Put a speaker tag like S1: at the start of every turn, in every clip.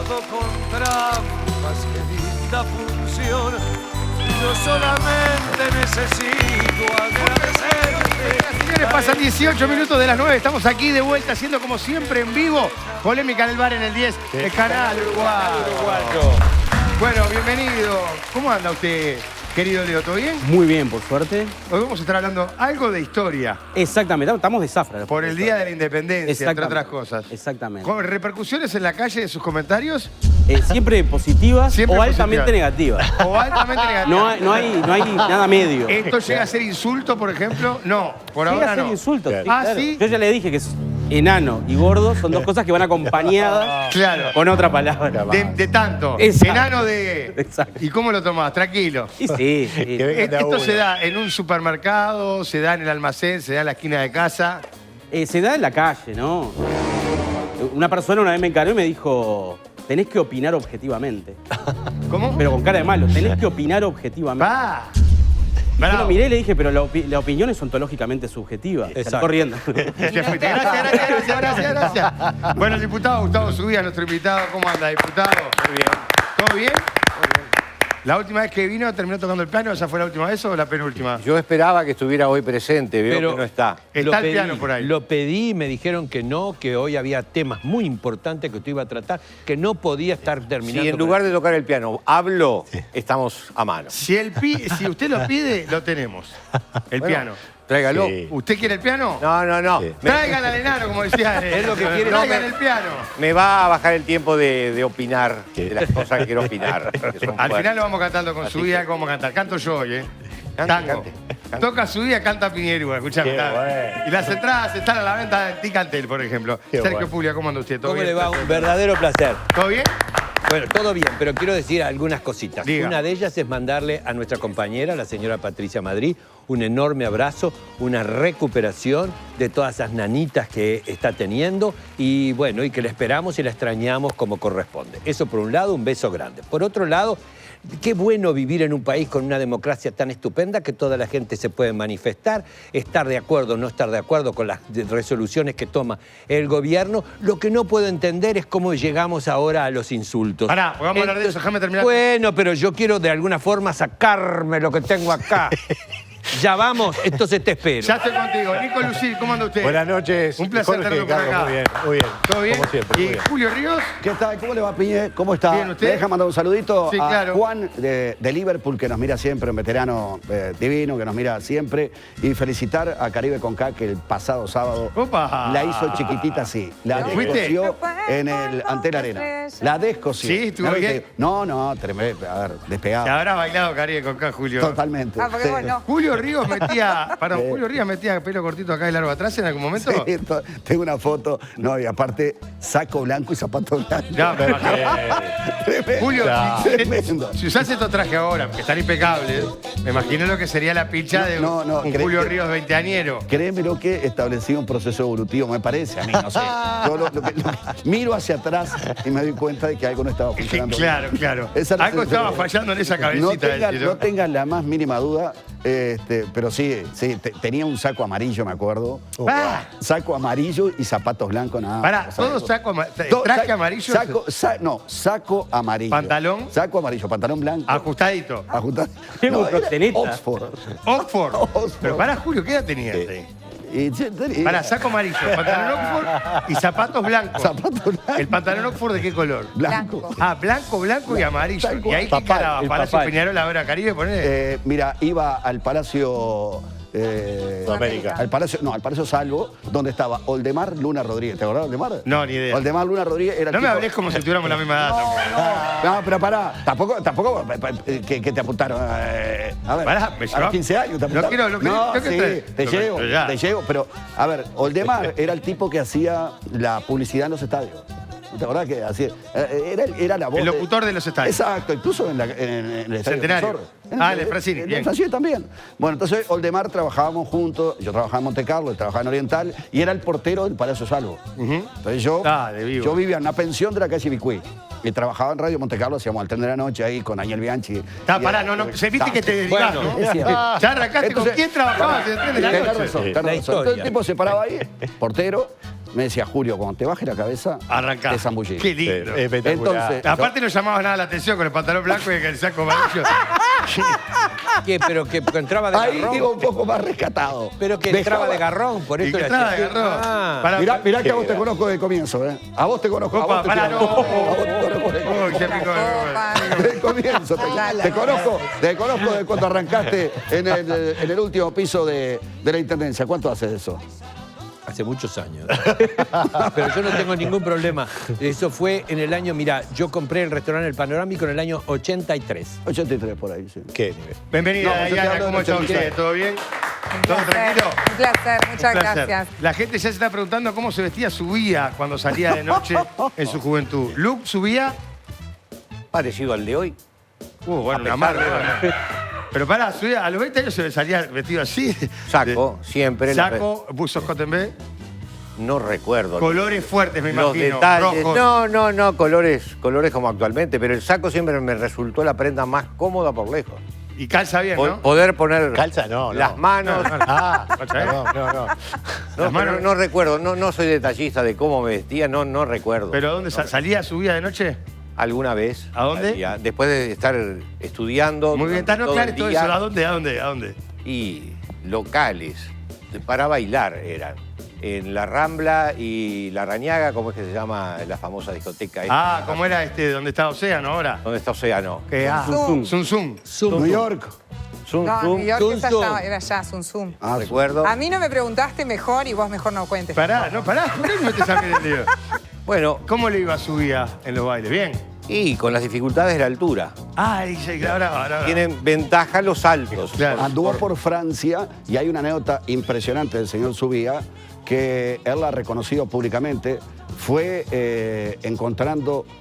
S1: todo con trampas, qué linda función. Yo solamente necesito agradecerte.
S2: Señores, pasan 18 minutos de las 9. Estamos aquí de vuelta haciendo como siempre en vivo. Polémica en el bar en el 10. El canal uruguayo. Bueno, bienvenido. ¿Cómo anda usted, querido Leo? ¿Todo bien?
S3: Muy bien, por suerte.
S2: Hoy vamos a estar hablando algo de historia.
S3: Exactamente, estamos de zafra.
S2: Por el Día de la Independencia, entre otras cosas.
S3: Exactamente.
S2: ¿Con repercusiones en la calle de sus comentarios?
S3: Siempre positivas
S2: Siempre
S3: o altamente
S2: positivas.
S3: negativas.
S2: ¿O altamente negativas?
S3: No hay nada medio.
S2: ¿Esto llega a ser insulto, por ejemplo? No, por
S3: Llega
S2: ahora
S3: a ser
S2: no.
S3: insultos. Sí,
S2: Ah,
S3: claro.
S2: ¿sí?
S3: Yo ya le dije que es enano y gordo son dos cosas que van acompañadas
S2: Claro.
S3: con otra palabra.
S2: De tanto.
S3: Exacto.
S2: Enano de...
S3: Exacto.
S2: ¿Y cómo lo tomás? Tranquilo.
S3: Y sí.
S2: Esto se da en un supermercado, se da en el almacén, se da en la esquina de casa.
S3: Se da en la calle, ¿no? Una persona una vez me encaró y me dijo, tenés que opinar objetivamente.
S2: ¿Cómo?
S3: Pero con cara de malo, tenés que opinar objetivamente.
S2: Va.
S3: Yo lo
S2: Bravo.
S3: miré y le dije, pero la opinión es ontológicamente subjetiva. Se está corriendo.
S2: Ya fuiste. Gracias. Bueno, el diputado Gustavo Subía, nuestro invitado. ¿Cómo anda, diputado? Muy bien. ¿Todo bien? ¿La última vez que vino terminó tocando el piano? ¿Esa fue la última vez o la penúltima?
S4: Yo esperaba que estuviera hoy presente, veo
S5: Pero
S4: que no está.
S2: Está el piano por ahí.
S5: Lo pedí y me dijeron que no, que hoy había temas muy importantes que usted iba a tratar, que no podía estar terminando.
S4: Si en lugar de tocar el piano hablo, estamos a mano.
S2: Si usted lo pide, lo tenemos. El
S4: Bueno,
S2: piano.
S4: Tráigalo.
S6: Sí.
S2: ¿Usted quiere el piano?
S4: No.
S6: Sí.
S2: Traigan al enano, como decía él.
S4: Es lo que quiere.
S2: Traigan el piano.
S4: Me va a bajar el tiempo de opinar de las cosas que quiero opinar. que son
S2: Al
S4: fuertes.
S2: final lo vamos cantando con
S4: Así
S2: Subía,
S4: que-
S2: ¿cómo vamos a cantar? Canto yo hoy, ¿eh?
S4: Cante,
S2: Tango.
S4: cante.
S2: Toca Subía, canta Piñero, escuchame.
S6: Qué
S2: está.
S6: bueno.
S2: Y las entradas están a la venta en Ticantel, por ejemplo.
S6: Qué
S2: Sergio
S6: bueno.
S2: Puglia, ¿cómo anda usted? ¿Todo
S5: ¿Cómo
S2: bien?
S5: le va? Un verdadero placer.
S2: ¿Todo bien?
S5: Bueno, todo bien, pero quiero decir algunas cositas.
S2: Diga.
S5: Una de ellas es mandarle a nuestra compañera, la señora Patricia Madrid, un enorme abrazo, una recuperación de todas esas nanitas que está teniendo y bueno, y que la esperamos y la extrañamos como corresponde. Eso por un lado, un beso grande. Por otro lado, qué bueno vivir en un país con una democracia tan estupenda que toda la gente se puede manifestar, estar de acuerdo o no estar de acuerdo con las resoluciones que toma el gobierno. Lo que no puedo entender es cómo llegamos ahora a los insultos.
S2: Pará, vamos a hablar de eso, déjame terminar.
S5: Bueno, pero yo quiero de alguna forma sacarme lo que tengo acá. Ya vamos, entonces te espero.
S2: Ya estoy contigo. Nico Lucil, ¿cómo anda usted?
S6: Buenas noches.
S2: Un placer
S6: Jorge,
S2: tenerlo por
S6: Carlos,
S2: acá.
S6: Muy bien, muy bien.
S2: ¿Todo bien?
S6: Como siempre,
S2: ¿Y
S6: muy bien.
S2: Julio Ríos?
S7: ¿Qué tal? ¿Cómo le va, Piñe? ¿Cómo está?
S2: Bien, ¿usted?
S7: ¿Me deja mandar un saludito
S2: Sí,
S7: a
S2: claro.
S7: Juan de Liverpool, que nos mira siempre, un veterano divino, que nos mira siempre. Y felicitar a Caribe Conca, que el pasado sábado
S2: Opa.
S7: la hizo chiquitita así. La
S2: ¿Fuiste?
S7: descoció en el Ante la Arena. La descoció.
S2: Sí, estuvo bien.
S7: No, tremendo. A ver,
S2: Se
S7: despegado.
S2: habrá bailado Caribe con acá, Julio.
S7: Totalmente.
S8: Ah, porque
S7: Sí.
S8: vos no.
S2: Julio Ríos metía... Perdón, Julio Ríos metía pelo cortito acá y largo atrás en algún momento.
S7: Sí, tengo una foto. No, y aparte, saco blanco y zapato blanco.
S2: No, me imagino.
S7: Tremendo.
S2: Julio,
S7: Tremendo.
S2: si usás estos trajes ahora, que están impecables, me imagino lo que sería la pilcha de
S7: No,
S2: un
S7: ¿crees
S2: Julio
S7: que-
S2: Ríos veinteañero.
S7: Créemelo que establecí un proceso evolutivo, me parece a mí, no sé. Yo lo que miro hacia atrás y me doy cuenta de que algo no estaba funcionando.
S2: Claro, claro.
S7: Esa era
S2: Algo
S7: la
S2: estaba
S7: sensación.
S2: fallando en esa
S7: No
S2: cabecita.
S7: tengan,
S2: del tiro.
S7: no tengan la más mínima duda, pero sí, tenía un saco amarillo, me acuerdo.
S2: Ah.
S7: Saco amarillo y zapatos blancos, nada.
S2: Pará,
S7: O sea,
S2: todos saco
S7: todo-
S2: traje amarillo,
S7: saco amarillo.
S2: ¿Pantalón?
S7: Saco amarillo, pantalón blanco.
S2: ajustadito.
S7: Ajustado.
S3: Qué
S7: No, era
S3: proxeneta.
S7: Oxford.
S2: Oxford.
S7: Oxford.
S2: Pero pará, Julio, ¿qué edad tenías? Pará, saco amarillo, pantalón Oxford y zapatos blancos.
S7: Zapatos blancos.
S2: ¿El pantalón Oxford de qué color?
S7: Blanco.
S2: Ah, blanco y amarillo.
S7: Tal
S2: ¿Y
S7: cual.
S2: ahí qué
S3: Papal,
S2: caraba?
S3: el
S2: ¿Palacio
S3: papal.
S2: Peñarol ahora Caribe? Ponele.
S7: Mira, iba al Palacio...
S6: Sudamérica.
S7: al Palacio Salvo, donde estaba Oldemar Luna Rodríguez. ¿Te acordás de Oldemar?
S2: No, ni idea.
S7: Oldemar Luna Rodríguez era el
S2: No me
S7: tipo-
S2: hables como si tuviéramos la misma edad. tampoco.
S7: No, pero pará, tampoco que te apuntaron. A ver,
S2: Pará, me
S7: a
S2: llevaba-
S7: los 15 años te
S2: No
S7: apuntaron.
S2: quiero, lo que-
S7: no,
S2: tengo que
S7: sí,
S2: traer.
S7: te
S2: Lo-
S7: llevo,
S2: pero ya.
S7: te llevo. Pero, a ver, Oldemar era el tipo que hacía la publicidad en los estadios. ¿Te acordás que hacía? Era la voz.
S2: El locutor de los estadios.
S7: Exacto, incluso en el estadio
S2: Centenario.
S7: Defensor.
S2: Ah, el de Francini,
S7: El
S2: bien.
S7: de Francini también. Bueno, entonces Oldemar trabajábamos juntos, yo trabajaba en Monte Carlo, él trabajaba en Oriental, y era el portero del Palacio Salvo. Entonces yo
S2: de vivo.
S7: vivía en una pensión de la calle Bicuí. Y trabajaba en Radio Monte Carlo, hacíamos el tren de la noche ahí con Daniel Bianchi.
S2: Pará, no, se viste que te derivás,
S5: Bueno,
S2: ¿no?
S7: es cierto.
S2: Ya arrancaste.
S7: Entonces-
S2: ¿Con quién trabajabas en el tren de la
S7: Tenés
S2: noche?
S7: razón, tenés
S5: La
S7: razón. Entonces
S5: historia.
S7: el tipo se paraba ahí, portero, me decía, Julio, cuando te baje la cabeza,
S2: Arrancá.
S7: te zambullís.
S2: Qué lindo.
S6: Espectacular.
S7: Entonces,
S2: Aparte no llamaba nada la atención con el pantalón blanco y el saco amarillo.
S5: ¿Qué? Pero que entraba de
S7: ahí
S5: garrón.
S7: iba un poco más rescatado.
S5: Pero que
S7: Dejaba-
S5: entraba de garrón, por
S2: Y
S5: eso
S2: que
S5: le
S2: entraba
S5: hacía-
S2: de garrón.
S5: Ah.
S2: Pará,
S7: Mirá que a vos te conozco de comienzo, ¿eh? A vos te conozco.
S2: Opa,
S7: a vos te
S2: pará,
S7: conozco.
S2: no.
S7: A vos te conozco de
S2: Uy, qué rico.
S7: De comienzo, te conozco de cuando arrancaste en el último piso de la Intendencia. ¿Cuánto hace de eso?
S5: Hace muchos años. Pero yo no tengo ningún problema. Eso fue en el año, mira, yo compré el restaurante El Panorámico en el año 83.
S7: 83 por ahí, sí.
S6: ¿Qué nivel?
S2: Bienvenida,
S7: No, yo te
S2: Diana,
S7: hablo de
S2: ¿cómo está
S7: los
S2: usted? ¿Todo bien?
S8: Un
S2: ¿Todo
S8: placer,
S2: tranquilo?
S8: un placer, muchas
S2: Un placer.
S8: gracias.
S2: La gente ya se está preguntando cómo se vestía Subía cuando salía de noche en su juventud. ¿Look Subía?
S4: Parecido al de hoy.
S2: Bueno, una
S4: pesar
S2: marca. Pero pará, Subía, a los 20 años se salía vestido así.
S4: Saco, siempre.
S2: Saco, buzos cotton B,
S4: No recuerdo.
S2: colores fuertes, me
S4: Los
S2: imagino.
S4: detalles.
S2: Rojos.
S4: No, colores como actualmente, pero el saco siempre me resultó la prenda más cómoda por lejos.
S2: Y calza bien, ¿no?
S4: Poder poner
S6: Calza, no.
S4: las manos.
S6: Ah,
S2: Calza, ¿eh?
S6: no.
S2: Las manos-
S4: No recuerdo, no soy detallista de cómo me vestía, no recuerdo.
S2: ¿Pero dónde salía Subía de noche?
S4: Alguna vez.
S2: ¿A dónde?
S4: salía, después de estar estudiando.
S2: Muy bien,
S4: durante
S2: está no
S4: todo
S2: claro
S4: el
S2: todo
S4: día,
S2: eso. ¿A dónde?
S4: Y locales para bailar eran. En La Rambla y La Rañaga, ¿cómo es que se llama la famosa discoteca? esta?
S2: ¿cómo era donde está Océano ahora?
S4: ¿Dónde está Océano?
S2: Que
S8: Zum
S2: Zum.
S7: New York.
S4: Zum
S8: No,
S4: Zum,
S8: New York
S5: Zum
S8: esa
S5: Zum.
S8: era allá, Zum Zum.
S7: Ah,
S4: recuerdo.
S8: A mí no me preguntaste mejor y vos mejor no cuentes.
S2: Pará, ¿por qué me metes a mí en el lío?
S4: Bueno,
S2: ¿Cómo le iba a Subía en los bailes? ¿Bien?
S4: y con las dificultades de la altura.
S2: Ahora.
S4: Tienen ventaja los altos.
S2: Claro.
S7: Anduvo por Francia y hay una anécdota impresionante del señor Subía que él la ha reconocido públicamente. Fue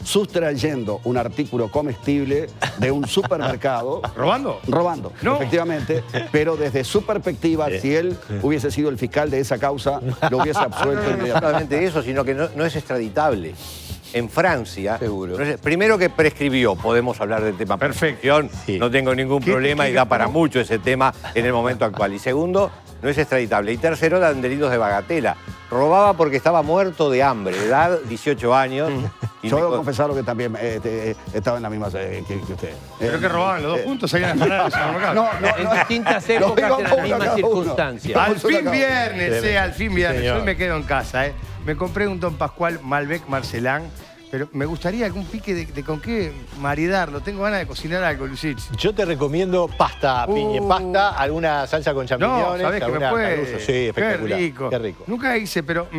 S7: sustrayendo un artículo comestible de un supermercado.
S2: ¿Robando?
S7: Robando,
S2: No.
S7: efectivamente. Pero desde su perspectiva, si él hubiese sido el fiscal de esa causa, lo hubiese absuelto
S4: No
S7: inmediatamente.
S4: solamente eso, sino que no es extraditable. En Francia,
S5: Seguro.
S4: Primero que prescribió, podemos hablar del tema
S2: Perfecto.
S4: prescripción,
S6: Sí.
S4: no tengo ningún problema y da para
S2: cómo?
S4: mucho ese tema en el momento actual. Y segundo, no es extraditable. Y tercero, eran delitos de bagatela. Robaba porque estaba muerto de hambre, edad 18 años. Y
S7: Yo
S4: me
S7: debo
S4: co-
S7: confesar que también estaba en la misma que usted.
S2: ¿Pero que robaban los dos juntos? ¿Salían a parar al supermercado?
S5: En distintas
S7: Lo
S5: épocas,
S7: digo
S5: en las
S7: uno
S5: mismas
S7: cada uno.
S5: circunstancias.
S2: Al
S7: Vamos a
S2: fin
S7: sacar.
S2: viernes, al fin viernes.
S6: señor.
S2: Hoy me quedo en casa, Me compré un Don Pascual Malbec Marcelán, pero me gustaría algún pique de con qué maridarlo. Tengo ganas de cocinar algo, Lucich.
S6: Yo te recomiendo pasta, piña en pasta, alguna salsa con
S2: No,
S6: champiñones.
S2: ¿sabés que me
S6: alguna
S2: puede?
S6: caruso. Sí, espectacular.
S2: Qué rico.
S6: Qué rico.
S2: Nunca hice, pero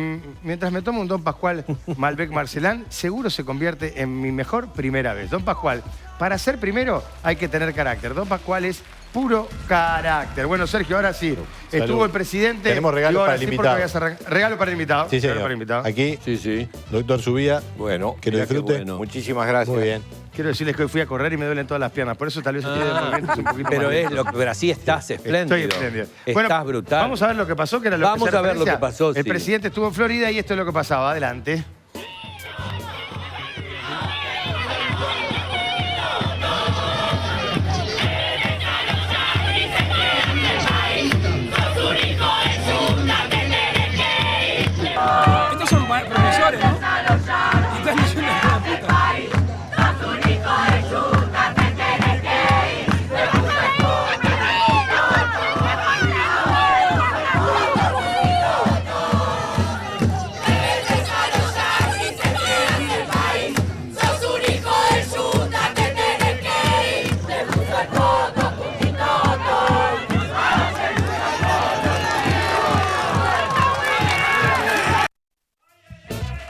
S2: mientras me tomo un Don Pascual Malbec Marcelán, seguro se convierte en mi mejor primera vez. Don Pascual, para ser primero hay que tener carácter. Don Pascual es puro carácter. Bueno, Sergio, ahora sí.
S6: Salud.
S2: Estuvo el presidente.
S6: Tenemos regalo
S2: y ahora
S6: para el
S2: sí,
S6: invitado.
S2: porque voy a cerrar. Regalo para el invitado.
S6: Sí,
S2: Regalo
S6: señor.
S2: para el invitado.
S6: Aquí,
S5: Sí.
S6: doctor Subía.
S5: Bueno,
S6: Que lo
S5: mirá qué
S6: disfrute.
S5: bueno.
S4: Muchísimas gracias.
S6: Muy bien.
S2: Quiero decirles que hoy fui a correr y me duelen todas las piernas. Por eso tal vez estoy de movimientos un poquito
S5: Pero,
S2: más
S5: pero así estás espléndido.
S2: Estoy espléndido.
S5: Estás brutal.
S2: Vamos a ver lo que pasó, que era lo
S5: Vamos
S2: que hacía
S5: a ver lo
S2: referencia.
S5: que pasó,
S2: El
S5: sí.
S2: presidente estuvo en Florida y esto es lo que pasaba. Adelante.
S9: Estos son profesores, ¿no? Y están diciendo que la puta.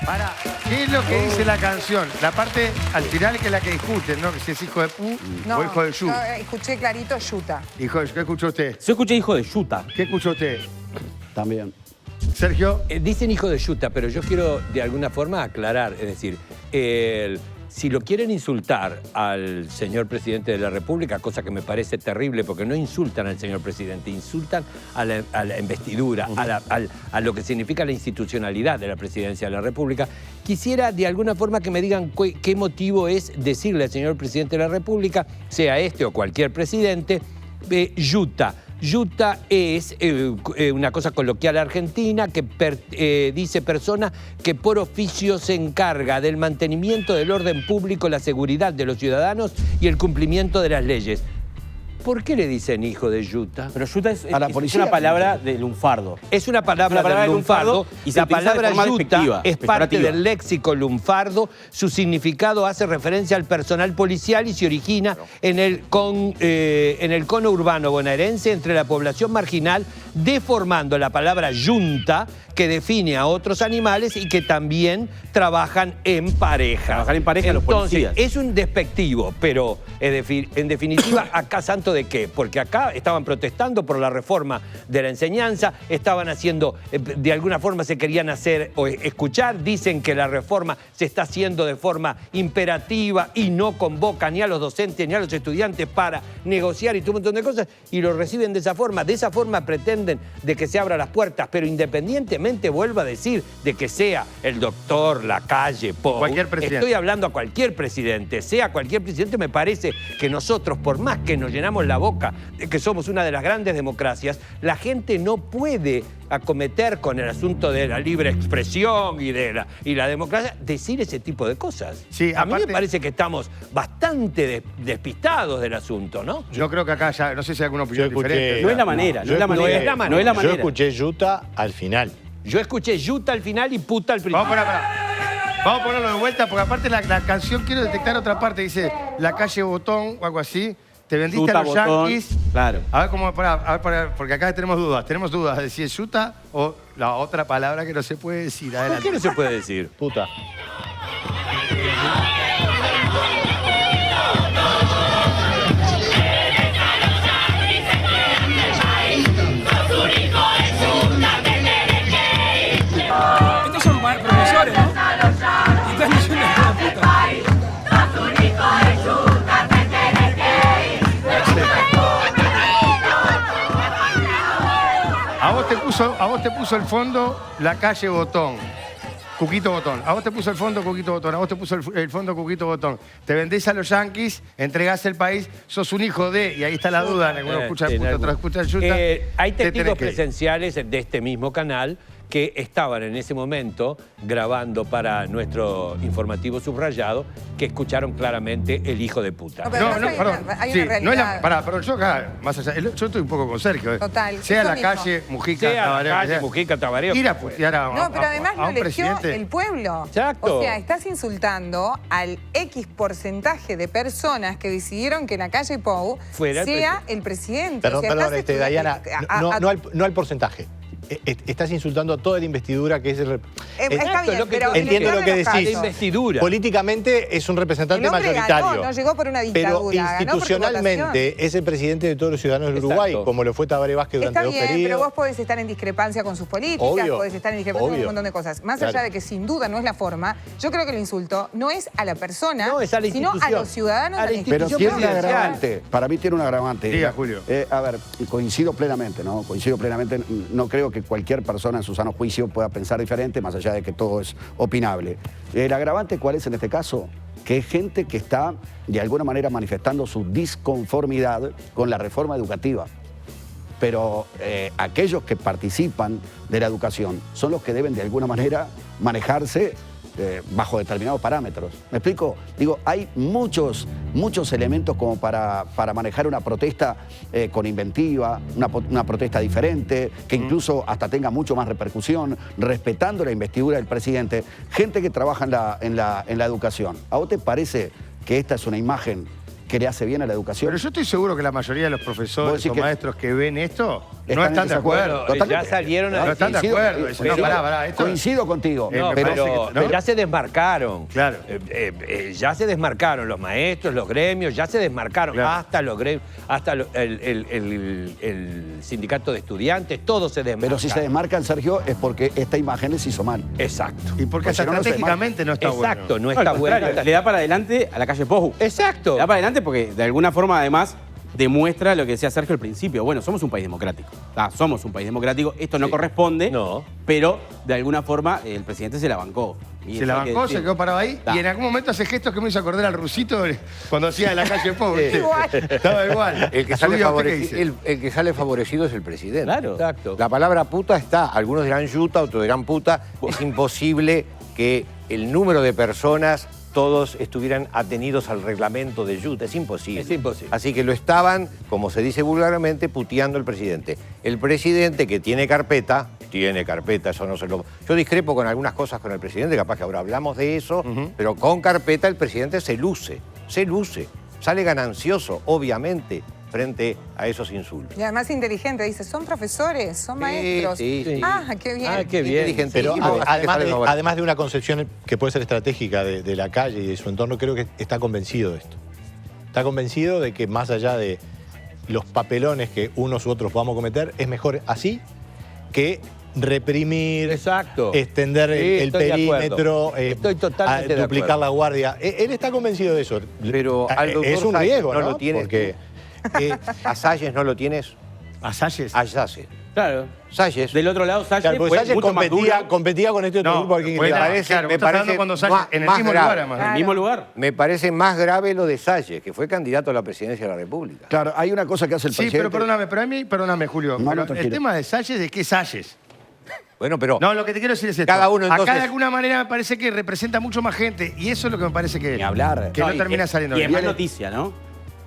S2: Para, ¿qué es lo que dice la canción? La parte al final que es la que discuten, ¿no? Que si es hijo de Pu o hijo de Yu.
S8: yo escuché clarito Yuta.
S2: Hijo de, ¿qué escuchó usted?
S3: Yo escuché hijo de Yuta.
S2: ¿Qué escuchó usted?
S7: También.
S2: Sergio.
S5: Dicen hijo de Yuta, pero yo quiero de alguna forma aclarar. Es decir, si lo quieren insultar al señor presidente de la República, cosa que me parece terrible porque no insultan al señor presidente, insultan a la investidura, a lo que significa la institucionalidad de la presidencia de la República. Quisiera de alguna forma que me digan qué motivo es decirle al señor presidente de la República, sea este o cualquier presidente, Yuta. Yuta es una cosa coloquial argentina que dice persona que por oficio se encarga del mantenimiento del orden público, la seguridad de los ciudadanos y el cumplimiento de las leyes. ¿Por qué le dicen hijo de Yuta?
S3: Pero yuta es
S7: A la policía,
S3: una palabra de lunfardo.
S5: Es una palabra del lunfardo
S3: y se
S5: la
S3: utiliza de
S5: palabra
S3: forma
S5: yuta
S3: despectiva,
S5: es parte
S3: peyorativa.
S5: del léxico lunfardo. Su significado hace referencia al personal policial y se origina en el cono urbano bonaerense entre la población marginal, deformando la palabra yunta, que define a otros animales y que también trabajan en pareja.
S3: Trabajar en pareja los policías.
S5: Es un despectivo, pero en definitiva, ¿acá santo de qué? Porque acá estaban protestando por la reforma de la enseñanza, estaban haciendo, de alguna forma se querían hacer o escuchar, dicen que la reforma se está haciendo de forma imperativa y no convoca ni a los docentes ni a los estudiantes para negociar y todo un montón de cosas, y lo reciben de esa forma pretenden de que se abran las puertas, pero independientemente, vuelvo a decir, de que sea el doctor Lacalle Pou,
S2: Cualquier presidente.
S5: estoy hablando a cualquier presidente, sea cualquier presidente, me parece que nosotros, por más que nos llenamos la boca de que somos una de las grandes democracias, la gente no puede acometer con el asunto de la libre expresión y la democracia, decir ese tipo de cosas.
S2: Sí,
S5: a mí
S2: aparte-
S5: me parece que estamos bastante despistados del asunto, ¿no?
S2: Yo creo que acá ya, no sé si hay alguna opinión
S6: Yo escuché-
S2: diferente.
S3: No es la manera, no es la
S6: Yo escuché-
S3: manera. No es la
S6: Yo
S3: manera.
S6: escuché Yuta al final.
S5: Yo escuché yuta al final y puta al principio.
S2: Vamos a ponerlo de vuelta, porque aparte la canción quiero detectar otra parte. Dice, la calle Botón o algo así. Te vendiste
S3: Yuta,
S2: a los
S3: Botón,
S2: Yankees.
S3: claro.
S2: A ver cómo, porque acá tenemos dudas. Tenemos dudas de si es yuta o la otra palabra que no se puede decir.
S5: ¿Por
S2: Adelante.
S5: qué no se puede decir?
S6: Puta.
S9: Estos son profesores, ¿no? Y están diciendo la puta.
S2: A vos te puso el fondo la calle Botón. Cuquito Botón. A vos te puso el fondo Cuquito Botón. A vos te puso el fondo Cuquito Botón. Te vendés a los Yankees, entregás el país, sos un hijo de... Y ahí está la duda. Uno escucha el puta, otro escucha el yuta.
S5: Hay
S2: te
S5: testigos
S2: tenés que ir.
S5: presenciales de este mismo canal que estaban en ese momento grabando para nuestro informativo subrayado, que escucharon claramente el hijo de puta.
S8: No, pero
S2: No,
S8: además
S2: no, perdón.
S8: hay
S2: Sí,
S8: una realidad.
S2: no es la, pará, pero yo acá, más allá, yo estoy un poco con Sergio.
S8: Total,
S2: Sea
S8: eso
S2: la
S8: mismo.
S2: calle, Mujica,
S5: Sea la
S2: Tabaré,
S5: calle,
S2: sea.
S5: Mujica, Tabaré.
S2: Ir a putear a,
S8: No, pero además
S2: a
S8: lo
S2: un
S8: eligió
S2: presidente.
S8: el pueblo.
S5: Exacto.
S8: O sea, estás insultando al X porcentaje de personas que decidieron que la calle Pou
S5: Fuera el
S8: sea el presidente.
S6: Perdón,
S8: O sea,
S6: perdón,
S8: estás
S6: Diana.
S8: estudiando-
S6: No al porcentaje. Estás insultando a toda la investidura que es el...
S8: Está bien,
S5: lo que
S8: pero
S5: tú-
S6: Entiendo lo que
S8: en los
S6: decís.
S5: De investidura.
S6: Políticamente es un representante
S8: El hombre
S6: mayoritario.
S8: ganó, no llegó por una
S6: Pero
S8: dictadura, ganó por
S6: institucionalmente es el presidente de todos los ciudadanos del
S5: Exacto.
S6: Uruguay, como lo fue Tabaré Vázquez durante
S8: Está
S6: dos
S8: bien, pero
S6: periodos.
S8: vos podés estar en discrepancia con sus políticas,
S6: Obvio,
S8: podés estar en discrepancia con un
S6: obvio.
S8: montón de cosas. Más
S6: Claro.
S8: allá de que sin duda no es la forma, yo creo que el insulto no es a la persona,
S5: No, es a la
S8: sino a
S5: institución.
S8: los ciudadanos
S5: A
S8: de
S5: la
S8: la
S7: Pero
S5: institución
S7: tiene un
S5: presidencial.
S7: agravante. Para mí tiene un agravante.
S2: Diga, Julio.
S7: A ver, coincido plenamente, ¿no? Coincido plenamente. No creo que cualquier persona en su sano juicio pueda pensar diferente, más allá de que todo es opinable. ¿El agravante cuál es en este caso? Que es gente que está, de alguna manera, manifestando su disconformidad con la reforma educativa. Pero aquellos que participan de la educación son los que deben, de alguna manera, manejarse bajo determinados parámetros. ¿Me explico? Digo, hay muchos elementos como para manejar una protesta con inventiva, una protesta diferente, que incluso hasta tenga mucho más repercusión, respetando la investidura del presidente. Gente que trabaja en la educación. ¿A vos te parece que esta es una imagen que le hace bien a la educación?
S2: Pero yo estoy seguro que la mayoría de los
S7: Vos
S2: profesores
S7: decís
S2: o
S7: que
S2: maestros que ven esto no
S7: están en
S2: están de
S7: desacuerdo.
S2: acuerdo.
S7: Totalmente.
S5: Ya salieron a
S2: No están de
S7: Coincido-
S2: acuerdo. Dicen, no, pará, esto-
S7: Coincido contigo.
S5: No,
S2: me
S5: pero
S2: parece que- ¿no?
S5: ya se desmarcaron.
S2: Claro.
S5: Ya se desmarcaron los maestros, los gremios, ya se desmarcaron.
S2: Claro.
S5: Hasta los gremios, hasta el sindicato de estudiantes, todo se desmarca.
S7: Pero si se desmarcan, Sergio, es porque esta imagen les hizo mal.
S5: Exacto.
S2: Y porque
S7: Pues si
S2: hasta
S7: no, no se
S2: estratégicamente no está bueno.
S5: Exacto, no
S3: No, al
S5: está bueno.
S3: contrario, le da para adelante a la calle Pou.
S5: Exacto.
S3: Le da para adelante porque de alguna forma además demuestra lo que decía Sergio al principio. Bueno, somos un país democrático. Somos un país democrático. Esto no
S5: Sí.
S3: corresponde,
S5: No.
S3: pero de alguna forma el presidente se la bancó. Y
S2: se
S3: eso
S2: la
S3: hay que
S2: bancó, se
S3: decir.
S2: quedó parado ahí.
S3: Está.
S2: Y en algún momento hace gestos que me hizo acordar al rusito cuando hacía de la calle Pau. ¿viste?
S8: Igual.
S2: Estaba igual.
S4: El que, sale
S2: Subió, ¿usted qué
S4: favorecido,
S2: dice?
S4: el que sale favorecido es el presidente.
S3: Claro.
S5: Exacto.
S4: La palabra puta está, algunos dirán yuta, otros dirán puta. Es imposible que el número de personas todos estuvieran atenidos al reglamento de yuta. Es imposible.
S5: Es imposible.
S4: Así que lo estaban, como se dice vulgarmente, puteando el presidente. El presidente que tiene carpeta, eso no se lo... Yo discrepo con algunas cosas con el presidente, capaz que ahora hablamos de eso, pero con carpeta el presidente se luce, sale ganancioso, obviamente, frente a esos insultos.
S8: Y además inteligente, dice, son profesores, son maestros.
S4: sí.
S8: Ah, qué bien.
S5: Ah, qué bien.
S4: Inteligentísimo,
S6: Pero
S4: así que sale favorecido.
S6: además de una concepción que puede ser estratégica de la calle y de su entorno, creo que está convencido de esto. Está convencido de que más allá de los papelones que unos u otros podamos cometer, es mejor así que reprimir,
S5: Exacto.
S6: extender
S5: Sí,
S6: el
S5: estoy de
S6: perímetro,
S5: acuerdo. Estoy totalmente de
S6: duplicar
S5: acuerdo.
S6: la guardia. Él está convencido de eso.
S4: Pero al doctor
S6: es un
S4: Salles
S6: riesgo,
S4: no
S6: ¿no?
S4: lo tienes
S6: Porque
S4: ¿A Salles no lo tienes?
S2: ¿A Salles?
S4: A Salles.
S3: Claro.
S4: Salles.
S3: Del otro lado, Salles
S6: claro, porque
S3: fue
S6: Salles
S3: mucho más duro.
S6: competía con este otro
S2: No,
S6: grupo al que
S2: fue
S6: le
S2: la-
S6: parece.
S2: claro,
S4: me
S2: vos estás hablando
S4: parece
S2: cuando Salles,
S4: más-
S2: en el
S4: más
S2: mismo
S4: grave.
S2: lugar, además.
S3: En el mismo lugar.
S4: Me parece más grave lo de Salles, que fue candidato a la presidencia de la República.
S7: Claro, hay una cosa que hace el
S2: Sí,
S7: presidente.
S2: pero a mí, perdóname, Julio.
S7: No,
S2: pero
S7: no, tranquilo.
S2: el tema de Salles, ¿de qué Salles?
S4: Bueno, pero
S2: No, lo que te quiero decir es esto.
S4: Cada uno, entonces-
S2: Acá de alguna manera me parece que representa mucho más gente. Y eso es lo que me parece que...
S7: Ni hablar.
S2: Que no
S3: y-
S2: termina saliendo
S3: Y es
S2: bien.
S3: más noticia, ¿no?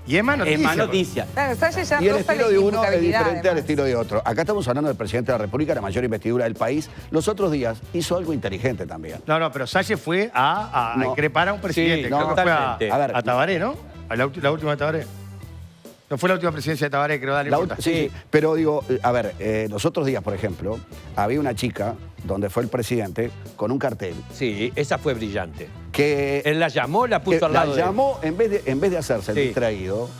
S2: Y es más noticia.
S3: Es más noticia.
S8: Claro, Salles ya
S7: Y el
S8: roza
S7: estilo
S8: la
S7: de uno es
S8: inimputabilidad,
S7: diferente al
S8: además.
S7: estilo de otro. Acá estamos hablando del presidente de la República, la mayor investidura del país. Los otros días hizo algo inteligente también.
S2: No, pero Salles fue a
S7: No.
S2: increpar a un presidente.
S5: Sí,
S2: Creo que fue
S5: totalmente.
S7: A ver,
S2: a Tabaré, ¿no? A la última de Tabaré. No fue la última presidencia de Tabaré, creo, dale,
S7: La
S2: importa.
S7: sí, sí. Pero digo, a ver, los otros días, por ejemplo, había una chica donde fue el presidente con un cartel
S5: Sí, esa fue brillante.
S7: que,
S5: Él la llamó, la puso
S7: que
S5: al lado
S7: la
S5: de él.
S7: llamó, en vez de hacerse el
S5: Sí.
S7: distraído,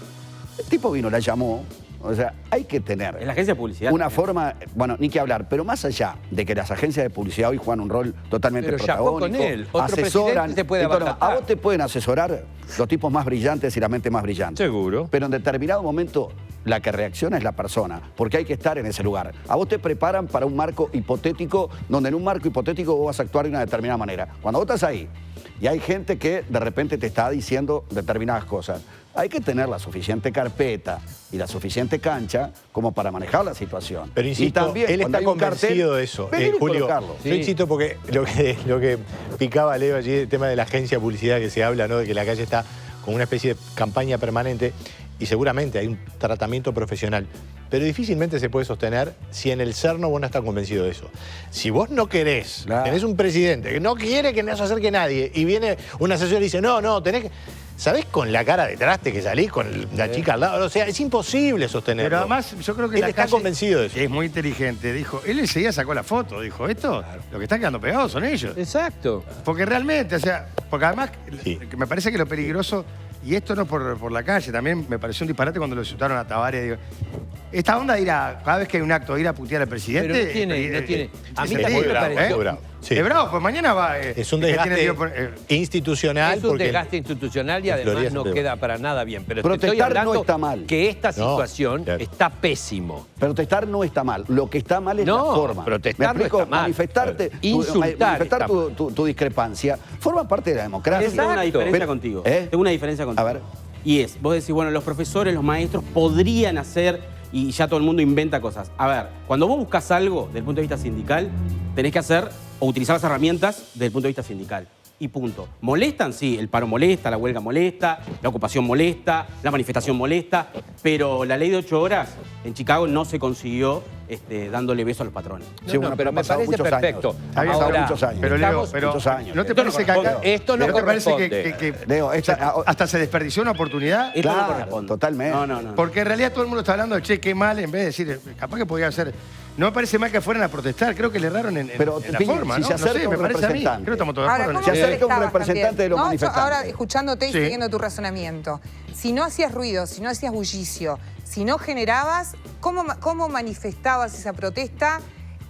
S7: el tipo vino, la llamó. O sea, hay que tener
S3: En la agencia de publicidad.
S7: una forma, bueno, ni que hablar, pero más allá de que las agencias de publicidad hoy juegan un rol totalmente
S5: Pero chapó
S7: protagónico,
S5: con él. Otro
S7: asesoran,
S5: presidente se puede
S7: entonces,
S5: abacatar.
S7: a vos te pueden asesorar los tipos más brillantes y la mente más brillante.
S5: Seguro.
S7: Pero en determinado momento la que reacciona es la persona, porque hay que estar en ese lugar. A vos te preparan para un marco hipotético, donde en un marco hipotético vos vas a actuar de una determinada manera. Cuando vos estás ahí y hay gente que de repente te está diciendo determinadas cosas, hay que tener la suficiente carpeta y la suficiente cancha como para manejar la situación.
S6: Pero insisto,
S7: y también,
S6: él
S7: cuando
S6: está
S7: hay un cartel,
S6: convencido de eso.
S7: venir y
S6: Julio,
S7: colocarlo.
S6: yo insisto porque lo que picaba Leo allí, el tema de la agencia de publicidad que se habla, ¿no? De que la calle está con una especie de campaña permanente y seguramente hay un tratamiento profesional. Pero difícilmente se puede sostener si en el cerno vos no estás convencido de eso. Si vos no querés,
S7: Claro.
S6: tenés un presidente que no quiere que no se acerque nadie y viene un asesor y dice, no, tenés que... ¿Sabés con la cara de traste que salís, con la chica al lado? O sea, es imposible sostenerlo.
S2: Pero además, yo creo que
S6: Él
S2: la
S6: está
S2: calle,
S6: convencido de eso.
S2: que es muy inteligente, dijo, él enseguida sacó la foto, dijo, esto, lo que están quedando pegados son ellos.
S5: Exacto.
S2: Porque realmente, o sea, porque además,
S6: Sí.
S2: que me parece que lo peligroso, y esto no por la calle, también me pareció un disparate cuando lo insultaron a Tabaré, digo, esta onda de ir a, cada vez que hay un acto, ir a putear al presidente.
S5: Pero no tiene. A mí
S2: es
S5: también me
S2: bravo,
S5: pareció.
S6: muy bravo. Sí.
S2: Es bravo, pues mañana va.
S6: Es un
S2: el que tiene
S6: desgaste
S2: lío por-
S6: institucional.
S5: Es un
S6: porque
S5: desgaste institucional y
S6: en
S5: además
S6: Florida
S5: no
S6: se te-
S5: queda para nada bien. Pero te
S7: Protestar
S5: estoy hablando
S7: no está mal.
S5: que esta
S6: No,
S5: situación
S6: claro.
S5: está pésimo.
S7: Protestar no está mal. Lo que está mal es
S5: No,
S7: la forma.
S5: protestar
S7: ¿Me
S5: no
S7: explico?
S5: está mal.
S7: Manifestarte,
S5: Insultar
S7: manifestar
S5: está
S7: tu discrepancia forma parte de la democracia.
S3: Yo tengo una
S5: Exacto.
S3: diferencia
S7: Pero-
S3: contigo.
S7: ¿Eh?
S3: Tengo una diferencia contigo.
S7: A ver.
S3: Y es, vos decís, bueno, los profesores, los maestros podrían hacer y ya todo el mundo inventa cosas. A ver, cuando vos buscas algo desde el punto de vista sindical, tenés que hacer o utilizar las herramientas desde el punto de vista sindical. Y punto. ¿Molestan? Sí, el paro molesta, la huelga molesta, la ocupación molesta, la manifestación molesta, pero la ley de 8 horas en Chicago no se consiguió dándole beso a los patrones.
S7: Sí, bueno,
S5: pero
S7: han
S5: me
S7: pasado
S5: parece
S7: muchos
S5: perfecto.
S7: años. Han pasado
S5: Ahora,
S7: muchos años.
S2: Pero Leo,
S5: estamos-
S2: pero
S7: muchos años.
S2: ¿no te
S5: Esto no
S2: parece que acá...
S5: corresponde. Esto no
S2: ¿no te parece
S5: corresponde.
S2: que
S7: Leo,
S2: hasta se desperdició una oportunidad?
S3: Esto no
S7: Claro,
S3: corresponde.
S7: totalmente.
S3: No.
S2: Porque en realidad todo el mundo está hablando de che, qué mal, en vez de decir, capaz que podía ser. No me parece mal que fueran a protestar, creo que le erraron en
S7: Pero,
S2: la
S7: Piña,
S2: forma,
S7: si
S2: ¿no?
S7: se
S2: No sé,
S7: acerca
S2: me
S7: un
S2: parece a mí.
S7: representante.
S2: Creo que estamos todos de
S8: Ahora,
S2: acuerdo en
S8: ¿cómo
S2: eso.
S7: Se acerca un
S8: molestabas
S7: representante
S8: también?
S7: de los
S8: No, yo
S7: manifestantes.
S8: ahora, escuchándote y
S2: Sí.
S8: siguiendo tu razonamiento, si no hacías ruido, si no hacías bullicio, si no generabas, ¿cómo manifestabas esa protesta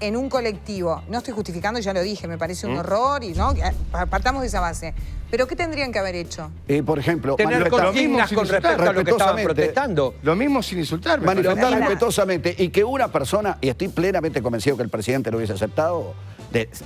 S8: en un colectivo? No estoy justificando, ya lo dije, me parece un horror y no, partamos de esa base. ¿Pero qué tendrían que haber hecho?
S7: Por ejemplo,
S5: Tener
S7: manifestar-
S5: consignas
S2: sin
S5: con
S2: insultar,
S5: respecto a lo que estaban
S7: respetuosamente.
S5: protestando.
S2: Lo mismo sin insultarme.
S7: manifestar
S8: Mira.
S7: respetuosamente y que una persona, y estoy plenamente convencido que el presidente lo hubiese aceptado,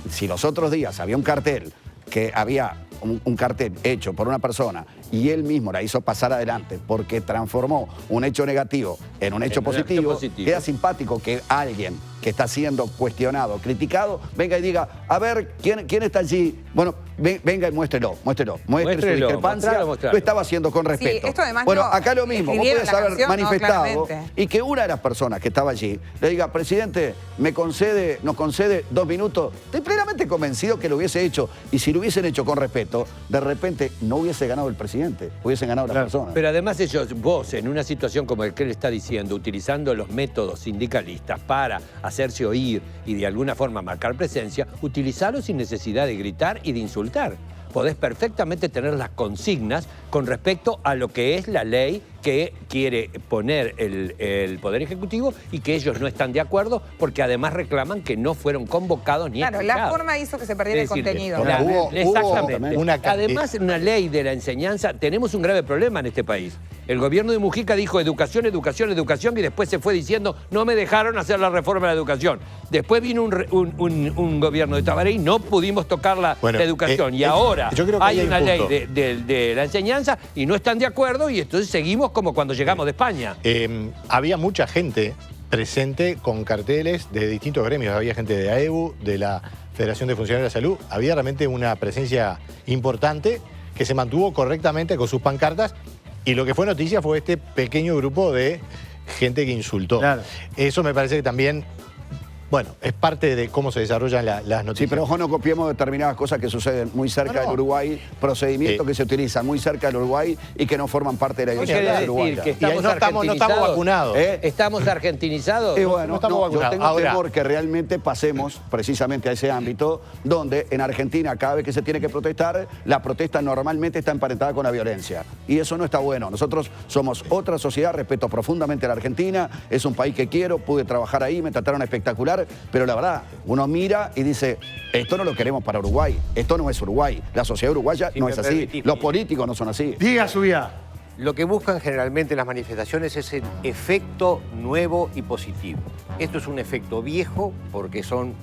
S7: si los otros días había un cartel que había un cartel hecho por una persona y él mismo la hizo pasar adelante porque transformó un hecho negativo en un hecho positivo, queda simpático que alguien que está siendo cuestionado, criticado, venga y diga, a ver, ¿quién está allí? Bueno, venga y muéstrelo. Muestre su discrepancia. Lo estaba haciendo con respeto.
S8: Sí, esto además
S7: bueno,
S8: no,
S7: acá lo mismo, vos podés haber
S8: canción,
S7: manifestado
S8: no,
S7: y que una de las personas que estaba allí le diga, presidente, nos concede 2 minutos. Estoy plenamente convencido que lo hubiese hecho y si lo hubiesen hecho con respeto, de repente no hubiese ganado el presidente, hubiesen ganado las personas.
S5: Pero además vos en una situación como el que él está diciendo, utilizando los métodos sindicalistas para hacerse oír y de alguna forma marcar presencia, utilizarlo sin necesidad de gritar y de insultar. Podés perfectamente tener las consignas con respecto a lo que es la ley que quiere poner el Poder Ejecutivo y que ellos no están de acuerdo porque además reclaman que no fueron convocados ni
S8: escuchados. Claro, la forma hizo que se perdiera el contenido.
S5: Exactamente. Además, en una ley de la enseñanza tenemos un grave problema en este país. El gobierno de Mujica dijo educación, educación, educación y después se fue diciendo no me dejaron hacer la reforma de la educación. Después vino un gobierno de Tabaré y no pudimos tocar la educación. Y ahora hay una ley de la enseñanza y no están de acuerdo y entonces seguimos como cuando llegamos de España.
S6: Había mucha gente presente con carteles de distintos gremios. Había gente de AEBU, de la Federación de Funcionarios de la Salud. Había realmente una presencia importante que se mantuvo correctamente con sus pancartas. Y lo que fue noticia fue este pequeño grupo de gente que insultó. Claro. Eso me parece que también, bueno, es parte de cómo se desarrollan las noticias.
S7: Sí, pero ojo, no copiemos determinadas cosas que suceden muy cerca del Uruguay, procedimientos que se utilizan muy cerca del Uruguay y que no forman parte de la identidad uruguaya.
S5: Que estamos no estamos vacunados. ¿Estamos argentinizados?
S7: Y bueno,
S6: no estamos vacunados.
S7: Yo tengo temor que realmente pasemos precisamente a ese ámbito donde en Argentina cada vez que se tiene que protestar, la protesta normalmente está emparentada con la violencia. Y eso no está bueno. Nosotros somos otra sociedad, respeto profundamente a la Argentina, es un país que quiero, pude trabajar ahí, me trataron espectacular. Pero la verdad, uno mira y dice, esto no lo queremos para Uruguay, esto no es Uruguay, la sociedad uruguaya no es así, los políticos no son así.
S2: Diga, Subía.
S4: Lo que buscan generalmente las manifestaciones es el efecto nuevo y positivo. Esto es un efecto viejo porque son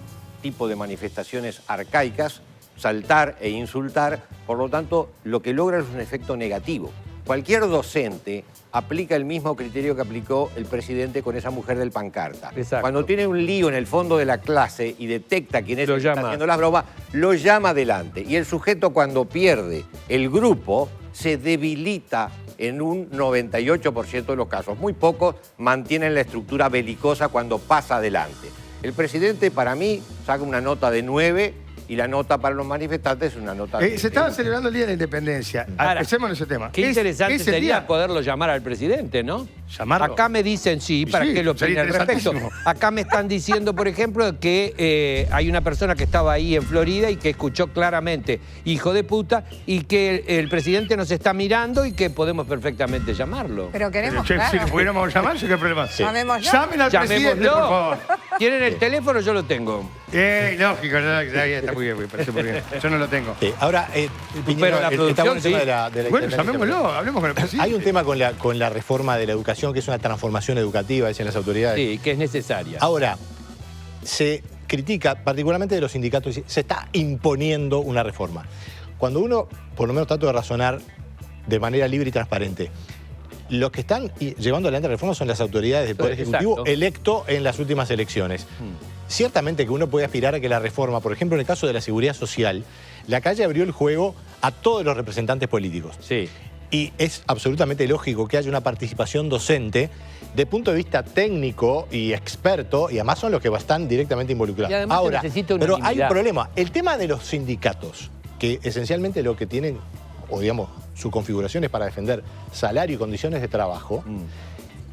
S4: tipo de manifestaciones arcaicas, saltar e insultar, por lo tanto lo que logra es un efecto negativo. Cualquier docente aplica el mismo criterio que aplicó el presidente con esa mujer del pancarta.
S5: Exacto.
S4: Cuando tiene un lío en el fondo de la clase y detecta quién es el que está haciendo las bromas, lo llama adelante. Y el sujeto cuando pierde el grupo se debilita en un 98% de los casos. Muy pocos mantienen la estructura belicosa cuando pasa adelante. El presidente para mí saca una nota de 9 y la nota para los manifestantes es una nota de...
S2: Se estaba celebrando el Día de la Independencia. Empecemos en ese tema.
S5: Qué interesante sería poderlo llamar al presidente, ¿no?
S2: ¿Llamarlo?
S5: Acá me dicen ¿para qué lo opine al respecto? Acá me están diciendo, por ejemplo, que hay una persona que estaba ahí en Florida y que escuchó claramente hijo de puta y que el presidente nos está mirando y que podemos perfecamente llamarlo.
S8: Pero queremos,
S2: Si lo pudiéramos llamar, ¿qué problema?
S8: Sí. Llamémoslo.
S2: Llamen al presidente, por favor.
S5: ¿Tienen el teléfono? Yo lo tengo.
S2: Lógico, está muy bien, me parece muy bien. Yo no lo tengo.
S6: Ahora,
S5: pero la producción sí.
S2: Bueno, llamémoslo, hablemos con el presidente.
S6: Hay un tema con la reforma de la educación, que es una transformación educativa, dicen las autoridades.
S5: Sí, que es necesaria.
S6: Ahora, se critica, particularmente de los sindicatos, se está imponiendo una reforma. Cuando uno, por lo menos trato de razonar de manera libre y transparente, los que están llevando adelante la reforma son las autoridades del Poder Ejecutivo electo en las últimas elecciones. Ciertamente que uno puede aspirar a que la reforma, por ejemplo, en el caso de la seguridad social, la calle abrió el juego a todos los representantes políticos.
S5: Sí.
S6: Y es absolutamente lógico que haya una participación docente de punto de vista técnico y experto, y además son los que están directamente involucrados.
S5: Y además
S6: ahora,
S5: necesita
S6: pero
S5: unanimidad.
S6: hay un problema. El tema de los sindicatos, que esencialmente lo que tienen, o digamos, su configuración es para defender salario y condiciones de trabajo,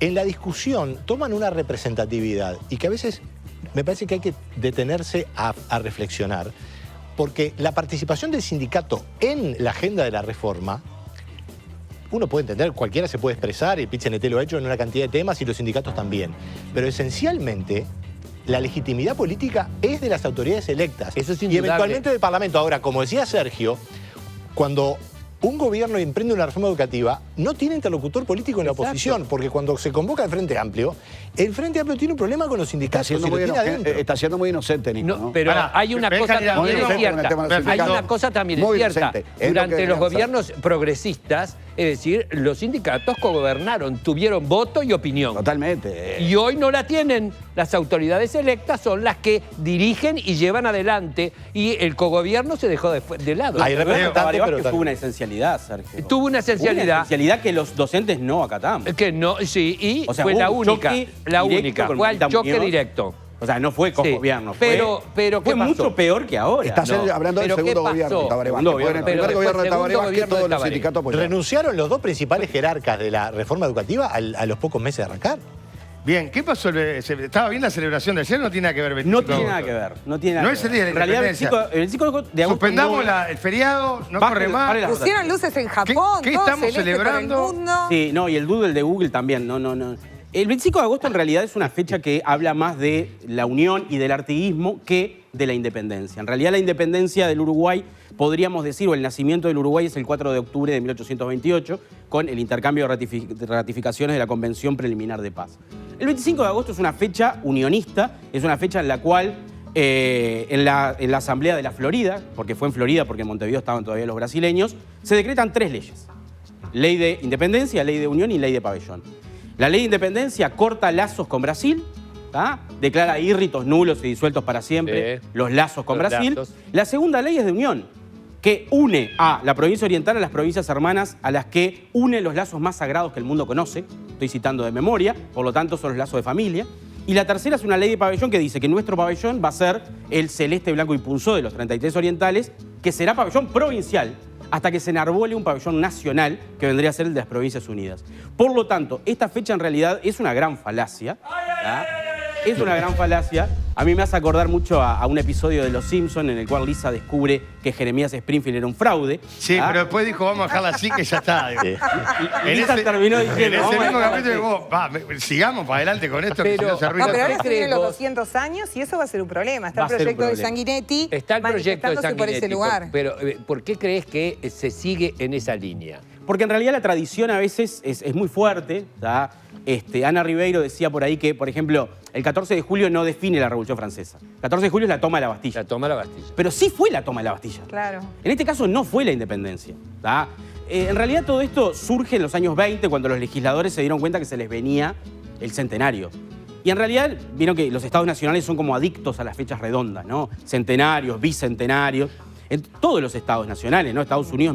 S6: en la discusión toman una representatividad y que a veces me parece que hay que detenerse a reflexionar, porque la participación del sindicato en la agenda de la reforma, uno puede entender, cualquiera se puede expresar, y el PIT-CNT lo ha hecho en una cantidad de temas y los sindicatos también, pero esencialmente la legitimidad política es de las autoridades electas.
S5: Eso es
S6: y
S5: indudable.
S6: eventualmente del Parlamento. Ahora, como decía Sergio, cuando un gobierno emprende una reforma educativa, no tiene interlocutor político en la oposición, porque cuando se convoca el Frente Amplio tiene un problema con los sindicatos.
S7: Está siendo muy inocente, Nico.
S5: No, pero hay una cosa también es cierta. Hay una cosa también es cierta. Durante los gobiernos progresistas, es decir, los sindicatos cogobernaron, tuvieron voto y opinión.
S7: Totalmente.
S5: Y hoy no la tienen. Las autoridades electas son las que dirigen y llevan adelante. Y el cogobierno se dejó de lado.
S6: Hay representantes, pero
S3: que tuvo una esencialidad, Sergio.
S5: Tuvo una esencialidad.
S3: Una esencialidad que los docentes no acatamos.
S5: Que no, sí, y
S3: O sea,
S5: fue
S3: hubo
S5: la
S3: un
S5: única.
S3: choque
S5: La
S3: directo
S5: única.
S3: con
S5: Fue al
S3: Marita
S5: choque
S3: Muñoz.
S5: directo.
S3: O sea, no fue con gobierno.
S5: Pero ¿qué
S3: fue
S5: pasó?
S3: mucho peor que ahora.
S7: Estás hablando del
S5: ¿Pero qué
S7: segundo gobierno de
S5: pasó?
S7: Tabaré
S3: Segundo
S7: Vázquez. En el primer
S5: gobierno.
S7: gobierno de
S5: Segundo
S7: Tabaré Vázquez,
S5: gobierno de
S7: todos los
S5: Tabaré.
S7: sindicatos apoyaron.
S6: ¿Renunciaron los dos principales jerarcas de la reforma educativa a los pocos meses de arrancar?
S2: Bien, ¿qué pasó? ¿Estaba bien la celebración de ayer? No tiene nada que ver. 25
S3: No tiene
S2: de
S3: nada que
S2: agosto.
S3: ver. No tiene nada
S2: No
S3: que
S2: es el
S3: ver.
S2: día de la
S3: En realidad,
S2: independencia.
S3: el 5 de agosto
S2: Suspendamos
S3: no-
S2: el feriado, no
S3: Baje-
S2: corre más.
S3: pare la-
S8: Pusieron luces en Japón,
S2: ¿Qué
S8: todo
S2: estamos
S8: celeste
S2: celebrando?
S8: por el mundo.
S3: Sí, no, y el doodle de Google también. No. El 25 de agosto en realidad es una fecha que habla más de la unión y del artiguismo que de la independencia. En realidad la independencia del Uruguay, podríamos decir, o el nacimiento del Uruguay es el 4 de octubre de 1828, con el intercambio de ratificaciones de la Convención Preliminar de Paz. El 25 de agosto es una fecha unionista, es una fecha en la cual en la Asamblea de la Florida, porque fue en Florida, porque en Montevideo estaban todavía los brasileños, se decretan 3 leyes. Ley de independencia, ley de unión y ley de pabellón. La ley de independencia corta lazos con Brasil, ¿tá? Declara írritos nulos y disueltos para siempre
S5: Sí.
S3: los lazos con
S5: Los
S3: Brasil.
S5: lazos.
S3: La segunda ley es de unión, que une a la provincia oriental a las provincias hermanas, a las que une los lazos más sagrados que el mundo conoce. Estoy citando de memoria, por lo tanto son los lazos de familia. Y la tercera es una ley de pabellón que dice que nuestro pabellón va a ser el celeste, blanco y punzó de los 33 orientales, que será pabellón provincial, hasta que se enarbole un pabellón nacional que vendría a ser el de las Provincias Unidas. Por lo tanto, esta fecha en realidad es una gran falacia. ¿tá? Es una gran falacia. A mí me hace acordar mucho a un episodio de Los Simpsons en el cual Lisa descubre que Jeremías Springfield era un fraude.
S2: Sí,
S3: ¿tá?
S2: pero después dijo, vamos a dejarla así que ya está. digo.
S3: Y Lisa terminó diciendo,
S2: En ese
S3: vamos a
S2: mismo
S3: dejarla
S2: capítulo,
S3: así.
S2: vos, sigamos para adelante con esto, que si
S5: Pero-
S2: no se
S8: No,
S2: arruina
S8: pero ahora
S2: todo.
S8: se vienen los
S5: Riesgos.
S8: 200 años y eso va a ser un problema. Está
S3: Va
S8: el
S3: a ser un
S8: proyecto de
S3: problema.
S8: Sanguinetti
S5: Está el proyecto de
S8: manifestándose por ese
S5: Sanguinetti.
S8: lugar.
S5: Pero, ¿por qué crees que se sigue en esa línea?
S3: Porque en realidad la tradición a veces es muy fuerte. ¿tá? Ana Ribeiro decía por ahí que, por ejemplo, el 14 de julio no define la Revolución Francesa. El 14 de julio es la toma de la Bastilla.
S5: La toma la Bastilla.
S3: Pero sí fue la toma de la Bastilla.
S8: Claro.
S3: En este caso no fue la independencia. ¿tá? En realidad todo esto surge en los años 20, cuando los legisladores se dieron cuenta que se les venía el centenario. Y en realidad vieron que los estados nacionales son como adictos a las fechas redondas, ¿no? Centenarios, bicentenarios. En todos los estados nacionales, ¿no? Estados Unidos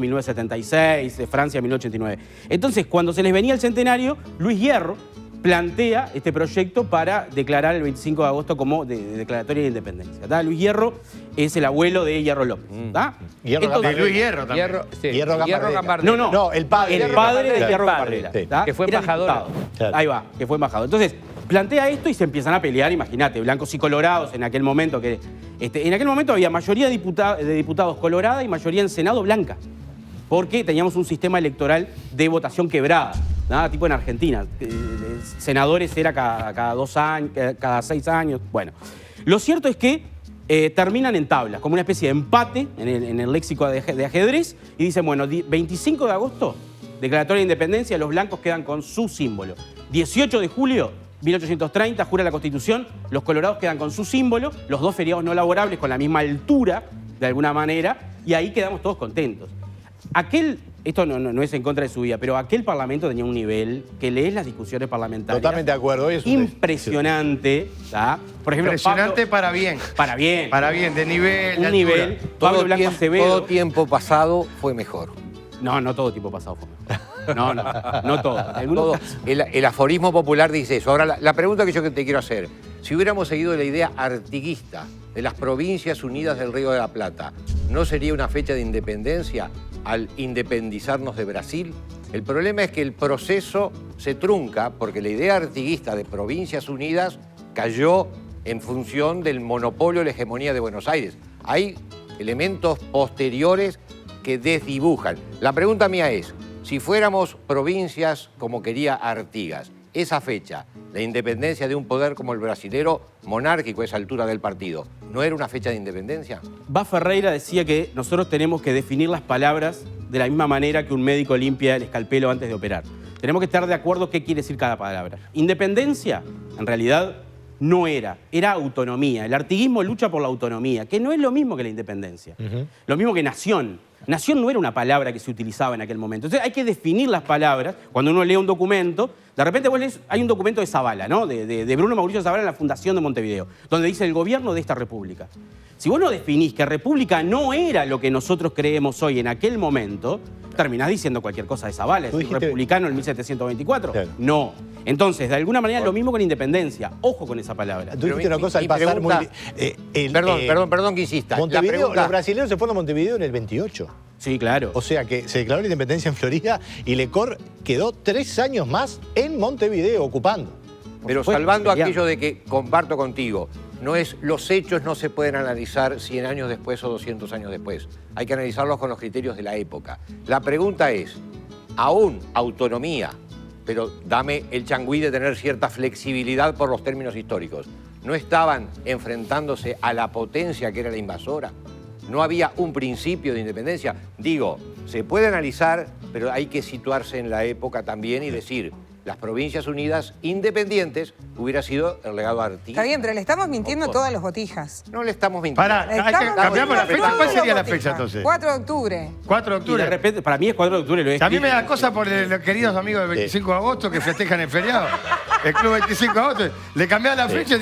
S3: 1976, Francia 1989. Entonces, cuando se les venía el centenario, Luis Hierro plantea este proyecto para declarar el 25 de agosto como de declaratoria de independencia. ¿tá? Luis Hierro es el abuelo de Hierro López. ¿tá?
S6: Hierro
S3: Entonces-
S2: De Luis Hierro también.
S6: Hierro Gambardella.
S3: No,
S6: el padre.
S3: El padre de
S6: Claro.
S3: Hierro
S5: Padre,
S3: Gambardella,
S6: sí.
S3: ¿tá?
S5: Que fue
S3: Era
S5: embajador.
S3: diputado.
S6: Claro.
S3: Ahí va, que fue embajador. Entonces, plantea esto y se empiezan a pelear, imagínate, blancos y colorados en aquel momento. En aquel momento había mayoría de diputados colorada y mayoría en Senado blanca, porque teníamos un sistema electoral de votación quebrada, ¿tá? Tipo en Argentina. Senadores era cada 2 años, cada 6 años. Bueno, lo cierto es que terminan en tablas, como una especie de empate en el léxico de ajedrez, y dicen, bueno, 25 de agosto, declaratoria de independencia, los blancos quedan con su símbolo. 18 de julio, 1830, jura la Constitución, los colorados quedan con su símbolo, los 2 feriados no laborables con la misma altura, de alguna manera, y ahí quedamos todos contentos. Esto no es en contra de su vida, pero aquel parlamento tenía un nivel que lees las discusiones parlamentarias.
S6: Totalmente de acuerdo. Es un-
S3: Impresionante. ¿tá? Por ejemplo,
S2: Impresionante
S3: Pablo-
S2: para bien.
S3: para bien.
S2: Para bien, de nivel. de
S3: un
S2: altura.
S3: nivel. Pablo Blanco
S4: todo
S3: Acevedo.
S4: tiempo pasado fue mejor.
S3: No todo tipo pasado fue. No todo. En algunos
S4: Todo.
S3: casos-
S4: El aforismo popular dice eso. Ahora, la pregunta que yo te quiero hacer, si hubiéramos seguido la idea artiguista de las Provincias Unidas del Río de la Plata, ¿no sería una fecha de independencia al independizarnos de Brasil? El problema es que el proceso se trunca porque la idea artiguista de Provincias Unidas cayó en función del monopolio de la hegemonía de Buenos Aires. Hay elementos posteriores que desdibujan. La pregunta mía es, si fuéramos provincias como quería Artigas, esa fecha, la independencia de un poder como el brasilero, monárquico a esa altura del partido, ¿no era una fecha de independencia?
S3: Bá Ferreira decía que nosotros tenemos que definir las palabras de la misma manera que un médico limpia el escalpelo antes de operar. Tenemos que estar de acuerdo qué quiere decir cada palabra. Independencia, en realidad, no era autonomía. El artiguismo lucha por la autonomía, que no es lo mismo que la independencia. Lo mismo que nación. Nación no era una palabra que se utilizaba en aquel momento. Entonces hay que definir las palabras. Cuando uno lee un documento, de repente vos lees, hay un documento de Zavala, ¿no? De Bruno Mauricio Zavala en la Fundación de Montevideo, donde dice el gobierno de esta república. Si vos no definís que república no era lo que nosotros creemos hoy en aquel momento, terminás diciendo cualquier cosa de Zavala. ¿Es un republicano en 1724? Claro. No. Entonces, de alguna manera, lo mismo con independencia. Ojo con esa palabra.
S6: Tú dijiste una cosa al pasar muy...
S4: Perdón que insista.
S6: Montevideo, los brasileños se fueron a Montevideo en el 28.
S3: Sí, claro.
S6: O sea que se declaró la independencia en Florida y Lecor quedó 3 años más en Montevideo ocupando.
S4: Pero salvando aquello de que comparto contigo, los hechos no se pueden analizar 100 años después o 200 años después. Hay que analizarlos con los criterios de la época. La pregunta es, aún autonomía, pero dame el changüí de tener cierta flexibilidad por los términos históricos, ¿no estaban enfrentándose a la potencia que era la invasora? ¿No había un principio de independencia? Digo, se puede analizar, pero hay que situarse en la época también y decir, las Provincias Unidas independientes hubiera sido el legado artístico.
S8: Está bien, pero le estamos mintiendo a todas las botijas.
S4: No le estamos mintiendo.
S2: Pará, cambiamos la fecha. ¿Cuál sería la fecha entonces?
S8: 4 de octubre.
S2: 4 de octubre.
S3: Y de repente, para mí es 4 de octubre. Lo
S2: También me da cosa por los queridos amigos del 25 de agosto que festejan el feriado. El club 25 de agosto. Le cambiaban la fecha.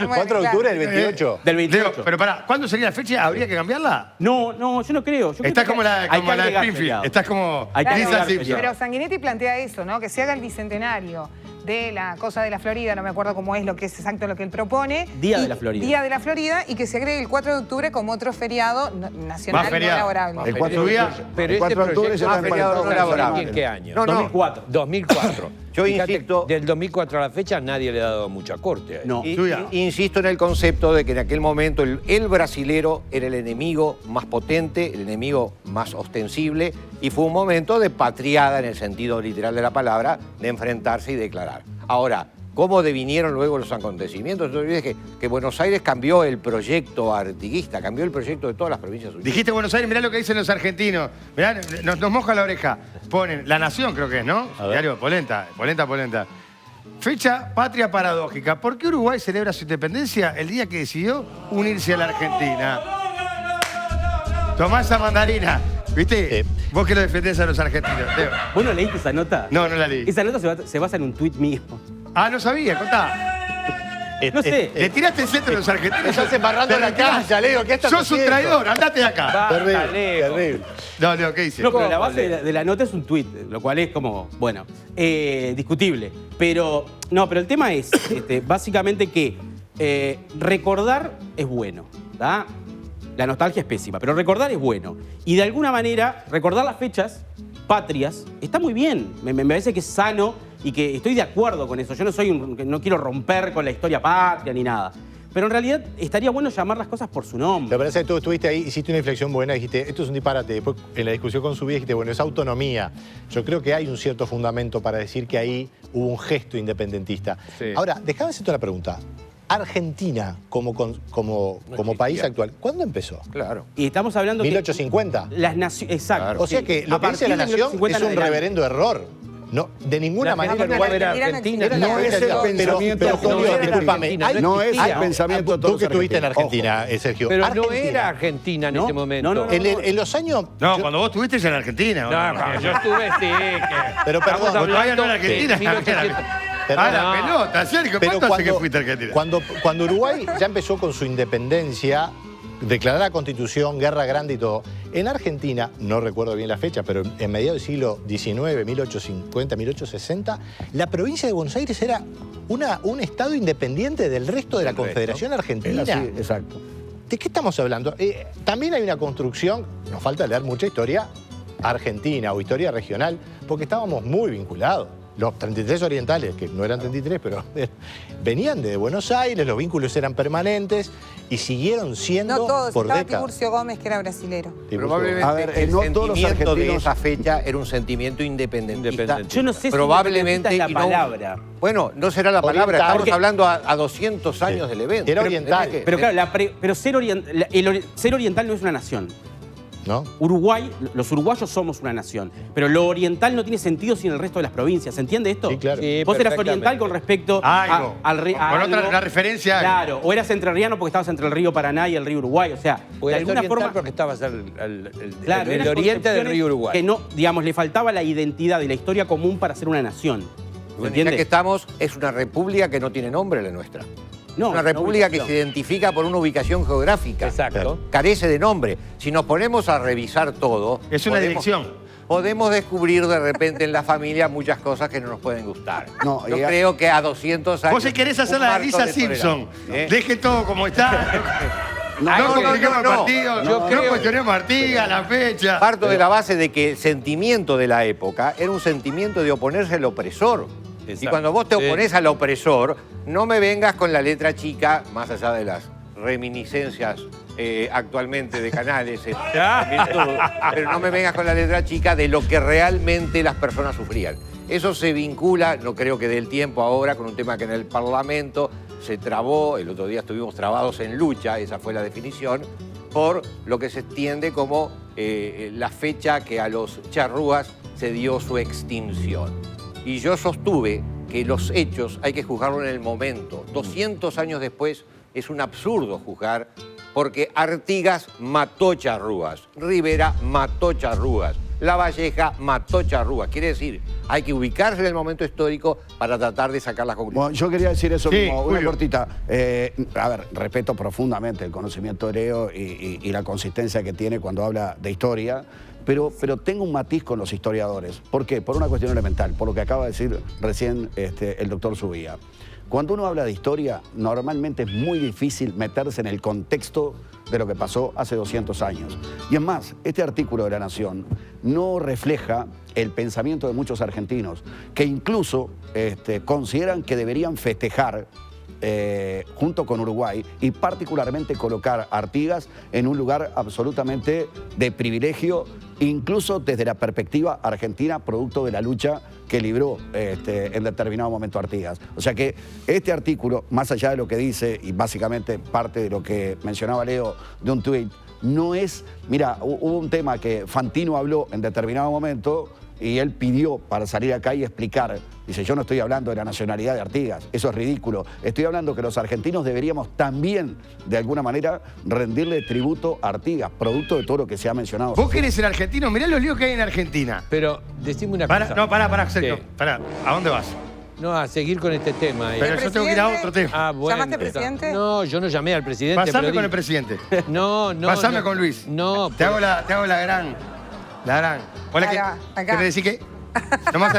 S6: 4 de octubre del 28.
S3: Del 28.
S2: Digo, pero pará, ¿cuándo sería la fecha? ¿Habría que cambiarla?
S3: No, yo no creo.
S2: Estás como la de Springfield. Estás como Lisa Simpson.
S8: Pero Sanguinetti plantea eso, ¿no? Que se haga el bicentenario de la cosa de la Florida, no me acuerdo cómo es lo que es exacto lo que él propone.
S3: Día de la Florida.
S8: Día de la Florida, y que se agregue el 4 de octubre como otro feriado nacional no laborable.
S7: El 4 de octubre.
S5: Pero
S7: el 4 de octubre se
S4: más feriado no laborable.
S5: ¿En qué año?
S4: No,
S3: 2004.
S5: 2004.
S4: Yo insisto...
S5: Del 2004 a la fecha nadie le ha dado mucha corte.
S3: No.
S4: Insisto en el concepto de que en aquel momento el brasilero era el enemigo más potente, el enemigo más ostensible, y fue un momento de patriada en el sentido literal de la palabra, de enfrentarse y declarar. Ahora, ¿cómo devinieron luego los acontecimientos? No te olvides que Buenos Aires cambió el proyecto artiguista, cambió el proyecto de todas las provincias unidas.
S2: Dijiste Buenos Aires, mirá lo que dicen los argentinos. Mirá, nos moja la oreja. Ponen La Nación, creo que es, ¿no? Diario Polenta. Fecha patria paradójica. ¿Por qué Uruguay celebra su independencia el día que decidió unirse a la Argentina? Tomá esa mandarina. ¿Viste? Vos que lo defendés a los argentinos.
S3: ¿Vos no leíste esa nota?
S2: No la leí.
S3: Esa nota se basa en un tuit mío.
S2: Ah, no sabía, contá.
S3: No sé.
S2: Le tiraste el centro a los argentinos.
S6: Estás embarrando la cancha, Leo. ¿Qué estás
S2: haciendo? Sos un traidor, andate de acá.
S6: Terrible.
S2: No, Leo, ¿qué dice?
S3: No, pero la base de la nota es un tuit, lo cual es como, bueno, discutible. Pero el tema es básicamente que recordar es bueno, ¿tá? La nostalgia es pésima, pero recordar es bueno. Y de alguna manera, recordar las fechas patrias está muy bien. Me parece que es sano y que estoy de acuerdo con eso. Yo no quiero romper con la historia patria ni nada. Pero en realidad estaría bueno llamar las cosas por su nombre.
S6: Me parece que tú estuviste ahí, hiciste una inflexión buena, dijiste, esto es un disparate. Después, en la discusión con Subí, dijiste, bueno, es autonomía. Yo creo que hay un cierto fundamento para decir que ahí hubo un gesto independentista. Sí. Ahora, déjame hacerte una pregunta. Argentina, como país actual, ¿cuándo empezó?
S4: Claro.
S3: Y estamos hablando
S6: 1850.
S3: Exacto.
S6: Claro. O sea que lo que dice la nación es un reverendo error. No, de ninguna manera
S5: Uruguay era Argentina.
S7: No es el pensamiento.
S6: Discúlpame.
S7: No es el pensamiento de todos.
S6: Tú que estuviste en Argentina, Sergio.
S5: Pero no era Argentina en ese momento.
S6: No. En los años...
S2: No, cuando vos estuviste en Argentina.
S5: No, yo estuve, sí.
S6: Pero perdón,
S2: todavía no en Argentina. La pelota, Sergio, ¿cuánto hace que fuiste a Argentina?
S6: Cuando Uruguay ya empezó con su independencia, declarada Constitución, Guerra Grande y todo, en Argentina, no recuerdo bien la fecha, pero en mediados del siglo XIX, 1850, 1860, la provincia de Buenos Aires era un estado independiente del resto de la Confederación Argentina.
S7: Sí, exacto.
S6: ¿De qué estamos hablando? También hay una construcción, nos falta leer mucha historia argentina o historia regional, porque estábamos muy vinculados. Los 33 orientales, que no eran 33, pero venían de Buenos Aires, los vínculos eran permanentes y siguieron siendo
S8: no todos,
S6: por
S8: estaba
S6: décadas.
S8: Tiburcio Gómez, que era brasilero.
S4: Probablemente
S7: a ver,
S4: el
S7: no todos los
S4: sentimiento de
S7: argentinos...
S4: esa fecha era un sentimiento independentista.
S3: Yo no sé si
S4: probablemente
S3: es la
S4: y
S3: palabra.
S4: Bueno, no será la palabra,
S6: Oriental.
S4: estamos hablando a 200 años del evento.
S6: Era oriental.
S3: Pero claro, ser oriental no es una nación.
S6: ¿No?
S3: Uruguay, los uruguayos somos una nación, pero lo oriental no tiene sentido sin el resto de las provincias. ¿Se entiende esto?
S6: Sí, claro.
S5: Sí,
S3: Vos eras
S5: perfectamente.
S3: oriental con respecto
S2: Algo.
S3: al río.
S2: Con otra una referencia.
S3: Claro, o eras entrerriano porque estabas entre el río Paraná y el río Uruguay. O sea,
S5: O
S3: de
S5: eras
S3: alguna
S5: oriental
S3: forma.
S5: porque estabas en
S3: Claro,
S5: el
S3: eran
S5: oriente del
S3: concepciones
S5: río Uruguay.
S3: Que no, digamos, le faltaba la identidad y la historia común para ser una nación. ¿Se
S4: Bueno, ya
S3: entiende?
S4: que estamos, es una república que no tiene nombre la nuestra.
S3: No,
S4: una república que
S3: ubicación.
S4: se identifica por una ubicación geográfica.
S5: Exacto.
S4: Carece de nombre. Si nos ponemos a revisar todo...
S2: Es una dirección.
S4: Podemos descubrir de repente en la familia muchas cosas que no nos pueden gustar.
S7: No,
S4: Yo
S7: y-
S4: creo que a 200 años...
S2: Vos si querés hacer
S4: un
S2: la de
S4: marco
S2: Lisa
S4: tolerable.
S2: Simpson.
S4: ¿Eh?
S2: Deje todo como está. No compliquemos el partido,
S4: Yo
S2: no
S4: creo-
S2: cuestionemos a Artigas, la fecha.
S4: Parto de la base de que el sentimiento de la época era un sentimiento de oponerse al opresor. Y
S5: Exacto.
S4: cuando vos te
S5: Sí.
S4: opones al opresor, no me vengas con la letra chica, más allá de las reminiscencias actualmente de Canales, virtud, pero no me vengas con la letra chica de lo que realmente las personas sufrían. Eso se vincula, no creo que dé el tiempo ahora, con un tema que en el Parlamento se trabó, el otro día estuvimos trabados en lucha, esa fue la definición, por lo que se entiende como la fecha que a los charrúas se dio su extinción. Y yo sostuve que los hechos hay que juzgarlo en el momento. 200 años después es un absurdo juzgar porque Artigas mató charrúas, Rivera mató charrúas, Lavalleja mató charrúas. Quiere decir, hay que ubicarse en el momento histórico para tratar de sacar las conclusiones.
S7: Bueno, yo quería decir eso
S2: Sí,
S7: mismo, una
S2: Julio.
S7: cortita. A ver, respeto profundamente el conocimiento de Leo y la consistencia que tiene cuando habla de historia, pero tengo un matiz con los historiadores. ¿Por qué? Por una cuestión elemental, por lo que acaba de decir recién el doctor Subía. Cuando uno habla de historia, normalmente es muy difícil meterse en el contexto de lo que pasó hace 200 años. Y es más, este artículo de La Nación no refleja el pensamiento de muchos argentinos, que incluso consideran que deberían festejar junto con Uruguay y particularmente colocar a Artigas en un lugar absolutamente de privilegio, incluso desde la perspectiva argentina, producto de la lucha que libró en determinado momento Artigas. O sea que este artículo, más allá de lo que dice, y básicamente parte de lo que mencionaba Leo de un tuit, no es... Mira, hubo un tema que Fantino habló en determinado momento y él pidió para salir acá y explicar. Dice, yo no estoy hablando de la nacionalidad de Artigas, eso es ridículo. Estoy hablando que los argentinos deberíamos también, de alguna manera, rendirle tributo a Artigas, producto de todo lo que se ha mencionado.
S2: Vos querés ser argentino, mirá los líos que hay en Argentina.
S5: Pero decime una
S2: Pará,
S5: cosa.
S2: no, pará, Sergio.
S5: ¿Qué?
S2: Pará, ¿a dónde vas?
S5: No, a seguir con este tema.
S2: Pero yo tengo que ir a otro tema.
S5: Ah, bueno.
S8: ¿Llamaste presidente?
S5: No, yo no llamé al presidente.
S2: Pasame
S5: pero
S2: con
S5: di-
S2: el presidente.
S5: No.
S2: Pasame
S5: no.
S2: con Luis.
S5: No,
S2: Te hago la gran. Hola,
S8: Acá,
S2: ¿qué
S8: acá.
S2: te decís qué? Nomás,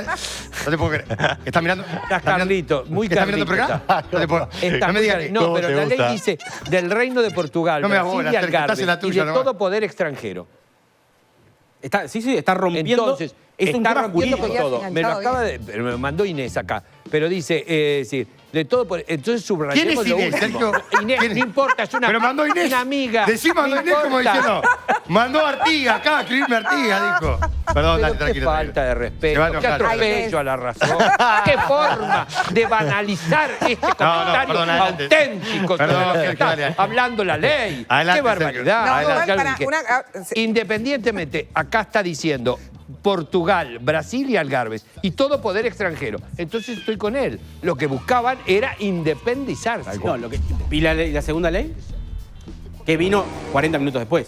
S2: no te puedo creer. ¿Estás mirando?
S5: Estás Carlito, muy
S2: ¿Estás mirando por
S5: Carlito
S2: acá? No te puedo.
S5: Está
S2: No me
S5: muy
S2: digas
S5: Carlito.
S2: que.
S5: No,
S6: ¿Cómo
S5: pero
S6: te
S5: la
S6: gusta?
S5: ley dice del Reino de Portugal,
S2: No me
S5: Brasil
S2: abolas,
S5: y
S2: Sergio, estás en la
S5: Algarve, y
S2: tuya
S5: de
S2: nomás.
S5: todo poder extranjero.
S3: Está rompiendo.
S5: Entonces,
S3: es un
S5: está
S3: tema
S5: rompiendo con
S3: jurídico.
S5: todo. Me lo acaba de... pero me mandó Inés acá. Pero dice, sí, de todo poder... Entonces subrayemos
S2: ¿Quién es
S5: lo
S2: Inés,
S5: último.
S2: Sergio?
S5: Inés,
S2: ¿Quién es?
S5: no importa, es una,
S2: Pero mandó Inés.
S5: una amiga.
S2: Decí mandó
S5: no
S2: Inés como
S5: importa.
S2: diciendo. Mandó a Artigas acá, a escribirme Artigas, dijo. Perdón,
S5: Pero
S2: dale,
S5: qué
S2: tranquilo.
S5: falta de
S2: Se
S5: respeto,
S2: va a
S5: qué
S2: enojar.
S5: atropello a la razón, qué forma de banalizar este comentario
S2: perdón, adelante.
S5: auténtico.
S2: Perdón,
S5: sobre lo que
S2: Sergio,
S5: está
S2: dale.
S5: hablando la ley.
S2: Adelante,
S5: Qué barbaridad.
S8: No,
S5: Adelante,
S8: igual
S5: Alvin,
S8: para
S5: que independientemente, acá está diciendo Portugal, Brasil y Algarve, y todo poder extranjero. Entonces estoy con él. Lo que buscaban era independizarse.
S3: No, ¿y la segunda ley? Que vino 40 minutos después.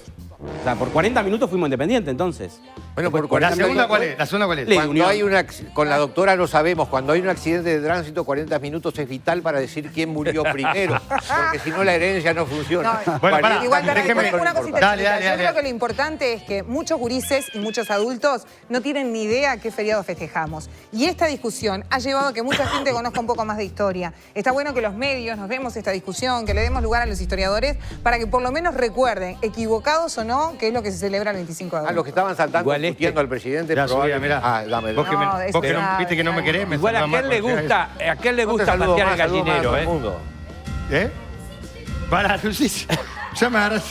S3: O sea, por 40 minutos fuimos independientes, entonces.
S4: Bueno, por
S2: ¿La
S4: 40
S2: segunda
S4: minutos-
S2: cuál es? ¿La segunda cuál es?
S3: Ley de
S4: Cuando
S3: unión.
S4: hay con la doctora lo sabemos, cuando hay un accidente de tránsito, 40 minutos es vital para decir quién murió primero, porque si no la herencia no funciona.
S8: No,
S2: Bueno, pará,
S8: Igual, para
S2: déjeme-
S8: una cosita
S2: Dale,
S8: chiquita.
S2: dale,
S8: Yo
S2: dale.
S8: creo que lo importante es que muchos gurises y muchos adultos no tienen ni idea qué feriado festejamos. Y esta discusión ha llevado a que mucha gente conozca un poco más de historia. Está bueno que los medios nos demos esta discusión, que le demos lugar a los historiadores, para que por lo menos recuerden, equivocados o no, qué es lo que se celebra el 25 de agosto.
S4: A los que estaban saltando,
S5: Igual
S4: discutiendo al presidente,
S2: Ya,
S4: probablemente-
S2: Subía, mirá.
S4: Ah, dame.
S2: Vos que,
S8: No,
S2: vos
S8: eso
S2: que no,
S8: sabe,
S2: viste que no me
S8: sabe.
S2: querés, me
S5: Igual a
S2: saludás
S5: quién le
S2: mal,
S5: gusta, a quién le
S4: No te
S5: gusta
S4: saludo
S5: patear
S4: más,
S5: el
S4: saludo más a todo
S5: gallinero,
S4: el mundo.
S2: ¿Eh? Para, Lucis. Ya me agarras.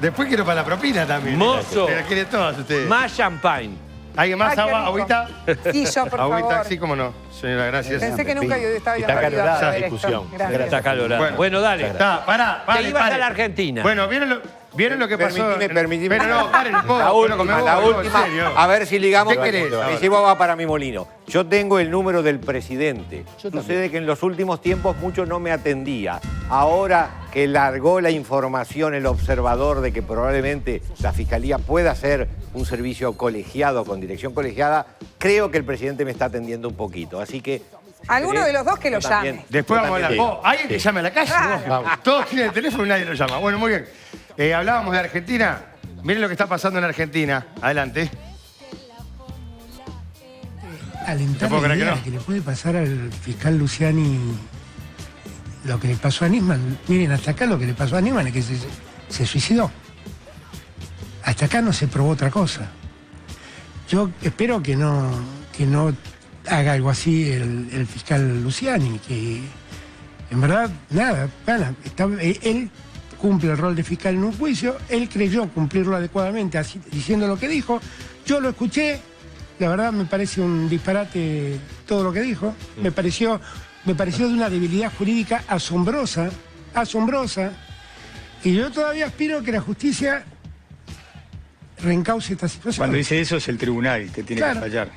S2: Después quiero para la propina también.
S5: Mozo.
S2: Pero quiere todas ustedes.
S5: Más champagne.
S2: ¿Alguien más?
S8: Ay, qué
S2: ¿Agua?
S8: rico.
S2: ¿Agüita?
S8: Sí, yo, por
S2: Agüita,
S8: favor.
S2: sí, cómo no. Señora, gracias.
S8: Pensé que nunca estaba
S6: Está
S8: viva
S6: acalorada
S8: para
S6: la
S8: ver esto.
S6: discusión.
S8: Gracias.
S5: Está calorado. Bueno, dale.
S2: Está, pará,
S5: Te ibas a la Argentina.
S2: Bueno, ¿vieron lo...? ¿Vieron lo que pasó?
S4: Permitime.
S2: Pero no, paren un poco.
S4: La última,
S2: me
S4: la
S2: voy, en
S4: última.
S2: serio.
S4: A ver si ligamos.
S2: ¿Qué querés?
S4: Me llevo agua para mi molino. Yo tengo el número del presidente. Sucede que en los últimos tiempos mucho no me atendía. Ahora que largó la información el observador de que probablemente la Fiscalía pueda hacer un servicio colegiado, con dirección colegiada, creo que el presidente me está atendiendo un poquito. Así que...
S8: Alguno de los dos que lo
S4: yo también.
S8: llame.
S2: Después
S4: Yo
S2: vamos a
S4: también.
S2: hablar. ¿Alguien que llame a la calle?
S8: Claro.
S2: No. Todos tienen el teléfono y nadie lo llama. Bueno, muy bien. Hablábamos de Argentina. Miren lo que está pasando en Argentina. Adelante.
S10: Alentar
S2: No puedo
S10: la
S2: creer que
S10: idea
S2: no.
S10: de que le puede pasar al fiscal Luciani lo que le pasó a Nisman. Miren, hasta acá lo que le pasó a Nisman es que se suicidó. Hasta acá no se probó otra cosa. Yo espero que no haga algo así el fiscal Luciani, que en verdad, nada, él cumple el rol de fiscal en un juicio, él creyó cumplirlo adecuadamente así, diciendo lo que dijo, yo lo escuché, la verdad me parece un disparate todo lo que dijo, me pareció de una debilidad jurídica asombrosa, y yo todavía aspiro que la justicia reencauce esta situación.
S11: Cuando dice eso es el tribunal que tiene que fallar.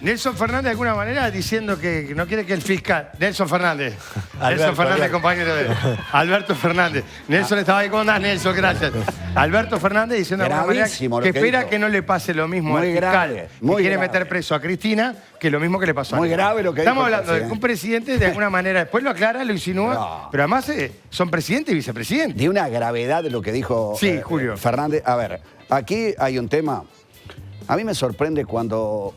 S2: Nelson Fernández de alguna manera diciendo que no quiere que el fiscal... Nelson Fernández. Nelson Fernández,
S6: Alberto.
S2: compañero de... Alberto Fernández. Nelson estaba ahí. ¿Cómo andás, Nelson? Gracias. Alberto Fernández diciendo de alguna manera
S7: Gravísimo lo
S2: que
S7: que
S2: espera
S7: dijo.
S2: que no le pase lo mismo
S7: Muy
S2: al fiscal
S7: grave, muy
S2: que quiere
S7: grave.
S2: meter preso a Cristina que lo mismo que le pasó a
S7: Muy
S2: Aníbal.
S7: grave lo que
S2: Estamos
S7: dijo el
S2: hablando de que un presidente de alguna manera después lo aclara, lo insinúa,
S7: No.
S2: pero además son presidente y vicepresidente.
S7: De una gravedad de lo que dijo
S2: Sí, Julio.
S7: Fernández. A ver, aquí hay un tema. A mí me sorprende cuando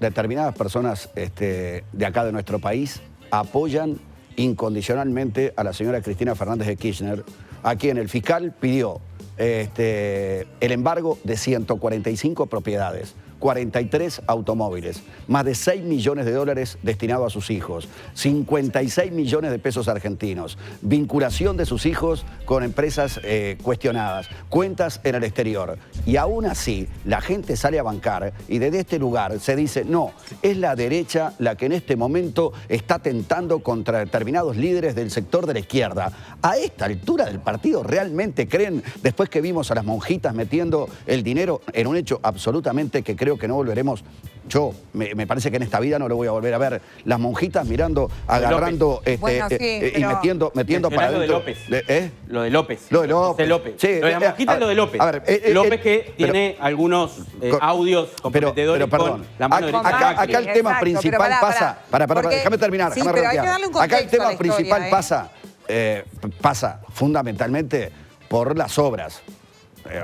S7: determinadas personas de acá de nuestro país apoyan incondicionalmente a la señora Cristina Fernández de Kirchner, a quien el fiscal pidió el embargo de 145 propiedades, 43 automóviles, más de 6 millones de dólares destinados a sus hijos, 56 millones de pesos argentinos, vinculación de sus hijos con empresas cuestionadas, cuentas en el exterior. Y aún así, la gente sale a bancar y desde este lugar se dice, no, es la derecha la que en este momento está tentando contra determinados líderes del sector de la izquierda. A esta altura del partido, ¿realmente creen, después que vimos a las monjitas metiendo el dinero en un hecho absolutamente que creo que no volveremos? Yo, me parece que en esta vida no lo voy a volver a ver. Las monjitas mirando, agarrando
S8: Bueno, sí,
S7: y
S8: pero-
S7: metiendo para
S3: Lo de
S7: adentro.
S3: López.
S7: ¿Eh?
S3: Lo de López.
S7: Lo de López.
S3: José López.
S7: Sí,
S3: lo de la mosquita es lo de López.
S7: a ver,
S3: López que
S7: pero-
S3: tiene algunos audios
S7: pero
S3: comprometedores
S7: perdón,
S3: con la mano derecha de
S7: acá
S3: Macri.
S7: el tema
S8: Exacto,
S7: principal
S8: pero
S7: pasa. Para,
S8: porque-
S7: déjame terminar.
S8: Sí,
S7: déjame
S8: pero hay que
S7: redondear.
S8: darle un
S7: Acá el
S8: contexto a
S7: tema
S8: la historia,
S7: principal pasa fundamentalmente por las obras.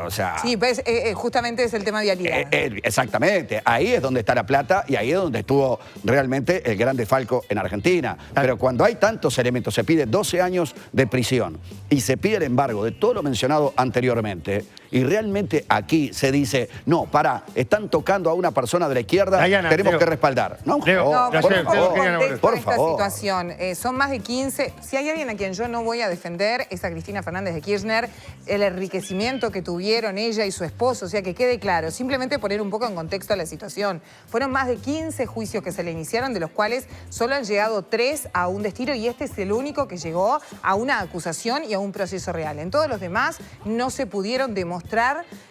S7: O sea.
S8: Sí, pues justamente es el tema de vialidad.
S7: Exactamente, ahí es donde está la plata y ahí es donde estuvo realmente el gran desfalco en Argentina. Pero cuando hay tantos elementos, se pide 12 años de prisión y se pide el embargo de todo lo mencionado anteriormente y realmente aquí se dice, no, pará, están tocando a una persona de la izquierda,
S2: Dayana,
S7: tenemos
S2: Leo.
S7: que respaldar. No,
S2: Leo,
S8: No,
S2: ya
S8: por
S2: sé,
S8: favor,
S2: Leo quería
S8: contexto
S7: por
S8: de esta
S7: favor.
S8: situación. Son más de 15. Si hay alguien a quien yo no voy a defender, es a Cristina Fernández de Kirchner, el enriquecimiento que tuvieron ella y su esposo, o sea, que quede claro. Simplemente poner un poco en contexto a la situación. Fueron más de 15 juicios que se le iniciaron, de los cuales solo han llegado 3 a un destino y este es el único que llegó a una acusación y a un proceso real. En todos los demás no se pudieron demostrar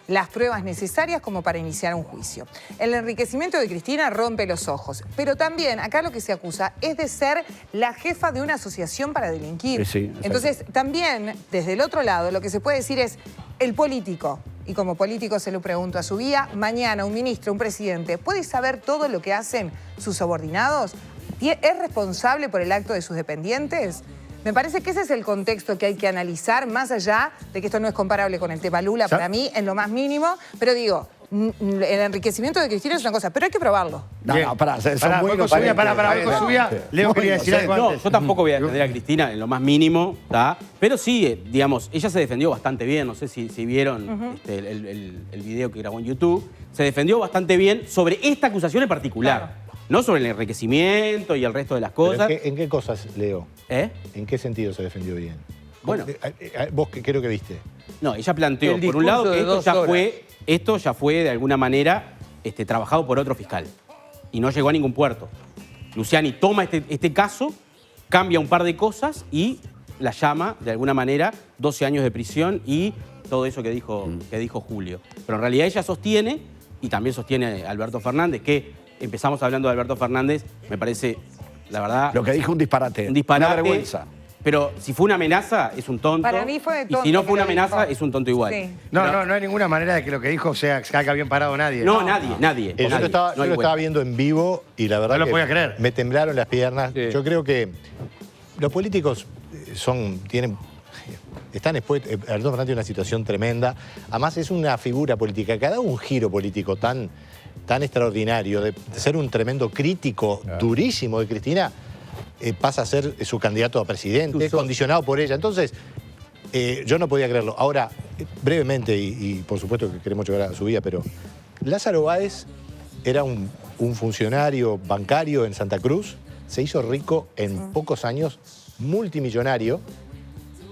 S8: las pruebas necesarias como para iniciar un juicio. El enriquecimiento de Cristina rompe los ojos, pero también acá lo que se acusa es de ser la jefa de una asociación para delinquir.
S7: Sí, exacto.
S8: Entonces, también, desde el otro lado, lo que se puede decir es el político, y como político se lo pregunto a su vía, mañana un ministro, un presidente, ¿puede saber todo lo que hacen sus subordinados? ¿Es responsable por el acto de sus dependientes? Me parece que ese es el contexto que hay que analizar, más allá de que esto no es comparable con el tema Lula, para mí, en lo más mínimo, pero digo, el enriquecimiento de Cristina es una cosa, pero hay que probarlo.
S7: No, pará, son
S2: Pará,
S7: muy
S2: voy con su vía,
S7: inocentes.
S2: voy con su vía. Leo
S7: Muy
S2: quería decir algo
S7: inocentes.
S3: No,
S2: antes.
S3: yo tampoco voy a defender a Cristina en lo más mínimo, ¿tá? Pero sí, digamos, ella se defendió bastante bien. No sé si vieron el video que grabó en YouTube. Se defendió bastante bien sobre esta acusación en particular. No sobre el enriquecimiento y el resto de las
S6: Pero
S3: cosas.
S6: ¿En qué cosas, Leo?
S3: ¿Eh?
S6: ¿En qué sentido se defendió bien?
S3: Bueno.
S6: ¿Vos qué creo que viste?
S3: No, ella planteó,
S5: El
S3: por un lado,
S5: discurso
S3: que
S5: de
S3: esto
S5: 2
S3: ya fue de alguna manera trabajado por otro fiscal. Y no llegó a ningún puerto. Luciani toma este caso, cambia un par de cosas y la llama, de alguna manera, 12 años de prisión y todo eso que dijo Julio. Pero en realidad ella sostiene, y también sostiene Alberto Fernández, que empezamos hablando de Alberto Fernández, me parece, la verdad...
S7: Lo que dijo un disparate.
S3: Un disparate.
S7: Una vergüenza.
S3: Pero si fue una amenaza, es un tonto.
S8: Para mí fue tonto
S3: y si no fue una
S8: lo que
S3: amenaza,
S8: dijo.
S3: es un tonto igual.
S8: Sí.
S2: No hay ninguna manera de que lo que dijo sea que haga bien parado nadie.
S3: No, nadie.
S6: Yo lo estaba viendo en vivo y la verdad
S2: No lo
S6: que
S2: podía creer.
S6: me temblaron las piernas.
S5: Sí.
S6: Yo creo que los políticos están expuestos. Alberto Fernández tiene una situación tremenda. Además es una figura política que ha dado un giro político tan extraordinario de ser un tremendo crítico durísimo de Cristina. Pasa a ser su candidato a presidente, condicionado por ella. Entonces, yo no podía creerlo. Ahora, brevemente, y por supuesto que queremos llegar a su vida, pero Lázaro Báez era un funcionario bancario en Santa Cruz, se hizo rico en pocos años, multimillonario,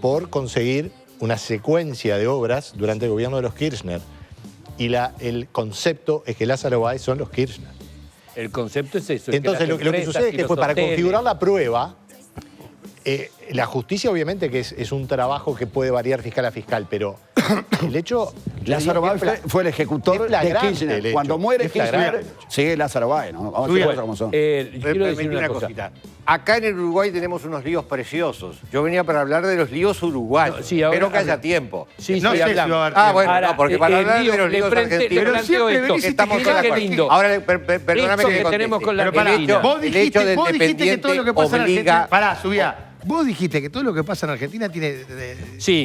S6: por conseguir una secuencia de obras durante el gobierno de los Kirchner. Y el concepto es que Lázaro Báez son los Kirchner.
S5: El concepto es eso.
S6: Entonces, lo que sucede es que fue para configurar la prueba, la justicia obviamente que es un trabajo que puede variar fiscal a fiscal, pero el hecho...
S7: Lázaro Báez fue el ejecutor de Kirchner. Cuando muere Kirchner, sigue Lázaro Báez, ¿no? Vamos a decir cosas como son.
S5: Quiero decir una cosa.
S4: cosita. Acá en el Uruguay tenemos unos líos preciosos. Yo venía para hablar de los líos uruguayos.
S5: No, sí, ahora
S4: Espero que haya
S5: habla.
S4: tiempo.
S5: Sí,
S2: No sé si
S5: hablamos.
S2: va a haber
S4: Ah,
S2: tiempo.
S4: bueno,
S5: Ahora,
S4: no, porque para hablar de los líos argentinos...
S5: planteo esto.
S4: Estamos
S5: Mirá
S4: todos de
S5: qué
S4: acuerdo.
S5: lindo.
S4: Ahora, perdóname
S5: Esto
S4: que
S5: que
S4: conteste.
S5: tenemos con la
S2: Pero pará,
S5: Argentina.
S2: vos
S4: el hecho del
S2: dijiste que todo lo que pasa en
S4: dependiente
S2: Argentina... Pará,
S4: obliga...
S2: subía. Vos dijiste que todo lo que pasa en Argentina tiene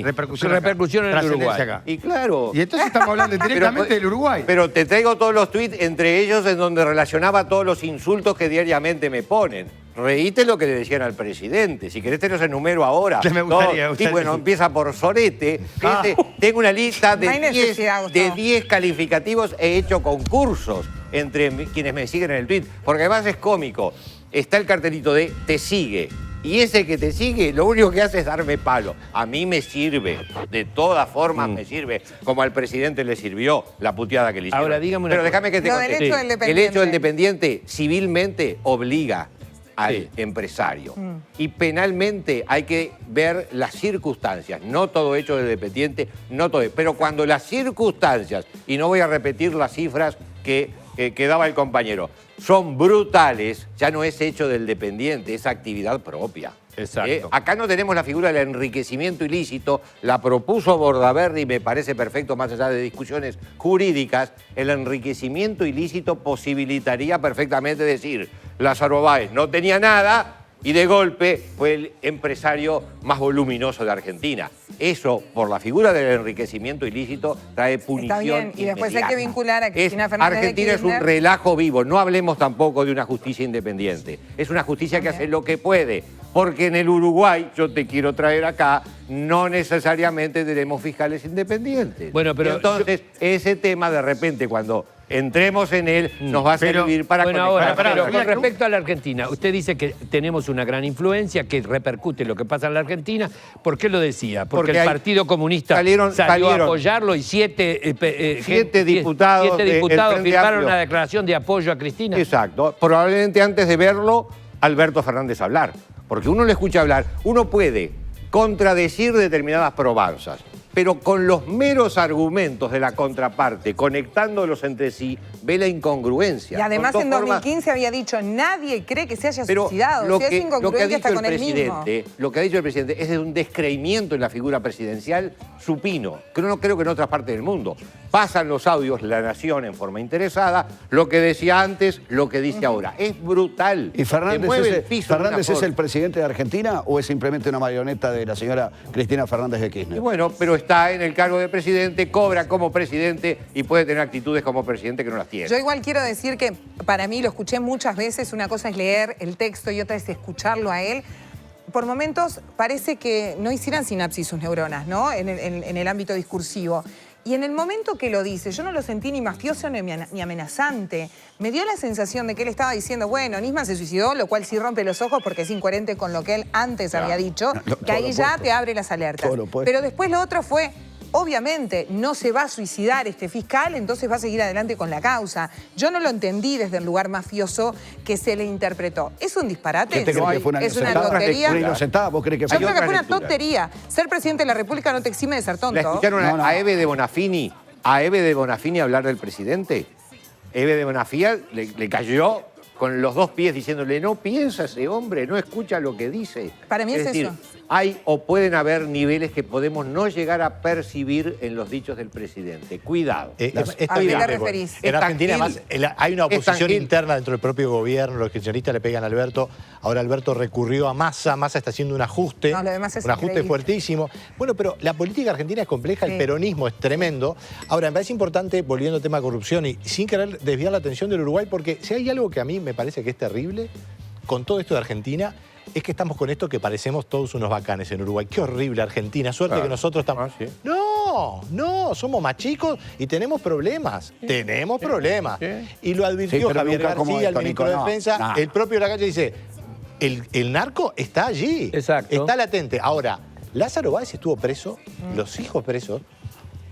S2: repercusión
S5: repercusión en el
S2: trascendencia
S5: Uruguay.
S2: acá.
S4: Y claro...
S2: Y entonces estamos hablando directamente del Uruguay.
S4: Pero te traigo todos los tweets, entre ellos en donde relacionaba todos los insultos que diariamente me ponen. Reíte lo que le decían al presidente. Si querés te los enumero ahora.
S2: Me gustaría.
S4: Y bueno, empieza por Sorete. Tengo una lista
S8: No hay
S4: de
S8: necesidad,
S4: 10
S8: Gustavo.
S4: calificativos. He hecho concursos entre quienes me siguen en el tweet. Porque además es cómico. Está el cartelito de te sigue. Y ese que te sigue, lo único que hace es darme palo. A mí me sirve. De todas formas me sirve. Como al presidente le sirvió la puteada que le hicieron.
S5: Ahora, dígame una
S4: Pero
S5: cosa.
S4: déjame que te
S8: Lo del
S4: conteste.
S8: hecho del
S4: El
S8: dependiente.
S4: hecho del dependiente civilmente obliga al empresario. Y penalmente hay que ver las circunstancias. No todo hecho del dependiente, no todo. Pero cuando las circunstancias, y no voy a repetir las cifras que daba el compañero, son brutales, ya no es hecho del dependiente, es actividad propia.
S5: Exacto.
S4: Acá no tenemos la figura del enriquecimiento ilícito, la propuso Bordaberry y me parece perfecto, más allá de discusiones jurídicas. El enriquecimiento ilícito posibilitaría perfectamente decir, Lázaro Báez no tenía nada y de golpe fue el empresario más voluminoso de Argentina. Eso, por la figura del enriquecimiento ilícito, trae punición
S8: Está bien, y después hay
S4: inmediata.
S8: que vincular a Cristina Fernández de
S4: Argentina es un
S8: Kirchner.
S4: relajo vivo. No hablemos tampoco de una justicia independiente. Es una justicia que hace lo que puede. Porque en el Uruguay, yo te quiero traer acá, no necesariamente tenemos fiscales independientes.
S5: Bueno, pero
S4: entonces, ese tema de repente, cuando entremos en él, nos va a servir para
S5: Bueno,
S4: conectar.
S5: ahora, pero
S2: Pará,
S5: con respecto a la Argentina, usted dice que tenemos una gran influencia, que repercute en lo que pasa en la Argentina. ¿Por qué lo decía? Porque el
S4: hay-
S5: Partido Comunista salió a apoyarlo y siete
S4: diputados del Frente
S5: firmaron
S4: Amplio.
S5: una declaración de apoyo a Cristina.
S4: Exacto. Probablemente antes de verlo, Alberto Fernández hablar. Porque uno le escucha hablar, uno puede contradecir determinadas probanzas, pero con los meros argumentos de la contraparte, conectándolos entre sí, ve la incongruencia.
S8: Y además
S4: Con
S8: en
S4: dos formas-
S8: 2015 había dicho, nadie cree que se haya
S4: Pero
S8: suicidado.
S4: lo
S8: O sea,
S4: que,
S8: es
S4: lo que ha
S8: incongruente
S4: dicho
S8: hasta
S4: el
S8: con él mismo.
S4: presidente, lo que ha dicho el presidente es de un descreimiento en la figura presidencial supino, que no creo que en otras partes del mundo. Pasan los audios, La Nación en forma interesada, lo que decía antes, lo que dice ahora. Es brutal.
S7: ¿Y Fernández,
S4: Te mueve el piso de una
S7: Fernández es
S4: forma.
S7: el presidente de Argentina o es simplemente una marioneta de la señora Cristina Fernández de Kirchner?
S4: Y bueno, pero está en el cargo de presidente, cobra como presidente y puede tener actitudes como presidente que no las tiene.
S8: Yo igual quiero decir que para mí lo escuché muchas veces, una cosa es leer el texto y otra es escucharlo a él. Por momentos parece que no hicieran sinapsis sus neuronas, ¿no? En el ámbito discursivo. Y en el momento que lo dice, yo no lo sentí ni mafioso ni amenazante. Me dio la sensación de que él estaba diciendo, bueno, Nisman se suicidó, lo cual sí rompe los ojos porque es incoherente con lo que él antes había dicho, que ahí ya te abre las alertas. Pero después lo otro fue, obviamente no se va a suicidar este fiscal, entonces va a seguir adelante con la causa. Yo no lo entendí desde el lugar mafioso que se le interpretó. ¿Es un disparate?
S7: ¿Qué te crees que fue una
S8: ¿Es una
S7: inocentada?
S8: tontería?
S7: ¿Una inocentada? ¿Vos crees que fue?
S8: Yo creo que fue una tontería. Ser presidente de la República no te exime de ser tonto.
S4: ¿La escucharon a Eve de Bonafini? ¿A Eve de Bonafini hablar del presidente? Eve de Bonafini le cayó con los dos pies diciéndole, no piensa ese hombre, no escucha lo que dice.
S8: Para mí es
S4: decir,
S8: eso.
S4: hay o pueden haber niveles que podemos no llegar a percibir en los dichos del presidente. Cuidado.
S8: ¿A qué te referís?
S6: En Argentina además, hay una oposición
S4: Gil.
S6: interna dentro del propio gobierno, los kirchneristas le pegan a Alberto, ahora Alberto recurrió a Massa, Massa está haciendo un ajuste,
S8: No, lo de Massa es
S6: un ajuste
S8: increíble.
S6: fuertísimo. Bueno, pero la política argentina es compleja,
S8: Sí.
S6: el peronismo es tremendo. Ahora, me parece importante, volviendo al tema de corrupción y sin querer desviar la atención del Uruguay, porque si hay algo que a mí me parece que es terrible, con todo esto de Argentina, es que estamos con esto que parecemos todos unos bacanes en Uruguay. Qué horrible Argentina, suerte que nosotros estamos...
S4: Sí.
S6: No, somos más chicos y tenemos problemas. Tenemos problemas. Y lo advirtió
S7: Sí, pero
S6: Javier
S7: nunca como
S6: García, el
S7: esto,
S6: ministro
S7: Nico,
S6: de
S7: no.
S6: Defensa,
S7: No.
S6: el propio de la calle dice, el narco está allí.
S5: Exacto.
S6: Está latente. Ahora, Lázaro Báez estuvo preso, los hijos presos,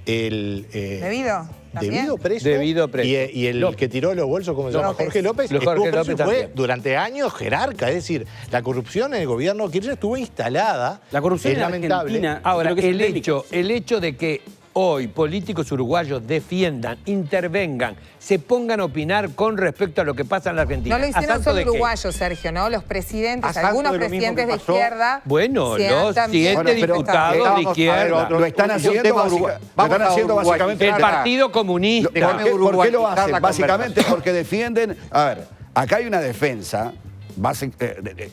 S8: ¿Debido? ¿También?
S6: Debido preso.
S5: preso.
S6: Y el
S5: López.
S6: que tiró los bolsos, como se llama,
S8: López.
S6: Jorge López,
S5: Jorge
S6: estuvo preso
S5: López
S6: y fue
S5: también.
S6: durante años jerarca. Es decir, la corrupción en el gobierno Kirchner estuvo instalada.
S3: La corrupción
S6: es
S3: en
S6: lamentable.
S3: Argentina...
S5: Ahora,
S3: lo que es endémico.
S5: el hecho de que hoy políticos uruguayos defiendan, intervengan, se pongan a opinar con respecto a lo que pasa en la Argentina.
S8: No lo
S5: ¿A
S8: hicieron
S5: santo
S8: solo
S5: de qué?
S8: uruguayos, Sergio, ¿no? Los presidentes,
S4: A santo
S8: algunos
S4: de lo mismo
S8: presidentes
S4: que
S8: de
S4: pasó.
S8: izquierda.
S5: Bueno,
S8: se han
S5: los
S8: también
S5: 7
S7: pero
S5: diputados de
S4: vamos a ver
S5: izquierda.
S4: otro-
S7: Lo están
S4: un
S7: haciendo,
S4: tema uruguay. Vamos a Uruguay.
S7: básicamente...
S5: El Partido Comunista.
S4: Déjame
S7: ¿Por qué lo
S4: uruguayizar
S7: hacen?
S4: la
S7: Básicamente porque defienden... A ver, acá hay una defensa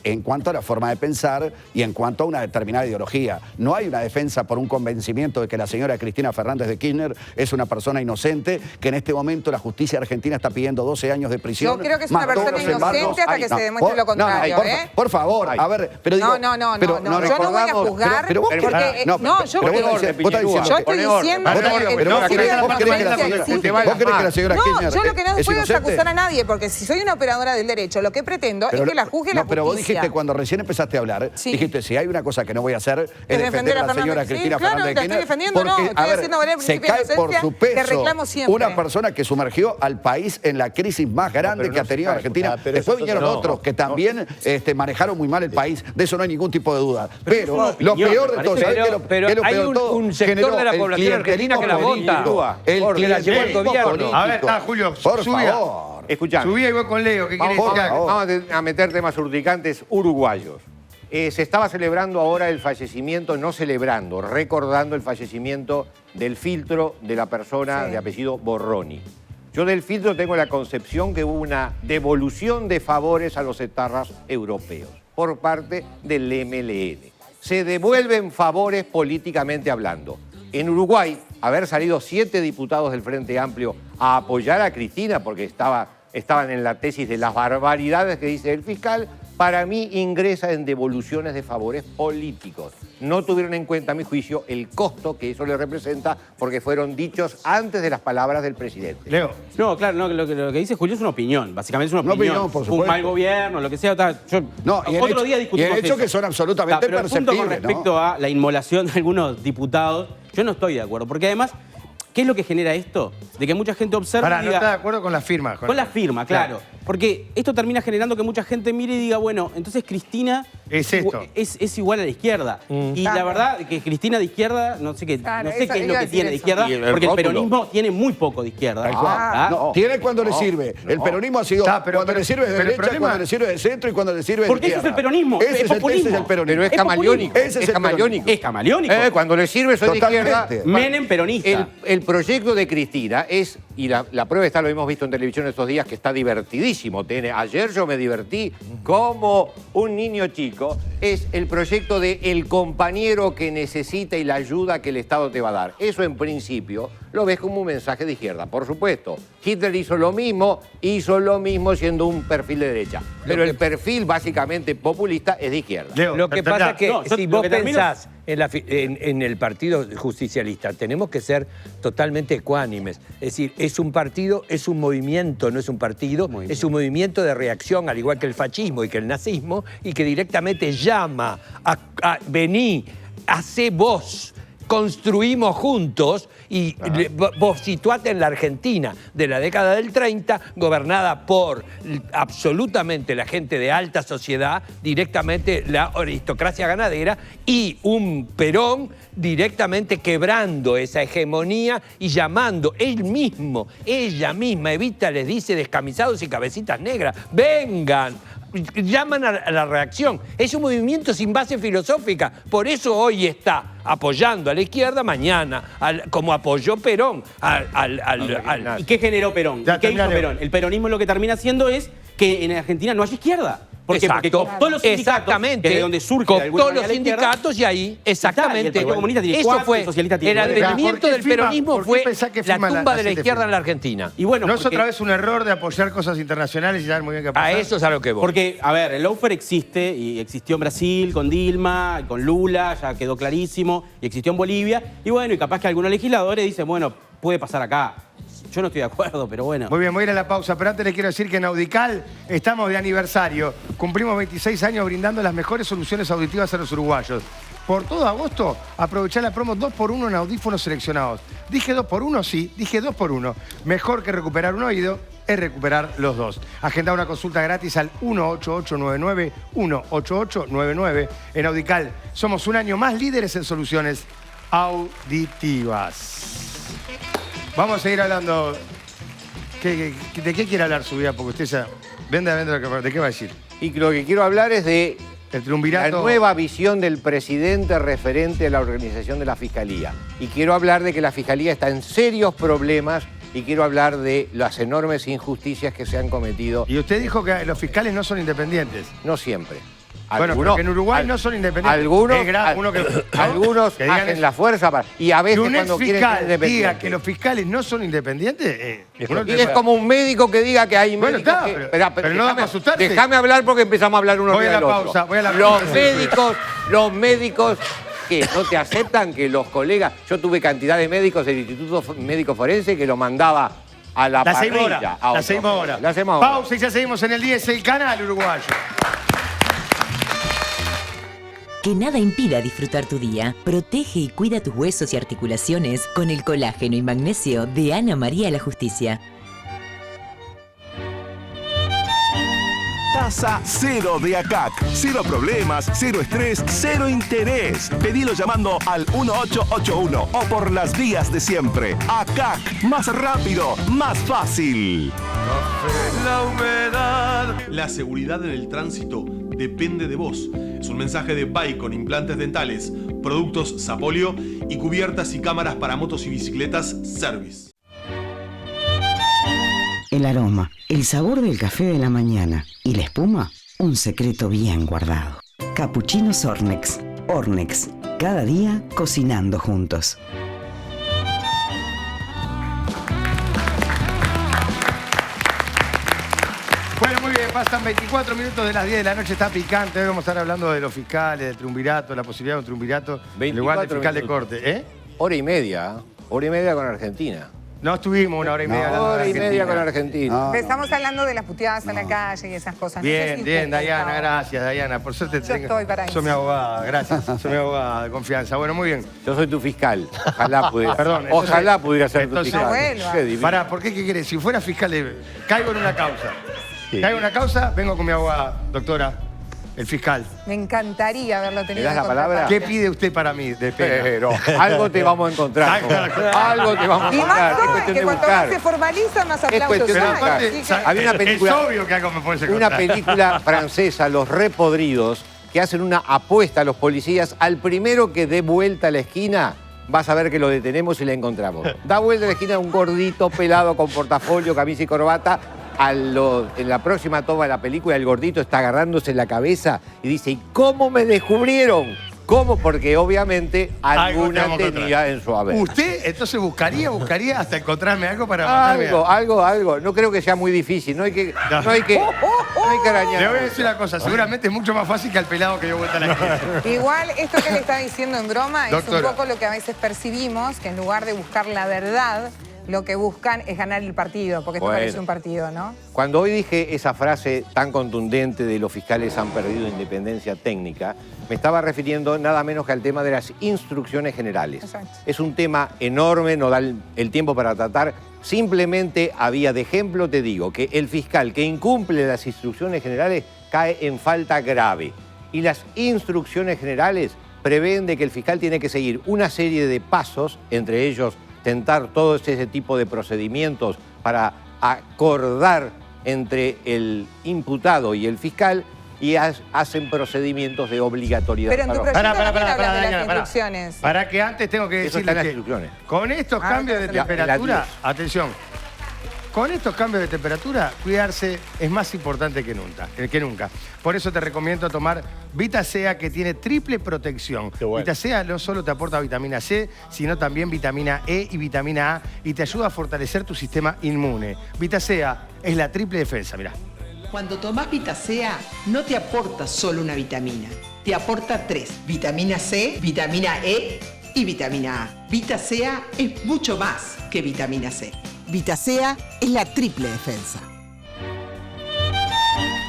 S7: en cuanto a la forma de pensar y en cuanto a una determinada ideología. No hay una defensa por un convencimiento de que la señora Cristina Fernández de Kirchner es una persona inocente, que en este momento la justicia argentina está pidiendo 12 años de prisión.
S8: Yo creo que es una
S7: más todos
S8: persona
S7: los embargos.
S8: inocente hasta que se demuestre lo contrario,
S7: por favor, a ver, pero digo...
S8: No,
S7: pero
S8: yo no voy a
S7: recordamos-
S8: juzgar
S7: pero vos
S8: porque...
S7: querés-
S8: yo
S7: pero vos estás diciendo
S8: yo
S7: que-
S8: estoy diciendo
S7: Vos
S8: que...
S7: creés que la señora- vos creés que la señora
S8: No,
S7: Kirchner
S8: yo lo que no
S7: es
S8: puedo es
S7: inocente.
S8: acusar a nadie, porque si soy una operadora del derecho, lo que pretendo es que la juzgue la justicia.
S7: Pero vos dijiste cuando recién empezaste a hablar,
S8: Sí.
S7: dijiste, si hay una cosa que no voy a hacer es defender a la señora
S8: Fernández.
S7: Cristina
S8: Sí, claro,
S7: Fernández de
S8: la estoy
S7: Kirchner.
S8: defendiendo, no,
S7: porque,
S8: estoy
S7: a ver,
S8: haciendo valer el
S7: se
S8: principio de
S7: cae por
S8: inocencia
S7: su peso
S8: que reclamo siempre.
S7: una persona que sumergió al país en la crisis más grande
S4: pero
S7: que
S4: no
S7: ha tenido
S4: se cae,
S7: Argentina.
S6: pero
S7: Después
S6: eso
S7: vinieron
S6: no.
S7: otros que también manejaron muy mal el país. De eso no hay ningún tipo de duda. Pero lo
S3: opinión,
S7: peor
S3: me
S7: de todo,
S3: parece.
S7: ¿sabés qué es lo-
S5: Pero
S7: qué es lo
S5: hay
S7: peor de todo?
S5: un sector
S7: Generó
S5: de la
S7: el
S5: población argentina que la
S7: clientelismo
S5: vota.
S7: político. El
S5: Porque la llevó el
S7: clientelismo
S5: gobierno.
S7: político.
S2: A ver, Julio,
S7: Por
S2: subía.
S7: favor.
S4: Escuchame.
S2: Subí ahí voy con Leo, ¿qué quiere
S4: Vamos,
S2: decir?
S4: vamos a meter temas urticantes uruguayos. Se estaba celebrando ahora el fallecimiento, no celebrando, recordando el fallecimiento del filtro de la persona
S8: Sí.
S4: de apellido Borroni. Yo del filtro tengo la concepción que hubo una devolución de favores a los etarras europeos por parte del MLN. Se devuelven favores políticamente hablando. En Uruguay, haber salido 7 diputados del Frente Amplio a apoyar a Cristina porque estaban en la tesis de las barbaridades que dice el fiscal, para mí ingresa en devoluciones de favores políticos. No tuvieron en cuenta, a mi juicio, el costo que eso le representa porque fueron dichos antes de las palabras del presidente.
S2: Leo.
S3: No, claro, no, lo que dice Julio es una opinión. Básicamente es una
S7: Una
S3: opinión.
S7: opinión, por
S3: Un
S7: supuesto.
S3: mal gobierno, lo que sea. Yo,
S7: No, y el
S3: otro
S7: hecho-
S3: día discutimos
S7: y el hecho
S3: eso.
S7: que son absolutamente
S3: Pero el punto con
S7: perceptibles, ¿no?
S3: respecto a la inmolación de algunos diputados, yo no estoy de acuerdo. Porque además, ¿qué es lo que genera esto? De que mucha gente observe
S2: Pará,
S3: y
S2: no
S3: diga...
S2: está de acuerdo con la firma.
S3: Con la firma, claro. Porque esto termina generando que mucha gente mire y diga, bueno, entonces Cristina
S2: Es esto.
S3: es igual a la izquierda. Y la
S8: Claro.
S3: verdad que Cristina de izquierda, no sé qué,
S8: Claro,
S3: no sé
S8: eso,
S3: qué es
S8: iba
S3: lo
S8: a
S3: que
S8: decir
S3: tiene de
S8: eso.
S3: izquierda,
S4: Y el
S3: porque el
S4: rótulo.
S3: peronismo tiene muy poco de izquierda.
S7: Tal cual.
S3: ¿Ah?
S7: No, tiene cuando le sirve. El peronismo ha sido
S2: Está, pero-
S7: cuando le sirve de
S2: pero el
S7: derecha,
S2: problema-
S7: cuando le sirve de centro y cuando le sirve de
S3: Porque ese
S7: izquierda.
S3: es el peronismo,
S7: Ese
S3: es
S7: es
S3: populismo.
S7: el peronismo.
S4: Pero es
S3: Es
S4: camaleónico.
S7: populismo. Ese es
S4: Es
S7: el
S4: camaleónico.
S3: Es camaleónico.
S4: Cuando le sirve soy de izquierda.
S7: Totalmente.
S3: Menem peronista.
S4: El proyecto de Cristina es, y la prueba está, lo hemos visto en televisión estos días, que está divertidísimo. Ayer yo me divertí como un niño chico. Es el proyecto de el compañero que necesita y la ayuda que el Estado te va a dar. Eso en principio lo ves como un mensaje de izquierda, por supuesto. Hitler hizo lo mismo siendo un perfil de derecha. Pero el perfil básicamente populista es de izquierda.
S2: Leo,
S5: Lo que pasa es que
S3: No, yo
S5: si
S3: lo
S5: vos
S3: que termino-
S5: pensás en el partido justicialista, tenemos que ser totalmente ecuánimes. Es decir, es un partido, es un movimiento, no es un partido, es un movimiento de reacción, al igual que el fascismo y que el nazismo, y que directamente llama a vení, hacé vos. construimos juntos y vos situate en la Argentina de la década del 30, gobernada por absolutamente la gente de alta sociedad, directamente la aristocracia ganadera, y un Perón directamente quebrando esa hegemonía y llamando ella misma, Evita les dice descamisados y cabecitas negras, vengan. Llaman a la reacción. Es un movimiento sin base filosófica. Por eso hoy está apoyando a la izquierda, mañana, como apoyó Perón.
S3: ¿Y qué generó Perón? ¿Qué hizo Perón? El peronismo lo que termina haciendo es que en Argentina no haya izquierda. ¿Por qué? Porque todos los sindicatos, que es de donde surge de alguna
S5: todos los
S3: manera la izquierda,
S5: sindicatos y ahí, exactamente.
S3: Y el Partido Comunista tiene
S5: eso
S3: 4,
S5: fue
S3: el socialista tiene
S5: el
S3: 9.
S5: advenimiento del peronismo
S2: ¿por qué
S5: fue
S2: pensás que
S5: la
S2: firma
S5: tumba de la
S2: gente
S5: izquierda
S2: firma?
S5: en la Argentina.
S3: Y bueno,
S2: ¿No es
S3: porque-
S2: otra vez un error de apoyar cosas internacionales y saber muy bien qué pasa?
S5: A eso es a lo que voy.
S3: Porque, a ver, el lawfare existe y existió en Brasil con Dilma, con Lula, ya quedó clarísimo, y existió en Bolivia. Y bueno, y capaz que algunos legisladores dicen, bueno, puede pasar acá. Yo no estoy de acuerdo, pero bueno.
S2: Muy bien, voy a ir a la pausa, pero antes les quiero decir que en Audical estamos de aniversario. Cumplimos 26 años brindando las mejores soluciones auditivas a los uruguayos. Por todo agosto, aprovechá la promo 2x1 en audífonos seleccionados. Dije 2x1, sí, dije 2x1. Mejor que recuperar un oído es recuperar los dos. Agenda una consulta gratis al 18899, 18899. En Audical somos un año más líderes en soluciones auditivas. Vamos a seguir hablando. ¿De qué quiere hablar su vida? Porque usted ya... Vende, ¿de qué va a decir?
S4: Y lo que quiero hablar es de
S2: El triunvirato.
S4: la nueva visión del presidente referente a la organización de la Fiscalía. Y quiero hablar de que la Fiscalía está en serios problemas y quiero hablar de las enormes injusticias que se han cometido.
S2: Y usted dijo que los fiscales no son independientes.
S4: No siempre.
S2: Bueno, porque en Uruguay no son independientes.
S4: Algunos,
S2: Es uno que,
S4: algunos
S2: que digan
S4: hacen
S2: eso.
S4: la fuerza y a
S2: Que
S4: veces
S2: un
S4: cuando quieren ser
S2: exfiscal diga
S4: independientes.
S2: que los fiscales no son independientes.
S4: Y es como un médico que diga que hay
S2: Bueno,
S4: médicos
S2: está,
S4: que...
S2: pero no da para asustarse.
S4: Déjame hablar porque empezamos a hablar uno
S2: Voy a
S4: del
S2: la
S4: otro.
S2: pausa, voy a la
S4: Los
S2: pausa.
S4: médicos que no te aceptan que los colegas... Yo tuve cantidad de médicos del Instituto Médico Forense que lo mandaba a la parrilla.
S2: La seguimos ahora.
S4: La hacemos ahora.
S2: Pausa y ya seguimos en el 10, el canal uruguayo.
S12: Que nada impida disfrutar tu día. Protege y cuida tus huesos y articulaciones con el colágeno y magnesio de Ana María la Justicia.
S13: Tasa cero de ACAC. Cero problemas, cero estrés, cero interés. Pedilo llamando al 1881 o por las vías de siempre. ACAC. Más rápido, más fácil.
S1: La humedad.
S14: La seguridad en el tránsito depende de vos. Es un mensaje de Bicon, implantes dentales, productos Sapolio y cubiertas y cámaras para motos y bicicletas Service.
S15: El aroma, el sabor del café de la mañana y la espuma, un secreto bien guardado. Capuchinos Ornex. Ornex, cada día cocinando juntos.
S2: Bueno, muy bien, pasan 24 minutos de las 10 de la noche, está picante. Hoy vamos a estar hablando de los fiscales, del triunvirato, la posibilidad de un triunvirato, en lugar de fiscal de corte. ¿Eh?
S4: Hora y media con Argentina.
S2: No estuvimos una hora y media hablando de
S4: Hora y
S2: Argentina.
S4: media con Argentina.
S8: Estamos hablando de las puteadas a la calle y esas cosas. No sé
S2: Bien,
S8: si
S2: bien,
S8: usted
S2: Dayana,
S8: está-
S2: gracias, Dayana. Por suerte
S8: Yo estoy para eso.
S2: Soy mi abogada, gracias. Soy mi abogada de confianza. Bueno, muy bien.
S4: Yo soy tu fiscal. Ojalá pudiera.
S2: Perdón.
S4: Ojalá pudiera ser tu
S2: entonces,
S4: fiscal.
S8: No vuelva.
S4: Qué divino.
S2: Pará, ¿por qué? ¿Qué querés? Si fuera fiscal, caigo en una causa. Caigo en una causa, vengo con mi abogada, doctora, el fiscal.
S8: Me encantaría haberlo tenido.
S4: das
S8: en
S4: la palabra?
S2: ¿Qué
S8: contraparte.
S2: pide usted para mí de pena?
S4: Pero algo te vamos a encontrar. Algo te vamos a
S8: Y más
S4: encontrar. Es
S8: joven,
S4: cuestión
S8: que
S4: de
S8: cuanto más
S4: buscar.
S8: se formaliza, más
S4: Es
S8: aplausos
S4: cuestión de
S8: hay.
S4: buscar.
S8: Así que-
S4: Había una película-
S2: Es obvio que algo me puede
S4: Una
S2: encontrar.
S4: película francesa, Los Repodridos, que hacen una apuesta a los policías. Al primero que dé vuelta a la esquina, vas a ver que lo detenemos y le encontramos. Da vuelta a la esquina un gordito pelado con portafolio, camisa y corbata. En la próxima toma de la película, el gordito está agarrándose la cabeza y dice, ¿y cómo me descubrieron? ¿Cómo? Porque obviamente alguna
S2: tenemos que
S4: tenía
S2: encontrar.
S4: en su haber.
S2: ¿Usted entonces buscaría hasta encontrarme algo para matarme?
S4: Algo. No creo que sea muy difícil. No hay que arañar.
S2: Le voy a decir una cosa, seguramente es mucho más fácil que al pelado que dio vuelta a la esquina.
S8: Igual, esto que le está diciendo en broma es
S2: Doctora.
S8: un poco lo que a veces percibimos, que en lugar de buscar la verdad, lo que buscan es ganar el partido, porque esto
S4: Bueno.
S8: parece un partido, ¿no?
S4: Cuando hoy dije esa frase tan contundente de los fiscales han perdido independencia técnica, me estaba refiriendo nada menos que al tema de las instrucciones generales.
S8: Exacto.
S4: Es un tema enorme, no da el tiempo para tratar. Simplemente había de ejemplo, te digo, que el fiscal que incumple las instrucciones generales cae en falta grave. Y las instrucciones generales prevén de que el fiscal tiene que seguir una serie de pasos, entre ellos tentar todo ese tipo de procedimientos para acordar entre el imputado y el fiscal y hacen procedimientos de obligatoriedad.
S8: Pero en tu proyecto también hablas de las
S2: Daniela,
S8: instrucciones.
S2: Para que antes tengo que
S4: Eso
S2: decirle
S4: está en las
S2: que
S4: instrucciones.
S2: con estos cambios de
S4: en la
S2: temperatura,
S4: 10.
S2: atención, con estos cambios de temperatura, cuidarse es más importante que nunca. Por eso te recomiendo tomar Vitacea, que tiene triple protección.
S6: bueno.
S2: Vitacea no solo te aporta vitamina C, sino también vitamina E y vitamina A y te ayuda a fortalecer tu sistema inmune. Vitacea es la triple defensa, mirá.
S16: Cuando tomás Vitacea, no te aporta solo una vitamina, te aporta 3. Vitamina C, vitamina E y vitamina A. Vitacea es mucho más que vitamina C. Vitacea es la triple defensa.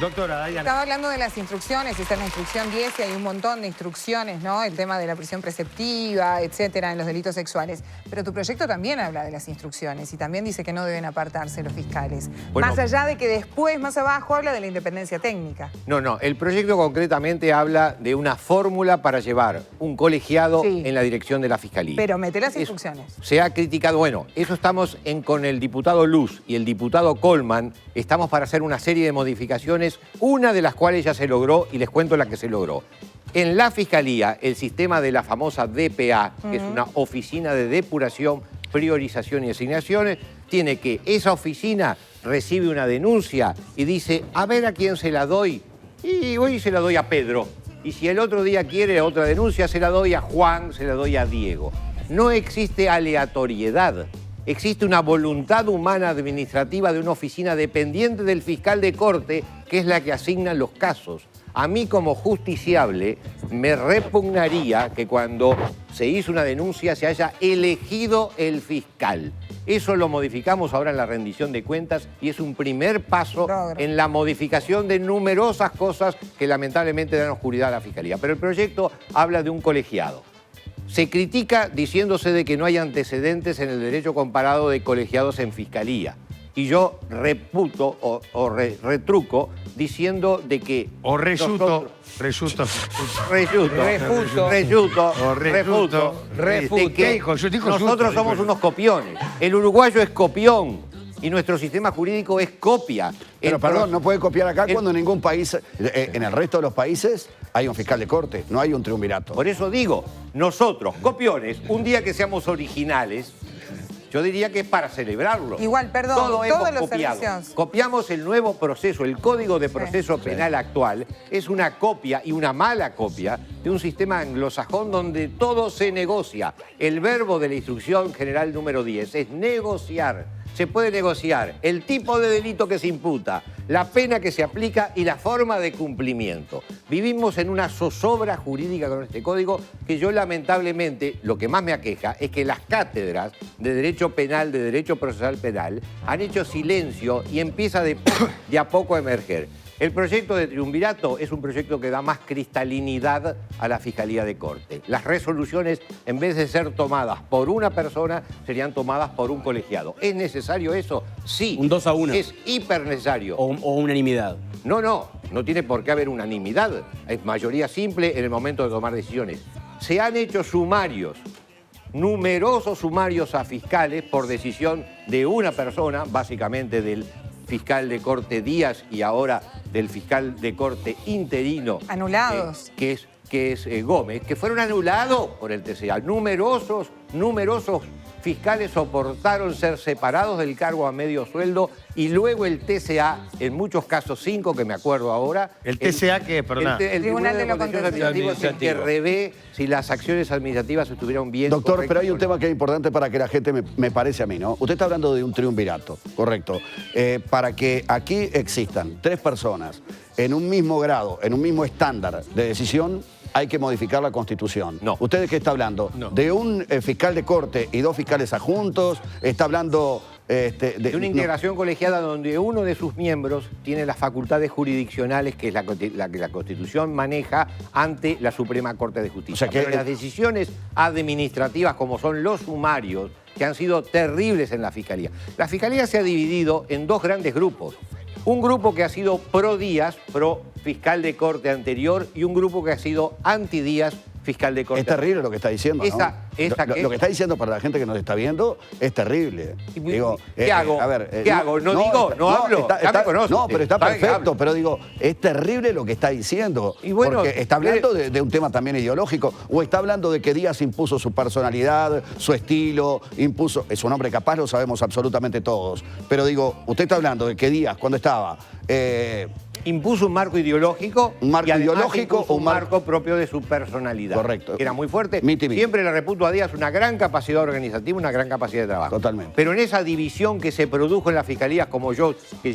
S2: Doctora Dayana.
S8: Estaba hablando de las instrucciones, esta es la instrucción 10 y hay un montón de instrucciones, ¿no? El tema de la prisión preceptiva, etcétera, en los delitos sexuales. Pero tu proyecto también habla de las instrucciones y también dice que no deben apartarse los fiscales.
S4: Bueno.
S8: Más allá de que después, más abajo, habla de la independencia técnica.
S4: No, el proyecto concretamente habla de una fórmula para llevar un colegiado en la dirección de la Fiscalía.
S8: Pero mete las instrucciones.
S4: Se ha criticado, bueno, eso estamos con el diputado Luz y el diputado Colman, estamos para hacer una serie de modificaciones, una de las cuales ya se logró y les cuento la que se logró. En la Fiscalía, el sistema de la famosa DPA, que es una oficina de depuración, priorización y asignaciones, tiene que esa oficina recibe una denuncia y dice, a ver a quién se la doy, y hoy se la doy a Pedro. Y si el otro día quiere otra denuncia, se la doy a Juan, se la doy a Diego. No existe aleatoriedad. Existe una voluntad humana administrativa de una oficina dependiente del fiscal de corte, que es la que asigna los casos. A mí como justiciable me repugnaría que cuando se hizo una denuncia se haya elegido el fiscal. Eso lo modificamos ahora en la rendición de cuentas y es un primer paso en la modificación de numerosas cosas que lamentablemente dan oscuridad a la Fiscalía. Pero el proyecto habla de un colegiado. Se critica diciéndose de que no hay antecedentes en el derecho comparado de colegiados en Fiscalía. Y yo reputo o retruco diciendo de que...
S2: O refuto.
S4: De que nosotros somos unos copiones. El uruguayo es copión y nuestro sistema jurídico es copia.
S7: Pero perdón, no puede copiar acá cuando en ningún país, en el resto de los países, hay un fiscal de corte, no hay un triunvirato.
S4: Por eso digo, nosotros, copiones, un día que seamos originales, yo diría que es para celebrarlo.
S8: Igual, perdón,
S4: Todo hemos
S8: todos los
S4: copiado.
S8: servicios.
S4: Copiamos el nuevo proceso, el Código de Proceso Penal actual es una copia y una mala copia de un sistema anglosajón donde todo se negocia. El verbo de la instrucción general número 10 es negociar. Se puede negociar el tipo de delito que se imputa, la pena que se aplica y la forma de cumplimiento. Vivimos en una zozobra jurídica con este código que yo lamentablemente, lo que más me aqueja es que las cátedras de Derecho Penal, de Derecho Procesal Penal, han hecho silencio y empieza de a poco a emerger. El proyecto de triunvirato es un proyecto que da más cristalinidad a la Fiscalía de Corte. Las resoluciones, en vez de ser tomadas por una persona, serían tomadas por un colegiado. ¿Es necesario eso? Sí.
S3: Un 2-1.
S4: Es hiper necesario.
S3: O unanimidad.
S4: No tiene por qué haber unanimidad. Es mayoría simple en el momento de tomar decisiones. Se han hecho sumarios, numerosos sumarios a fiscales por decisión de una persona, básicamente del fiscal de corte Díaz y ahora del fiscal de corte interino.
S8: Anulados.
S4: Que es Gómez, que fueron anulados por el TCA. Numerosos fiscales soportaron ser separados del cargo a medio sueldo y luego el TCA, en muchos casos 5 que me acuerdo ahora.
S2: ¿El TCA qué es? Perdona.
S4: El Tribunal de Contencioso Administrativo es el que revé si las acciones administrativas estuvieron bien.
S7: Doctor, pero hay un tema que es importante para que la gente me parece a mí, ¿no? Usted está hablando de un triunvirato, correcto. Para que aquí existan 3 personas en un mismo grado, en un mismo estándar de decisión, hay que modificar la Constitución.
S4: No.
S7: ¿Usted de qué está hablando?
S5: No.
S7: ¿De un fiscal de corte y 2 fiscales adjuntos? ¿Está hablando
S4: de una integración colegiada donde uno de sus miembros tiene las facultades jurisdiccionales que es la que la Constitución maneja ante la Suprema Corte de Justicia.
S7: O sea que
S4: pero las decisiones administrativas, como son los sumarios, que han sido terribles en la Fiscalía. La Fiscalía se ha dividido en 2 grandes grupos. Un grupo que ha sido pro Díaz, pro fiscal de corte anterior, y un grupo que ha sido anti Díaz, fiscal de corte.
S7: Es terrible lo que está diciendo, ¿no? Lo que está diciendo para la gente que nos está viendo es terrible. Digo,
S4: ¿Qué hago?
S7: A ver,
S4: ¿Qué hago? No digo, no hablo, ya me conoces.
S7: No, pero está
S4: Sabe que
S7: perfecto,
S4: hablo.
S7: pero digo, es terrible lo que está diciendo.
S4: Y bueno,
S7: porque está hablando de un tema también ideológico, o está hablando de que Díaz impuso su personalidad, su estilo, impuso... Es un hombre capaz, lo sabemos absolutamente todos. Pero digo, usted está hablando de que Díaz, cuando estaba...
S4: impuso un marco ideológico.
S7: Un marco
S4: y además
S7: ideológico
S4: impuso
S7: o
S4: un marco propio de su personalidad.
S7: Correcto.
S4: Que era muy fuerte. Siempre le reputo a Díaz una gran capacidad organizativa, una gran capacidad de trabajo.
S7: Totalmente.
S4: Pero en esa división que se produjo en las fiscalías, como yo, que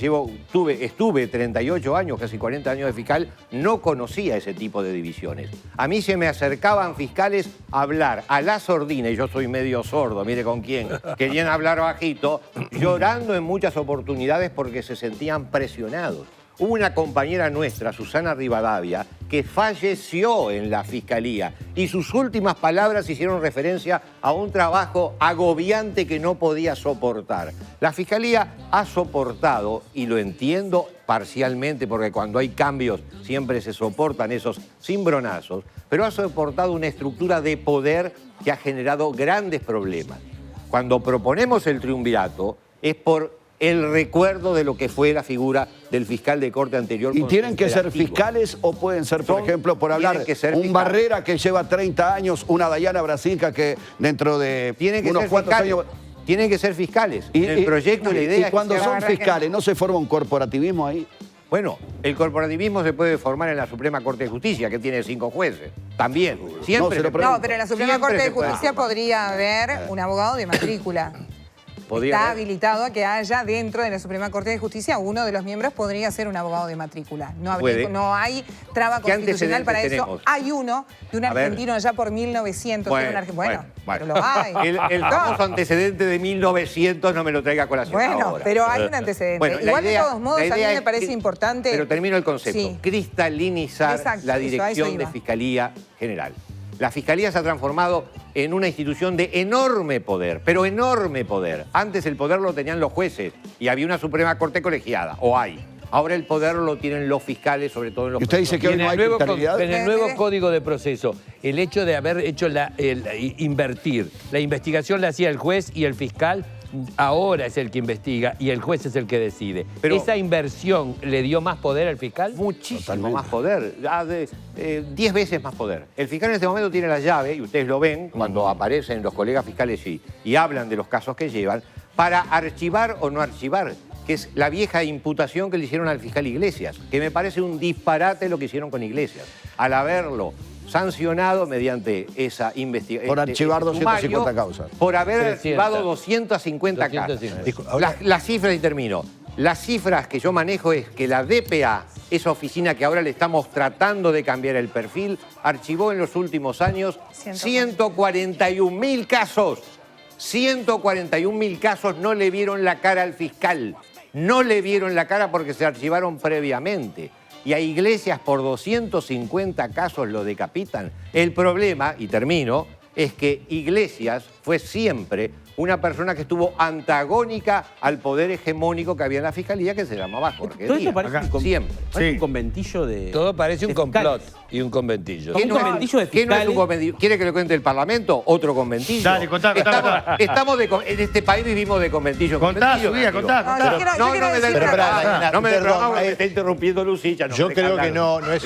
S4: estuve 38 años, casi 40 años de fiscal, no conocía ese tipo de divisiones. A mí se me acercaban fiscales a hablar a la sordina, y yo soy medio sordo, mire con quién, querían hablar bajito, llorando en muchas oportunidades porque se sentían presionados. Hubo una compañera nuestra, Susana Rivadavia, que falleció en la Fiscalía y sus últimas palabras hicieron referencia a un trabajo agobiante que no podía soportar. La Fiscalía ha soportado, y lo entiendo parcialmente porque cuando hay cambios siempre se soportan esos cimbronazos, pero ha soportado una estructura de poder que ha generado grandes problemas. Cuando proponemos el triunvirato es por el recuerdo de lo que fue la figura del fiscal de corte anterior.
S7: ¿Y tienen que ser fiscales o pueden ser, por ejemplo, por hablar, un Barrera que lleva 30 años, una Dayana Brasilca que dentro de unos cuantos años...
S4: Tienen que ser fiscales. El proyecto, la idea
S7: y cuando son fiscales, ¿no se forma un corporativismo ahí?
S4: Bueno, el corporativismo se puede formar en la Suprema Corte de Justicia, que tiene 5 jueces. También. Siempre.
S8: No, pero en la Suprema Corte de Justicia podría haber un abogado de matrícula. Está habilitado a que haya dentro de la Suprema Corte de Justicia, uno de los miembros podría ser un abogado de matrícula. No hay traba constitucional para eso.
S4: Tenemos?
S8: Hay uno de un argentino allá por 1900.
S4: Bueno,
S8: pero lo hay.
S4: El famoso antecedente de 1900 no me lo traiga a colación ahora.
S8: Pero hay un antecedente.
S4: Bueno,
S8: igual
S4: idea,
S8: de todos modos a mí me parece importante...
S4: Pero termino el concepto.
S8: Sí.
S4: Cristalinizar la dirección de Fiscalía General. La Fiscalía se ha transformado en una institución de enorme poder, pero enorme poder. Antes el poder lo tenían los jueces y había una Suprema Corte colegiada, o hay. Ahora el poder lo tienen los fiscales, sobre todo en los...
S7: ¿Y usted dice que hoy no hay fiscalidad?
S5: En el nuevo Código de Proceso, el hecho de haber hecho invertir, la investigación la hacía el juez y el fiscal, ahora es el que investiga y el juez es el que decide. Pero ¿esa inversión le dio más poder al fiscal?
S4: Muchísimo más poder, 10 veces más poder. El fiscal en este momento tiene la llave, y ustedes lo ven cuando aparecen los colegas fiscales y hablan de los casos que llevan, para archivar o no archivar, que es la vieja imputación que le hicieron al fiscal Iglesias, que me parece un disparate lo que hicieron con Iglesias. Al haberlo sancionado mediante esa investigación.
S7: Por archivar 250 causas.
S4: Por haber archivado 250 casos. Las cifras, y termino. Las cifras que yo manejo es que la DPA, esa oficina que ahora le estamos tratando de cambiar el perfil, archivó en los últimos años 141.000 casos. 141.000 casos no le vieron la cara al fiscal. No le vieron la cara porque se archivaron previamente. Y a Iglesias por 250 casos lo decapitan. El problema, y termino, es que Iglesias fue siempre una persona que estuvo antagónica al poder hegemónico que había en la Fiscalía, que se llamaba Jorge Díaz. Siempre.
S3: Parece un conventillo de...
S5: Todo parece un complot y un conventillo.
S3: Un conventillo de fiscales.
S4: ¿Qué no es un conventillo? ¿Quiere que le cuente el Parlamento? Otro conventillo.
S2: Dale, contá.
S4: En este país vivimos de conventillo.
S2: Contá, su vida, contá.
S4: No me está interrumpiendo Lucilla.
S6: Yo creo que no es...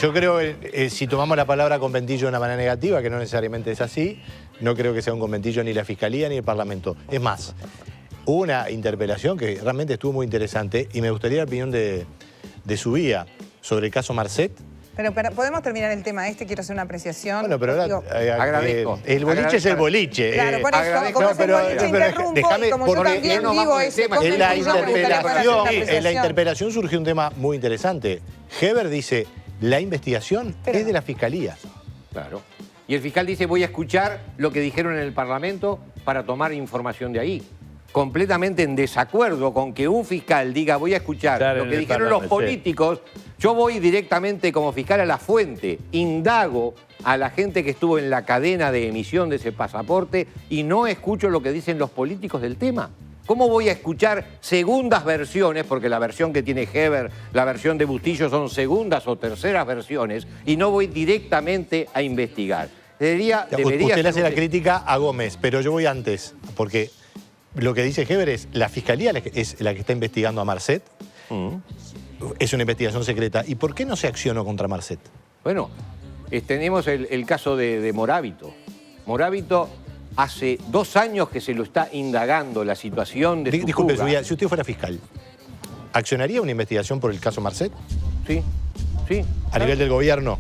S6: Yo creo que si tomamos la palabra conventillo de una manera negativa, que no necesariamente es así, no creo que sea un conventillo ni la Fiscalía ni el Parlamento. Es más, hubo una interpelación que realmente estuvo muy interesante y me gustaría la opinión de su vía sobre el caso Marcet.
S8: Pero podemos terminar el tema quiero hacer una apreciación.
S6: Bueno, pero ahora
S4: agradezco.
S6: El boliche es el boliche.
S8: Claro, por eso, como es el boliche, interrumpo, y como yo también digo ese
S6: en la interpelación surgió un tema muy interesante. Heber dice, La investigación es de la Fiscalía.
S4: Claro. Y el fiscal dice, voy a escuchar lo que dijeron en el Parlamento para tomar información de ahí. Completamente en desacuerdo con que un fiscal diga, voy a escuchar lo que dijeron los políticos. Yo voy directamente como fiscal a la fuente, indago a la gente que estuvo en la cadena de emisión de ese pasaporte y no escucho lo que dicen los políticos del tema. ¿Cómo voy a escuchar segundas versiones? Porque la versión que tiene Heber, la versión de Bustillo son segundas o terceras versiones y no voy directamente a investigar. Debería
S6: Usted le hace la crítica a Gómez, pero yo voy antes, porque lo que dice Heber es la Fiscalía es la que está investigando a Marcet. Es una investigación secreta. ¿Y por qué no se accionó contra Marcet?
S4: Bueno, tenemos el caso de Morábito. Morábito hace 2 años que se lo está indagando la situación de su
S6: Disculpe,
S4: fuga.
S6: si usted fuera fiscal, ¿accionaría una investigación por el caso Marcet?
S4: Sí, sí.
S6: ¿A nivel del gobierno?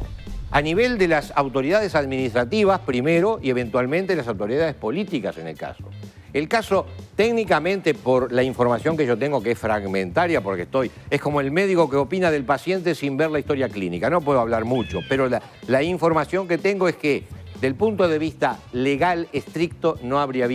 S4: A nivel de las autoridades administrativas primero y eventualmente las autoridades políticas en el caso. El caso, técnicamente, por la información que yo tengo, que es fragmentaria, porque es como el médico que opina del paciente sin ver la historia clínica. No puedo hablar mucho, pero la información que tengo es que, del punto de vista legal estricto, no habría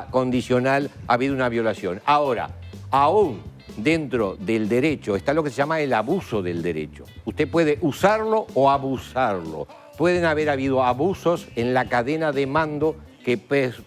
S4: condicional habido una violación. Ahora, aún dentro del derecho está lo que se llama el abuso del derecho. Usted puede usarlo o abusarlo. Pueden haber habido abusos en la cadena de mando que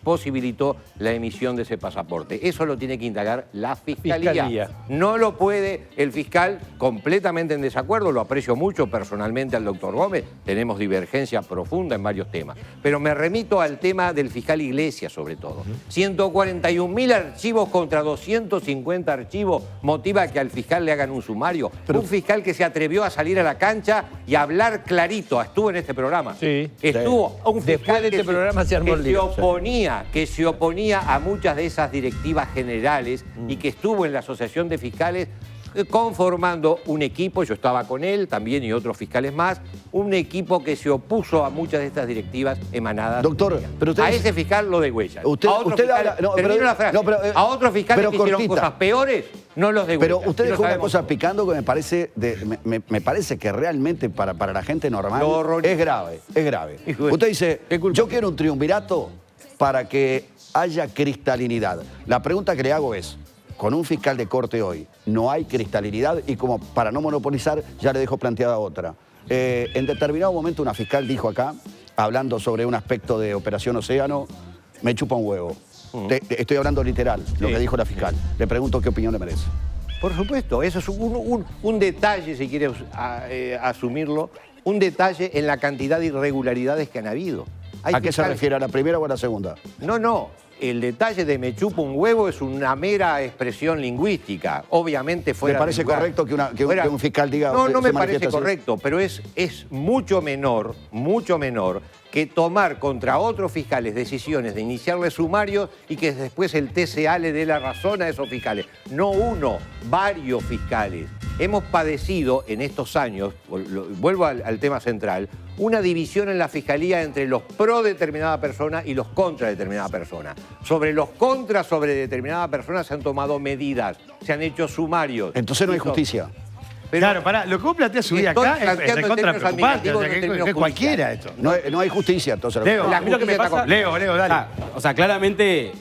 S4: posibilitó la emisión de ese pasaporte. Eso lo tiene que indagar la Fiscalía. No lo puede el fiscal, completamente en desacuerdo. Lo aprecio mucho personalmente al doctor Gómez. Tenemos divergencia profunda en varios temas. Pero me remito al tema del fiscal Iglesias, sobre todo. 141.000 archivos contra 250 archivos motiva que al fiscal le hagan un sumario. Un fiscal que se atrevió a salir a la cancha y a hablar clarito. Estuvo en este programa. Sí. Estuvo un fiscal
S5: después de este programa se armó el lío.
S4: Que se oponía a muchas de esas directivas generales y que estuvo en la Asociación de Fiscales conformando un equipo, yo estaba con él también y otros fiscales más, un equipo que se opuso a muchas de estas directivas emanadas.
S7: Doctor, pero usted...
S4: A ese fiscal lo degüellan.
S7: A
S4: otros fiscales que hicieron cosas peores, no los degüellan.
S7: Pero usted dejó una cosa picando que me parece que realmente para la gente normal es grave, es grave. Usted dice, yo quiero un triunvirato para que haya cristalinidad. La pregunta que le hago es, con un fiscal de corte hoy, no hay cristalinidad y como para no monopolizar, ya le dejo planteada otra. En determinado momento una fiscal dijo acá, hablando sobre un aspecto de Operación Océano, me chupa un huevo. Estoy hablando literal, lo que dijo la fiscal. Le pregunto qué opinión le merece.
S4: Por supuesto, eso es un detalle, si quiere asumirlo, un detalle en la cantidad de irregularidades que han habido.
S7: ¿A qué se refiere? ¿A la primera o a la segunda?
S4: No. El detalle de me chupo un huevo es una mera expresión lingüística. Obviamente fuera.
S7: ¿Le parece correcto que un fiscal diga?
S4: No me parece correcto, pero es mucho menor que tomar contra otros fiscales decisiones de iniciarle sumarios y que después el TCA le dé la razón a esos fiscales. No uno, varios fiscales. Hemos padecido en estos años, vuelvo al tema central, una división en la Fiscalía entre los pro determinada persona y los contra determinada persona. Sobre los contra sobre determinada persona se han tomado medidas, se han hecho sumarios.
S7: Entonces no hay justicia.
S2: Pero, claro, pará, lo que vos planteás su día acá es recontra preocupante, o sea, que cualquiera esto.
S7: No hay justicia, entonces.
S3: Leo,
S2: Leo, dale.
S3: O sea, claramente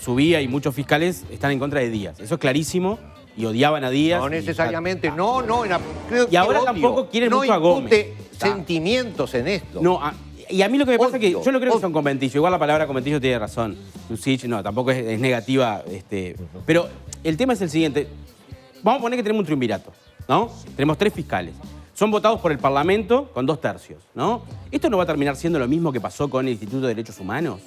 S3: Subía y muchos fiscales están en contra de Díaz. Eso es clarísimo. Y odiaban a Díaz.
S4: No necesariamente, no.
S3: Y ahora tampoco quieren mucho a Gómez.
S4: Sentimientos en esto.
S3: No, y a mí lo que me pasa es que yo no creo que son conventillos. Igual la palabra conventillo tiene razón. Lucich, no, tampoco es negativa. Pero el tema es el siguiente. Vamos a poner que tenemos un triunvirato, ¿no? Tenemos 3 fiscales. Son votados por el Parlamento con 2 tercios, ¿no? ¿Esto no va a terminar siendo lo mismo que pasó con el Instituto de Derechos Humanos?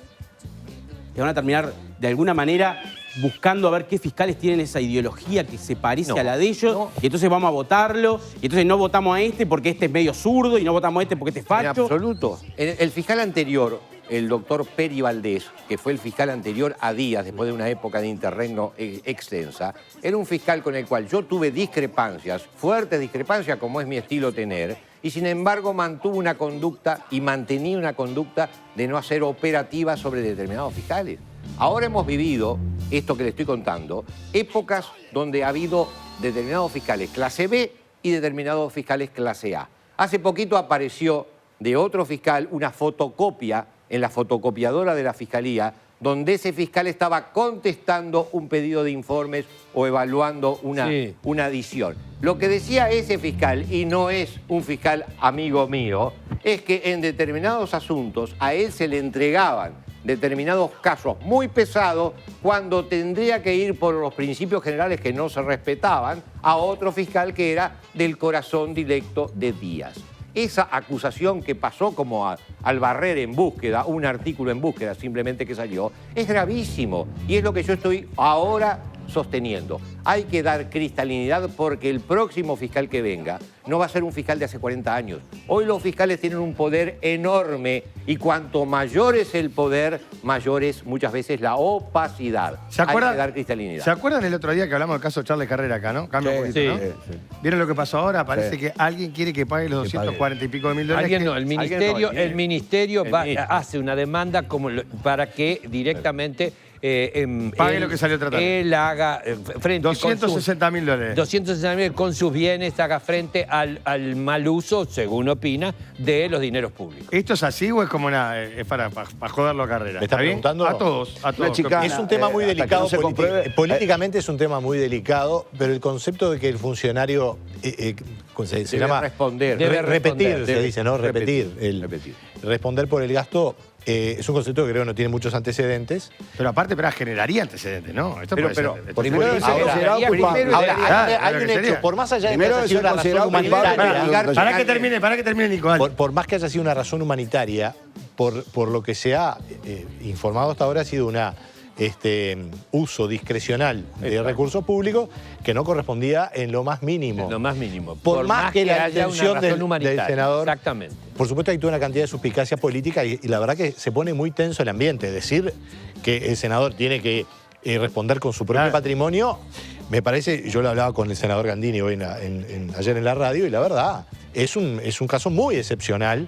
S3: Que van a terminar, de alguna manera, buscando a ver qué fiscales tienen esa ideología que se parece a la de ellos, y entonces vamos a votarlo, y entonces no votamos a este porque este es medio zurdo, y no votamos a este porque este es facho.
S4: En absoluto. El fiscal anterior, el doctor Peri Valdés, que fue el fiscal anterior a Díaz, después de una época de interregno extensa, era un fiscal con el cual yo tuve discrepancias, fuertes discrepancias, como es mi estilo tener, y sin embargo mantuvo una conducta y mantenía una conducta de no hacer operativa sobre determinados fiscales. Ahora hemos vivido, esto que le estoy contando, épocas donde ha habido determinados fiscales clase B y determinados fiscales clase A. Hace poquito apareció de otro fiscal una fotocopia en la fotocopiadora de la Fiscalía, donde ese fiscal estaba contestando un pedido de informes o evaluando una adición. Lo que decía ese fiscal, y no es un fiscal amigo mío, es que en determinados asuntos a él se le entregaban determinados casos muy pesados cuando tendría que ir por los principios generales que no se respetaban a otro fiscal que era del corazón directo de Díaz. Esa acusación que pasó como al barrer en búsqueda, un artículo en búsqueda simplemente que salió, es gravísimo y es lo que yo estoy ahora sosteniendo. Hay que dar cristalinidad porque el próximo fiscal que venga no va a ser un fiscal de hace 40 años. Hoy los fiscales tienen un poder enorme y cuanto mayor es el poder, mayor es muchas veces la opacidad. Hay que dar cristalinidad.
S2: ¿Se acuerdan el otro día que hablamos del caso Charles Carrera acá, no? Cambio un poquito, ¿no? ¿Vieron lo que pasó ahora? Parece que alguien quiere que pague los 240 y pico de mil dólares.
S5: Alguien no, el ministerio hace una demanda para que directamente
S2: pague lo que salió tratando.
S5: Él haga frente
S2: 260.000 dólares.
S5: 260.000 con sus bienes, haga frente al mal uso, según opina, de los dineros públicos.
S2: ¿Esto es así o es como es para joderlo a Carrera?
S6: ¿Me está preguntando?
S2: A todos.
S6: Es un tema muy delicado. Políticamente es un tema muy delicado, pero el concepto de que el funcionario se llama
S4: responder.
S6: Repetir, se dice, ¿no? Repetir. Responder por el gasto. Es un concepto que creo que no tiene muchos antecedentes.
S2: Pero aparte, generaría antecedentes, ¿no? Esto
S6: hay un hecho, por más allá de que haya sido una razón humanitaria.
S2: Para que termine, Nicolás.
S6: Por más que haya sido una razón humanitaria, por lo que se ha informado hasta ahora ha sido una uso discrecional de recursos públicos que no correspondía en lo más mínimo.
S5: En lo más mínimo.
S6: Por más que la
S5: haya
S6: intención
S5: una razón
S6: del senador.
S5: Exactamente.
S6: Por supuesto hay toda una cantidad de suspicacia política y la verdad que se pone muy tenso el ambiente. Decir que el senador tiene que responder con su propio patrimonio, me parece, yo lo hablaba con el senador Gandini hoy ayer en la radio y la verdad es un caso muy excepcional.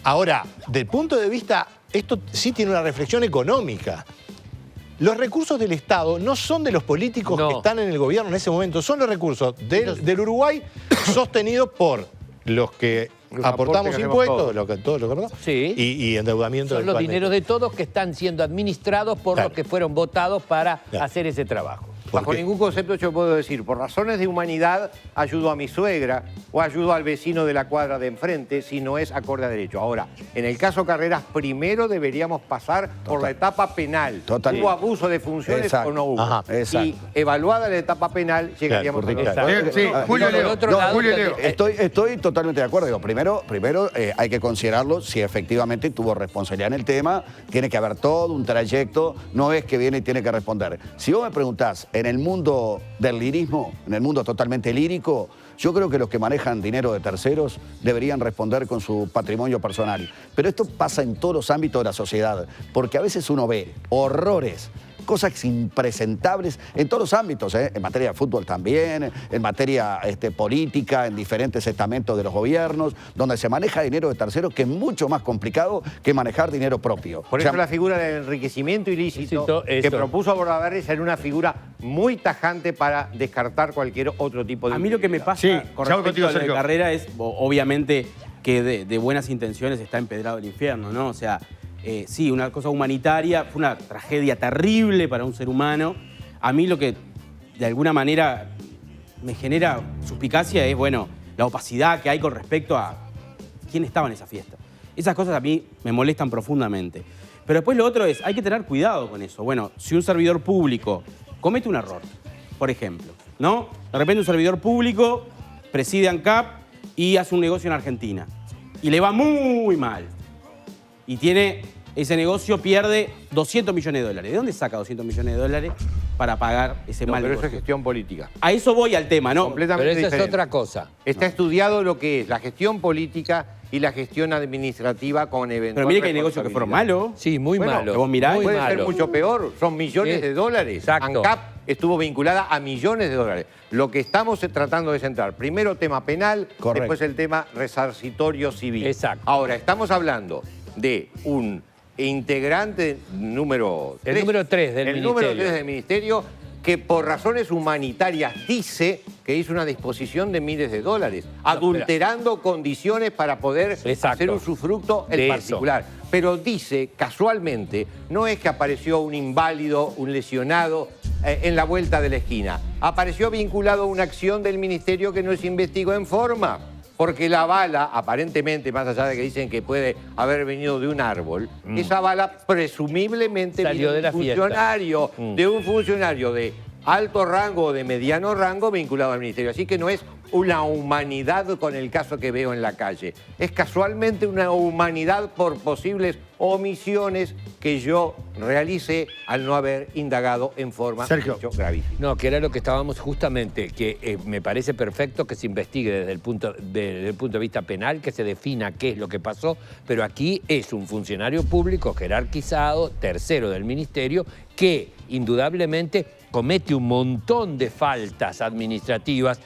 S6: Ahora, del punto de vista, esto sí tiene una reflexión económica. Los recursos del Estado no son de los políticos que están en el gobierno en ese momento, son los recursos del Uruguay sostenidos por los que aportamos impuestos, todos los que aportamos, y endeudamiento.
S5: Son los dineros de todos que están siendo administrados por los que fueron votados para hacer ese trabajo.
S4: Bajo ningún concepto yo puedo decir, por razones de humanidad, ayudo a mi suegra o ayudo al vecino de la cuadra de enfrente si no es acorde a derecho. Ahora, en el caso Carreras, primero deberíamos pasar por la etapa penal. ¿Hubo abuso de funciones o no hubo? Y evaluada la etapa penal, llegaríamos a
S7: Julio Leo. Estoy totalmente de acuerdo. Digo, primero hay que considerarlo si efectivamente tuvo responsabilidad en el tema. Tiene que haber todo un trayecto. No es que viene y tiene que responder. Si vos me preguntás, en el mundo del lirismo, en el mundo totalmente lírico, yo creo que los que manejan dinero de terceros deberían responder con su patrimonio personal. Pero esto pasa en todos los ámbitos de la sociedad, porque a veces uno ve horrores, cosas impresentables en todos los ámbitos, en materia de fútbol también, en materia política, en diferentes estamentos de los gobiernos, donde se maneja dinero de terceros, que es mucho más complicado que manejar dinero propio.
S4: Por eso la figura del enriquecimiento ilícito que propuso Bordaberry era una figura muy tajante para descartar cualquier otro tipo de...
S3: A mí lo que me pasa con respecto a lo de Carrera es, obviamente, que de buenas intenciones está empedrado el infierno, ¿no? O sea, sí, una cosa humanitaria, fue una tragedia terrible para un ser humano. A mí lo que de alguna manera me genera suspicacia es, bueno, la opacidad que hay con respecto a quién estaba en esa fiesta. Esas cosas a mí me molestan profundamente. Pero después lo otro es, hay que tener cuidado con eso. Bueno, si un servidor público comete un error, por ejemplo, ¿no? De repente un servidor público preside ANCAP y hace un negocio en Argentina y le va muy mal. Y ese negocio pierde 200 millones de dólares. ¿De dónde saca 200 millones de dólares para pagar ese mal negocio?
S4: Pero eso es gestión política.
S3: A eso voy al tema, ¿no?
S4: Completamente
S5: pero esa
S4: diferente.
S5: es otra cosa.
S4: Está estudiado lo que es la gestión política y la gestión administrativa con eventual.
S3: Pero mire que hay negocios que fueron malos.
S5: Sí, muy malos.
S3: Vos mirá,
S4: puede ser mucho peor. Son millones de dólares.
S5: Exacto.
S4: ANCAP estuvo vinculada a millones de dólares. Lo que estamos tratando de centrar, primero tema penal, después el tema resarcitorio civil.
S5: Exacto.
S4: Ahora, estamos hablando de un integrante número 3.
S5: El número 3 del ministerio.
S4: El número 3 del ministerio que por razones humanitarias dice que hizo una disposición de miles de dólares, adulterando condiciones para poder hacer usufructo el particular. Pero dice, casualmente, no es que apareció un inválido, un lesionado en la vuelta de la esquina. Apareció vinculado a una acción del ministerio que no se investigó en forma. Porque la bala, aparentemente, más allá de que dicen que puede haber venido de un árbol, esa bala presumiblemente
S5: salió de
S4: un funcionario de alto rango o de mediano rango vinculado al ministerio. Así que no es una humanidad con el caso que veo en la calle. Es casualmente una humanidad por posibles omisiones que yo realicé al no haber indagado en forma gravísima.
S5: No, que era lo que estábamos justamente, que me parece perfecto que se investigue desde el punto de vista penal, que se defina qué es lo que pasó, pero aquí es un funcionario público jerarquizado, tercero del ministerio, que indudablemente comete un montón de faltas administrativas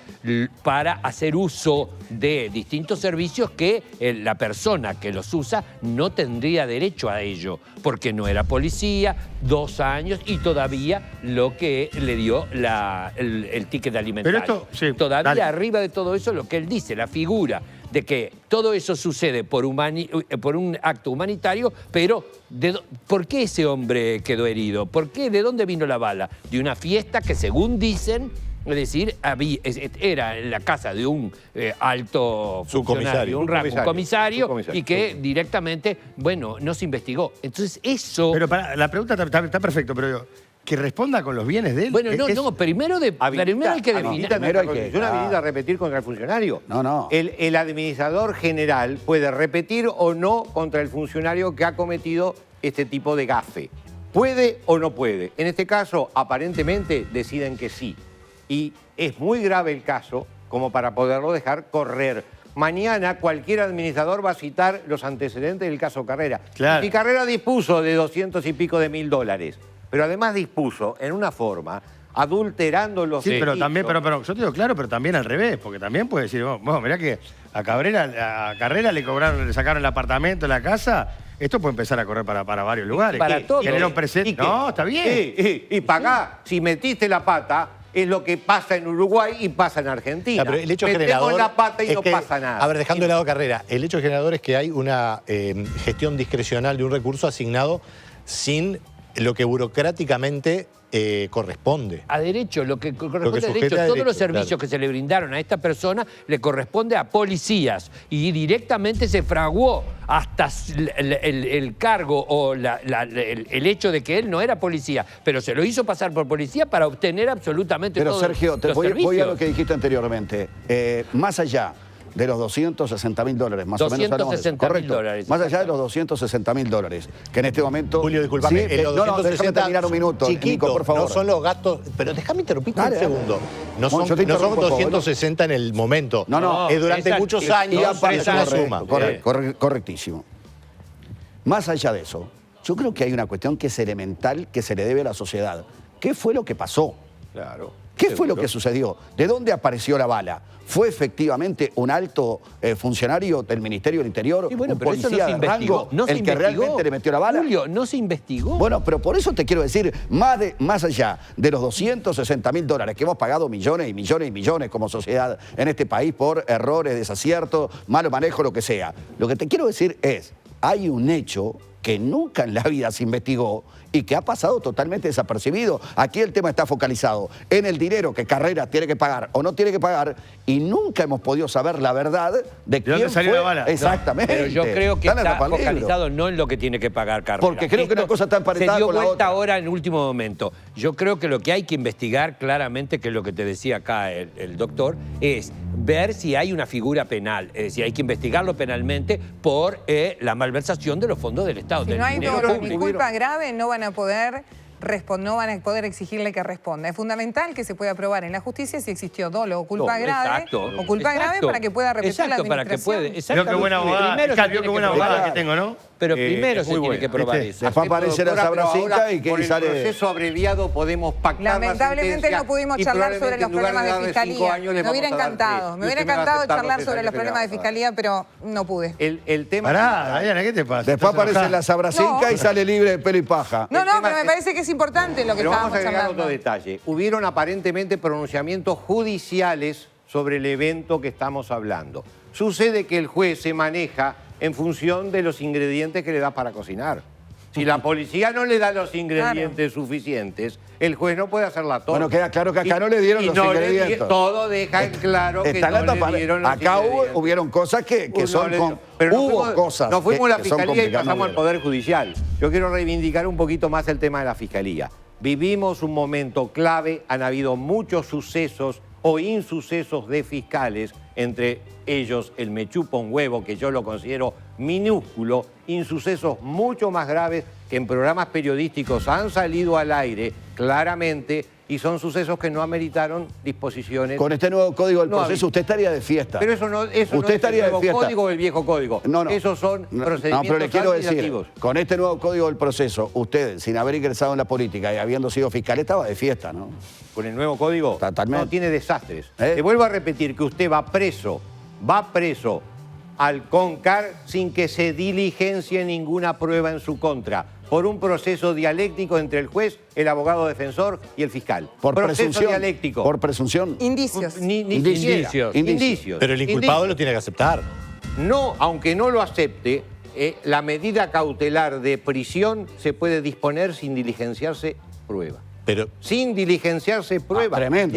S5: para hacer uso de distintos servicios que la persona que los usa no tendría derecho a ello, porque no era policía, 2 años y todavía lo que le dio el ticket alimentario.
S2: Pero esto,
S5: todavía arriba de todo eso, lo que él dice, la figura de que todo eso sucede por un acto humanitario, pero ¿por qué ese hombre quedó herido? ¿Por qué? ¿De dónde vino la bala? De una fiesta que, según dicen, es decir, era en la casa de un alto funcionario, un comisario, y que directamente, bueno, no se investigó. Entonces eso...
S2: Pero la pregunta está perfecto, pero que responda con los bienes de él.
S5: Bueno, primero hay que definir.
S4: ¿Yo la habilita a repetir contra el funcionario?
S7: No.
S4: El administrador general puede repetir o no contra el funcionario que ha cometido este tipo de gafe. ¿Puede o no puede? En este caso, aparentemente, deciden que sí. Y es muy grave el caso como para poderlo dejar correr. Mañana cualquier administrador va a citar los antecedentes del caso Carrera.
S2: Claro.
S4: Y Carrera dispuso de 200 y pico de mil dólares. Pero además dispuso en una forma adulterando los
S2: Sí, pero también, pero yo te digo claro, pero también al revés, porque también puede decir, bueno, mirá que a Carrera le sacaron el apartamento, la casa, esto puede empezar a correr para varios lugares.
S4: Para todo.
S2: No, está bien.
S4: Y pagá, si metiste la pata, es lo que pasa en Uruguay y pasa en Argentina.
S6: Pero el hecho
S4: Metemos
S6: generador
S4: la pata y no pasa nada.
S6: A ver, dejando de lado Carrera, el hecho generador es que hay una gestión discrecional de un recurso asignado sin lo que burocráticamente corresponde.
S5: A derecho, lo que corresponde a derecho, todos los servicios que se le brindaron a esta persona le corresponde a policías y directamente se fraguó hasta el cargo o el hecho de que él no era policía, pero se lo hizo pasar por policía para obtener absolutamente todo.
S7: Pero Sergio, voy a lo que dijiste anteriormente. Más allá de los 260 mil dólares, más o menos.
S5: 260.000 dólares.
S7: Más allá de los 260 mil dólares, que en este momento...
S6: Julio, disculpame,
S7: los 260 terminar un minuto, Nico, por favor.
S6: No son los gastos... Pero déjame interrumpirte un segundo. No son,
S7: yo te interrumpo,
S6: 260 en el momento.
S7: No.
S6: Es durante muchos años es una suma.
S7: Correctísimo. Más allá de eso, yo creo que hay una cuestión que es elemental que se le debe a la sociedad. ¿Qué fue lo que pasó?
S4: Claro.
S7: ¿Qué fue lo que sucedió? ¿De dónde apareció la bala? ¿Fue efectivamente un alto funcionario del Ministerio del Interior,
S5: bueno,
S7: un
S5: pero eso
S7: policía
S5: no se
S7: de rango,
S5: investigó.
S7: el que realmente le metió la bala?
S5: Julio, ¿no se investigó?
S7: Bueno, pero por eso te quiero decir, más allá de los 260 mil dólares que hemos pagado millones y millones y millones como sociedad en este país por errores, desaciertos, malo manejo, lo que sea. Lo que te quiero decir es, hay un hecho que nunca en la vida se investigó y que ha pasado totalmente desapercibido. Aquí el tema está focalizado en el dinero que Carrera tiene que pagar o no tiene que pagar y nunca hemos podido saber la verdad de quién
S2: salió
S7: fue.
S2: la bala?
S7: Exactamente.
S5: Pero yo creo que está focalizado no en lo que tiene que pagar Carrera.
S7: Porque creo que una cosa está emparentada
S5: se dio
S7: con la
S5: vuelta
S7: otra.
S5: ahora en último momento. Yo creo que lo que hay que investigar claramente, que es lo que te decía acá el doctor, es ver si hay una figura penal. Es decir, hay que investigarlo penalmente por la malversación de los fondos del Estado.
S8: Si no hay culpa grave, no van a poder exigirle que responda. Es fundamental que se pueda probar en la justicia si existió dolo o culpa grave para que pueda repetir la administración.
S2: Vio qué buena abogada, qué buena abogada que tengo, ¿no?
S5: Pero primero
S4: es
S5: se
S4: muy
S5: tiene
S4: bueno,
S5: que probar
S4: ¿viste?
S5: eso.
S7: Después aparece la
S4: Doctora, pero
S7: sabracinca
S4: ahora,
S7: y que
S4: por el
S7: sale...
S4: proceso abreviado podemos pactar la
S8: Lamentablemente
S4: sentencia
S8: no pudimos
S4: y
S8: charlar sobre
S4: probablemente
S8: los
S4: en lugar
S8: problemas de
S4: darle 5
S8: fiscalía.
S4: años, le
S8: Me hubiera
S4: vamos a dar
S8: encantado,
S4: 3.
S8: me hubiera
S4: Y usted me va a
S8: encantado
S4: aceptar los
S8: charlar
S4: 3
S8: sobre
S4: años
S8: los
S4: que le
S8: problemas de
S4: vamos a dar.
S8: fiscalía, pero no pude.
S4: El tema...
S2: Pará, Diana, ¿qué te pasa?
S7: Después
S2: ¿Estás
S7: aparece
S2: enojada?
S7: la sabracinca
S8: No.
S7: y sale libre de pelo y paja.
S8: No, pero me parece que es importante lo que
S4: Pero vamos
S8: estábamos
S4: a agregar
S8: charlando.
S4: otro detalle. Hubieron aparentemente pronunciamientos judiciales sobre el evento que estamos hablando. Sucede que el juez se maneja en función de los ingredientes que le da para cocinar. Si la policía no le da los ingredientes suficientes, el juez no puede hacer la toma.
S7: Bueno, queda claro que acá no le dieron los ingredientes.
S4: Todo deja en claro que
S7: Está en la
S4: no le
S7: tapa.
S4: dieron los
S7: Acá
S4: ingredientes.
S7: hubieron cosas que
S4: No
S7: son...
S4: le
S7: con-
S4: dio. Pero
S7: hubo cosas
S4: nos fuimos a la
S7: que son
S4: Fiscalía y
S7: complicadas,
S4: pasamos
S7: no
S4: al Poder Judicial. Yo quiero reivindicar un poquito más el tema de la Fiscalía. Vivimos un momento clave, han habido muchos sucesos o insucesos de fiscales, entre ellos el me chupa un huevo, que yo lo considero minúsculo, insucesos mucho más graves que en programas periodísticos han salido al aire claramente y son sucesos que no ameritaron disposiciones.
S7: Con este nuevo código del
S4: No
S7: proceso, usted estaría de fiesta.
S4: Pero eso no, eso
S7: usted
S4: no es
S7: estaría
S4: el
S7: de
S4: nuevo
S7: fiesta.
S4: código o el viejo código.
S7: No.
S4: Esos son procedimientos
S7: No, pero le quiero decir,
S4: administrativos.
S7: con este nuevo código del proceso, usted, sin haber ingresado en la política y habiendo sido fiscal, estaba de fiesta, ¿no?
S4: Con el nuevo código
S7: Totalmente.
S4: no tiene desastres. Le vuelvo a repetir que usted va preso al CONCAR sin que se diligencie ninguna prueba en su contra, por un proceso dialéctico entre el juez, el abogado defensor y el fiscal.
S7: Por
S4: proceso
S7: presunción.
S4: dialéctico.
S7: Por presunción.
S8: Indicios.
S4: Ni
S7: Indicios.
S4: siquiera. Indicios.
S6: Pero el inculpado
S4: Indicios.
S6: lo tiene que aceptar.
S4: No, aunque no lo acepte, la medida cautelar de prisión se puede disponer sin diligenciarse prueba.
S6: Pero
S4: Sin diligenciarse prueba.
S7: tremendo.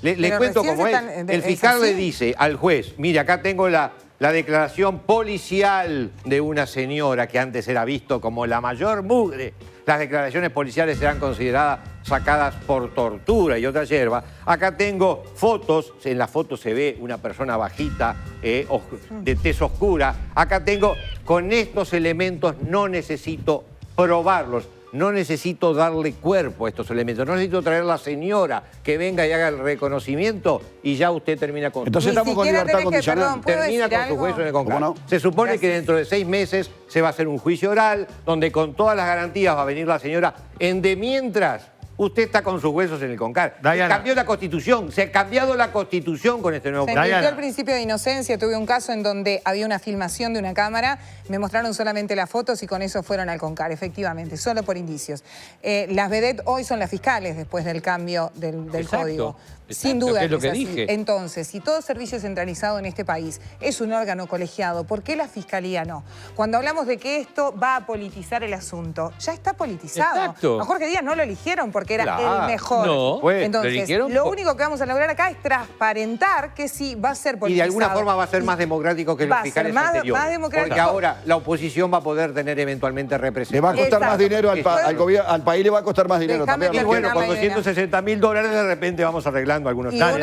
S4: Le
S8: Pero
S4: cuento
S8: recién
S4: cómo
S8: se
S4: es.
S8: están-
S4: El
S8: ¿es
S4: fiscal
S8: así?
S4: le dice al juez, mire, acá tengo la declaración policial de una señora que antes era visto como la mayor mugre. Las declaraciones policiales serán consideradas sacadas por tortura y otra yerba. Acá tengo fotos, en la foto se ve una persona bajita, de tez oscura. Acá tengo, con estos elementos no necesito probarlos. No necesito darle cuerpo a estos elementos, no necesito traer a la señora que venga y haga el reconocimiento y ya usted termina con
S7: Entonces
S8: Ni
S7: estamos con
S8: siquiera
S7: libertad
S8: tenés que-
S7: condicional.
S8: perdón, ¿puedo
S4: termina
S8: decir
S4: con su
S8: algo?
S4: juicio en el CONCAR.
S7: ¿Cómo no?
S4: Se supone
S8: Gracias.
S4: que dentro de 6 meses se va a hacer un juicio oral donde con todas las garantías va a venir la señora. De mientras, usted está con sus huesos en el CONCAR. Se
S2: Diana.
S4: cambió la Constitución, se ha cambiado la Constitución con este nuevo
S8: Se
S4: CONCAR.
S8: invirtió el principio de inocencia. Tuve un caso en donde había una filmación de una cámara, me mostraron solamente las fotos y con eso fueron al CONCAR, efectivamente, solo por indicios. Las vedettes hoy son las fiscales después del cambio del
S5: Exacto,
S8: código.
S5: exacto,
S8: Sin duda
S5: que es lo que
S8: así.
S5: dije.
S8: Entonces, si todo servicio centralizado en este país es un órgano colegiado, ¿por qué la fiscalía no? Cuando hablamos de que esto va a politizar el asunto, ya está politizado.
S5: Exacto.
S8: A Jorge Díaz no lo eligieron porque era
S4: Claro.
S8: el mejor.
S5: No,
S4: Pues,
S5: lo
S8: Entonces,
S5: eligieron
S8: lo
S5: por-
S8: único que vamos a lograr acá es transparentar que sí va a ser
S4: Y de
S8: politizado.
S4: alguna forma va a ser más democrático que
S8: Va
S4: los
S8: a ser
S4: fiscales
S8: más
S4: anteriores.
S8: democrático.
S4: Porque ahora la oposición va a poder tener eventualmente
S7: Le va a
S4: representación.
S7: costar más
S8: Exacto.
S7: dinero al gobierno, al país le va a costar más dinero
S8: Déjame
S7: también.
S4: Y bueno, con
S8: Maidana.
S4: $260.000 de repente vamos arreglando algunos
S8: Y
S4: temas.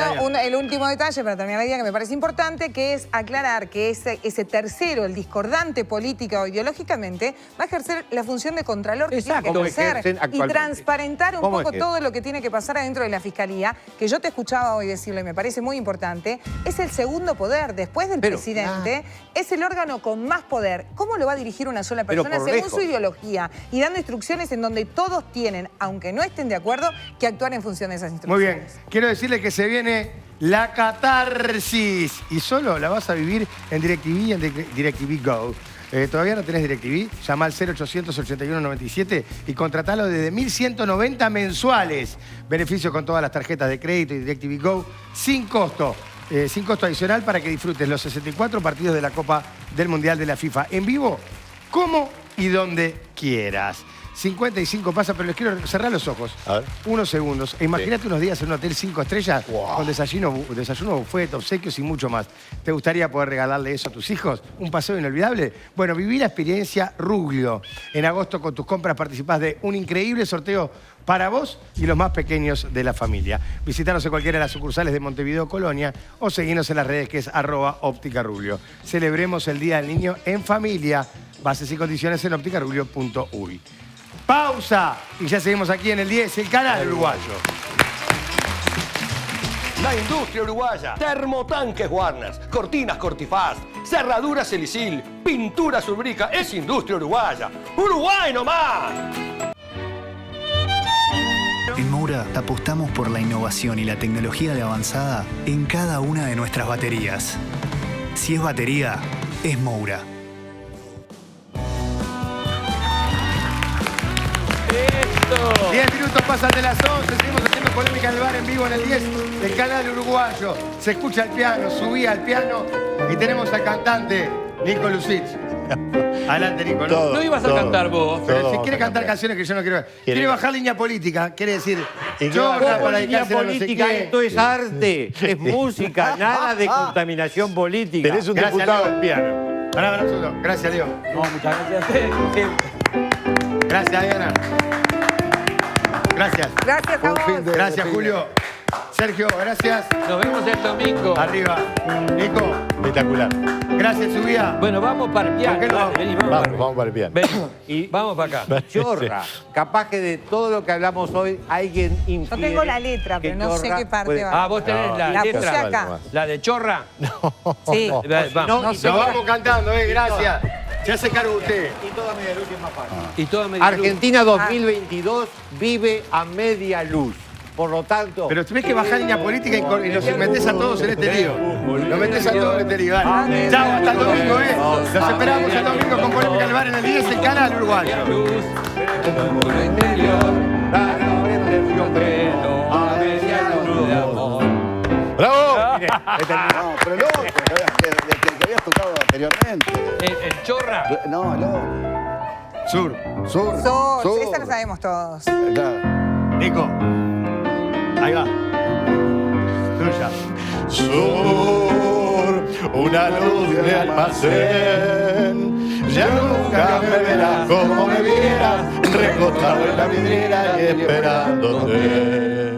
S8: el último detalle, para terminar la idea, que me parece importante, que es aclarar que ese tercero, el discordante política o ideológicamente, va a ejercer la función de contralor que
S5: Exacto.
S8: tiene que
S4: Como
S8: ejercer
S4: ejercen
S8: y
S4: actualmente.
S8: transparentar un
S4: ¿Cómo
S8: poco
S4: ejercen?
S8: todo lo que tiene que pasar adentro de la Fiscalía, que yo te escuchaba hoy decirlo y me parece muy importante, es el segundo poder, después del presidente, es el órgano con más poder. ¿Cómo lo va a dirigir una sola
S4: Pero
S8: persona
S4: por
S8: según
S4: lejos.
S8: su ideología? Y dando instrucciones en donde todos tienen, aunque no estén de acuerdo, que actuar en función de esas
S2: Muy
S8: instrucciones.
S2: bien, quiero decirle que se viene la catarsis y solo la vas a vivir en DirecTV y en DirecTV Go. ¿Todavía no tenés DirecTV? Llama al 0800 8197 y contratalo desde 1.190 mensuales. Beneficio con todas las tarjetas de crédito y DirecTV Go sin costo. Sin costo adicional para que disfrutes los 64 partidos de la Copa del Mundial de la FIFA en vivo, como y donde quieras. 55 pasa, pero les quiero cerrar los ojos.
S6: A ver.
S2: Unos segundos. E imagínate unos días en un hotel 5 estrellas con desayuno, buffet, obsequios y mucho más. ¿Te gustaría poder regalarle eso a tus hijos? ¿Un paseo inolvidable? Bueno, viví la experiencia Ruglio. En agosto con tus compras participás de un increíble sorteo para vos y los más pequeños de la familia. Visitanos en cualquiera de las sucursales de Montevideo, Colonia o seguinos en las redes que es @ópticaruglio. Celebremos el Día del Niño en familia. Bases y condiciones en ópticaruglio.uy. Pausa y ya seguimos aquí en el 10, el canal uruguayo.
S17: La industria uruguaya. Termotanques Warners, cortinas Cortifaz, cerraduras Elisil,
S5: Pinturas Urbrizca es industria uruguaya. ¡Uruguay nomás!
S17: En Moura apostamos por la innovación y la tecnología de avanzada en cada una de nuestras baterías. Si es batería, es Moura.
S2: 10 minutos pasan de las 11, seguimos haciendo polémica en el bar en vivo en el 10 del canal uruguayo. Se escucha el piano, subía el piano y tenemos al cantante Nico Lucich. Adelante, Nico.
S5: No ibas a cantar vos.
S2: Pero si quiere cantar canciones que yo no quiero ver. Quiere bajar línea política, quiere decir chorra para
S4: línea
S2: dedicarse a no sé
S4: política,
S2: qué.
S4: esto es arte, es música, nada de contaminación política.
S6: Tenés un
S2: Gracias,
S6: diputado
S2: Leo.
S6: en piano.
S2: Pará, un segundo. Gracias, Leo.
S3: No, muchas gracias.
S2: Gracias, Diana. Gracias.
S8: Gracias a vos.
S2: Gracias, Julio. Sergio, gracias.
S5: Nos vemos el domingo.
S2: Arriba. Nico,
S6: Espectacular.
S2: gracias, subía.
S5: Bueno, vamos para el piano.
S2: ¿Por qué no?
S5: Dale, vení,
S6: Vamos para el piano.
S5: Vení. Y vamos para acá.
S4: Chorra, capaz que de todo lo que hablamos hoy, alguien
S8: Yo
S4: infiere
S8: tengo la letra,
S4: que
S8: pero no sé
S4: Chorra
S8: qué parte
S4: puede-
S8: va.
S5: Ah, vos tenés la
S8: La
S5: letra.
S8: puse acá.
S5: ¿La de Chorra?
S8: Sí.
S5: Vamos.
S2: Nos vamos cantando, gracias. Se hace cargo usted.
S5: Y toda media
S4: Argentina 2022 vive a media luz. Por lo tanto...
S2: Pero tenés que bajar línea política y los metés a todos en este lío. Los metés a todos en este lío. Dale. Chao, hasta el domingo, Los esperamos el domingo con polémica en el bar en el 10, el canal uruguayo.
S6: ¡Bravo!
S7: No, pero el otro, que habías tocado anteriormente.
S5: ¿El Chorra?
S7: No, el otro.
S2: Sur.
S8: Sol, esta la sabemos todos.
S7: Claro.
S2: Nico. Ahí va. Tuya.
S6: Sur, una luz de almacén. Ya nunca me verás como me vieras, recostado en la vidriera y esperándote.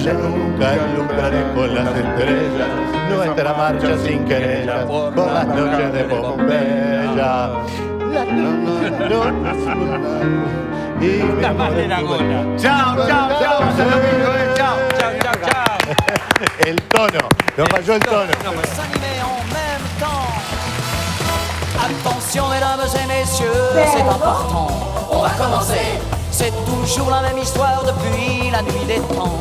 S6: Ya nunca ilumbraré con las estrellas nuestra marcha sin querellas por las noches de Pompeya. Y
S5: La más de la gola.
S2: Chao, chao, chao. Hasta el domingo, chao.
S5: Chao, chao, chao.
S6: el tono, nos falló el tono.
S9: S'animer en même temps. Attention mesdames et messieurs, c'est important. On va commencer. C'est toujours la même histoire depuis la nuit des temps.